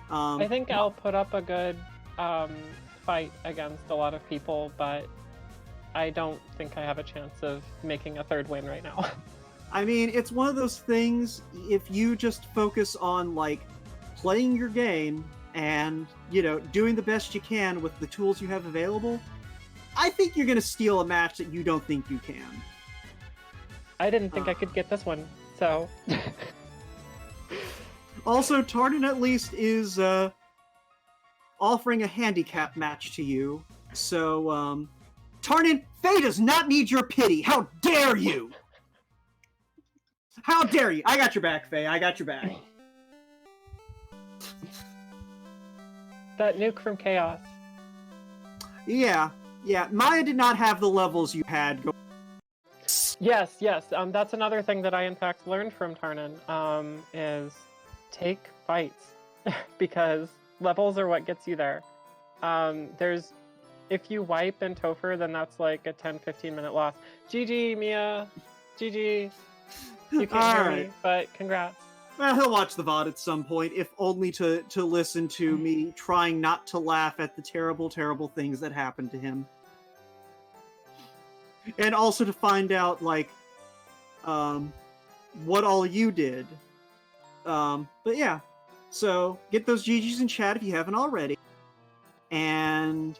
I think I'll put up a good fight against a lot of people, but I don't think I have a chance of making a third win right now. I mean, it's one of those things, if you just focus on, like, playing your game and, you know, doing the best you can with the tools you have available, I think you're going to steal a match that you don't think you can. I didn't think I could get this one, so... Also, Tartan at least is offering a handicap match to you. So, Tarnan, Faye does not need your pity. How dare you? How dare you? I got your back, Faye. I got your back. That nuke from Chaos. Yeah. Maya did not have the levels you had. Yes. That's another thing that I, in fact, learned from Tarnan, is take fights, because levels are what gets you there. If you wipe in Topher, then that's like a 10-15 minute loss. GG, Mia. GG. You can't hear me, but congrats. Well, he'll watch the VOD at some point, if only to listen to me trying not to laugh at the terrible, terrible things that happened to him. And also to find out, like, what all you did. But yeah, so get those GGs in chat if you haven't already. And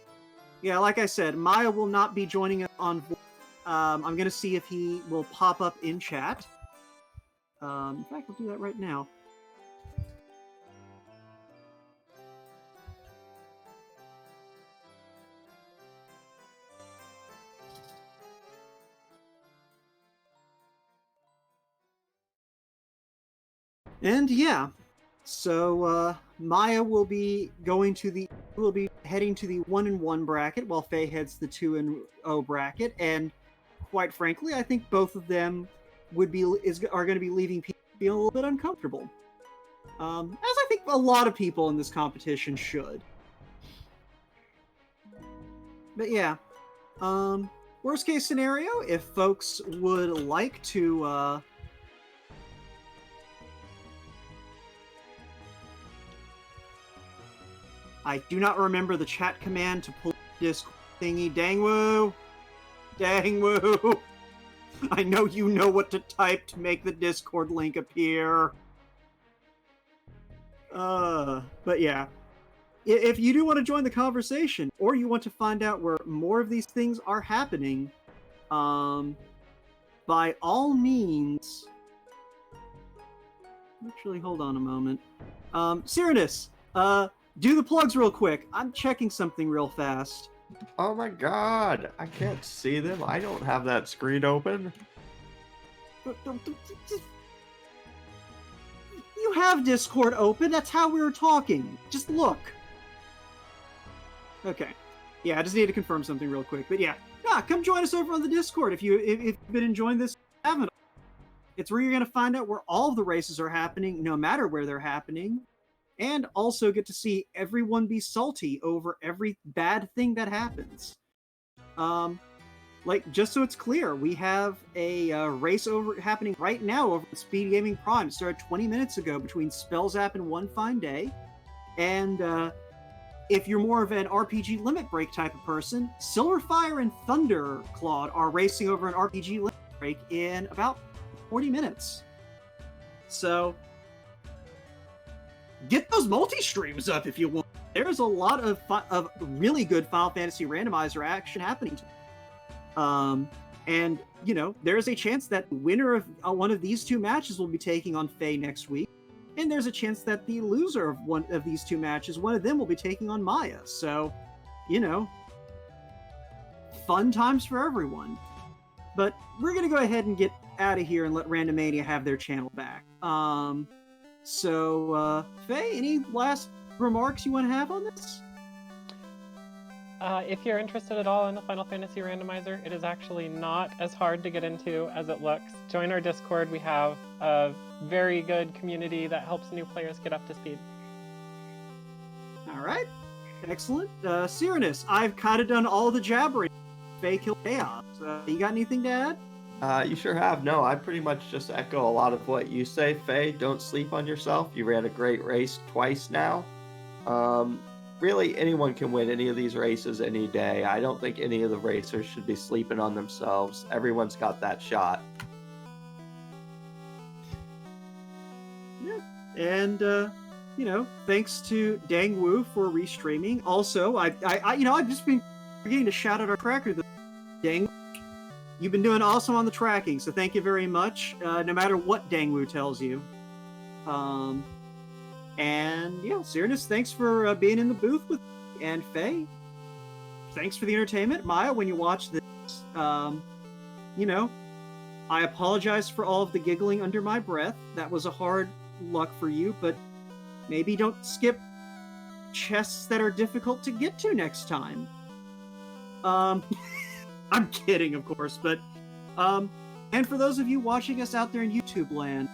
yeah, like I said, Maya will not be joining us on. I'm gonna see if he will pop up in chat. In fact, I'll do that right now. And yeah, so Maya will be heading to the 1-1 bracket, while Faye heads the 2-0 bracket. And quite frankly, I think both of them are going to be leaving people feeling a little bit uncomfortable, as I think a lot of people in this competition should. But yeah, worst case scenario, if folks would like to. I do not remember the chat command to pull this thingy. Dang woo! Dang woo! I know you know what to type to make the Discord link appear. But yeah. if you do want to join the conversation, or you want to find out where more of these things are happening, by all means. Actually, hold on a moment. Cyrinus, do the plugs real quick. I'm checking something real fast. Oh my god, I can't see them. I don't have that screen open. You have Discord open. That's how we were talking. Just look. Okay. Yeah, I just need to confirm something real quick. But yeah, come join us over on the Discord if you've been enjoying this. Haven't. It's where you're going to find out where all of the races are happening, no matter where they're happening, and also get to see everyone be salty over every bad thing that happens. Like, just so it's clear, we have a race happening right now over at Speed Gaming Prime. It started 20 minutes ago between Spellzap and One Fine Day. And if you're more of an RPG Limit Break type of person, Silverfire and Thunderclawed are racing over an RPG Limit Break in about 40 minutes. So, get those multi-streams up if you want. There's a lot of really good Final Fantasy Randomizer action happening. And, there's a chance that the winner of one of these two matches will be taking on Faye next week. And there's a chance that the loser of one of these two matches, one of them will be taking on Maya. So, fun times for everyone. But we're going to go ahead and get out of here and let Randomania have their channel back. So, Faye, any last remarks you want to have on this? If you're interested at all in the Final Fantasy Randomizer, it is actually not as hard to get into as it looks. Join our Discord. We have a very good community that helps new players get up to speed. All right. Excellent. Cyrinus, I've kind of done all the jabbering. Faye killed chaos. You got anything to add? You sure have. No, I pretty much just echo a lot of what you say, Faye. Don't sleep on yourself. You ran a great race twice now. Really, anyone can win any of these races any day. I don't think any of the racers should be sleeping on themselves. Everyone's got that shot. Yeah. And, thanks to Dang Wu for restreaming. Also, I've just been forgetting to shout out our tracker. Dang, you've been doing awesome on the tracking, so thank you very much, no matter what Dang Wu tells you. And yeah, Cyrinus, thanks for being in the booth with me. And Faye, thanks for the entertainment. Maya, when you watch this, I apologize for all of the giggling under my breath. That was a hard luck for you, but maybe don't skip chests that are difficult to get to next time. I'm kidding, of course, but and for those of you watching us out there in YouTube land,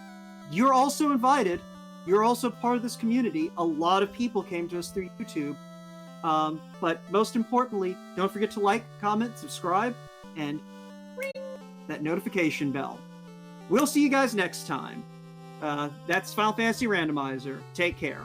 you're also invited. You're also part of this community. A lot of people came to us through YouTube. But most importantly, don't forget to like, comment, subscribe, and ring that notification bell. We'll see you guys next time. That's Final Fantasy Randomizer. Take care.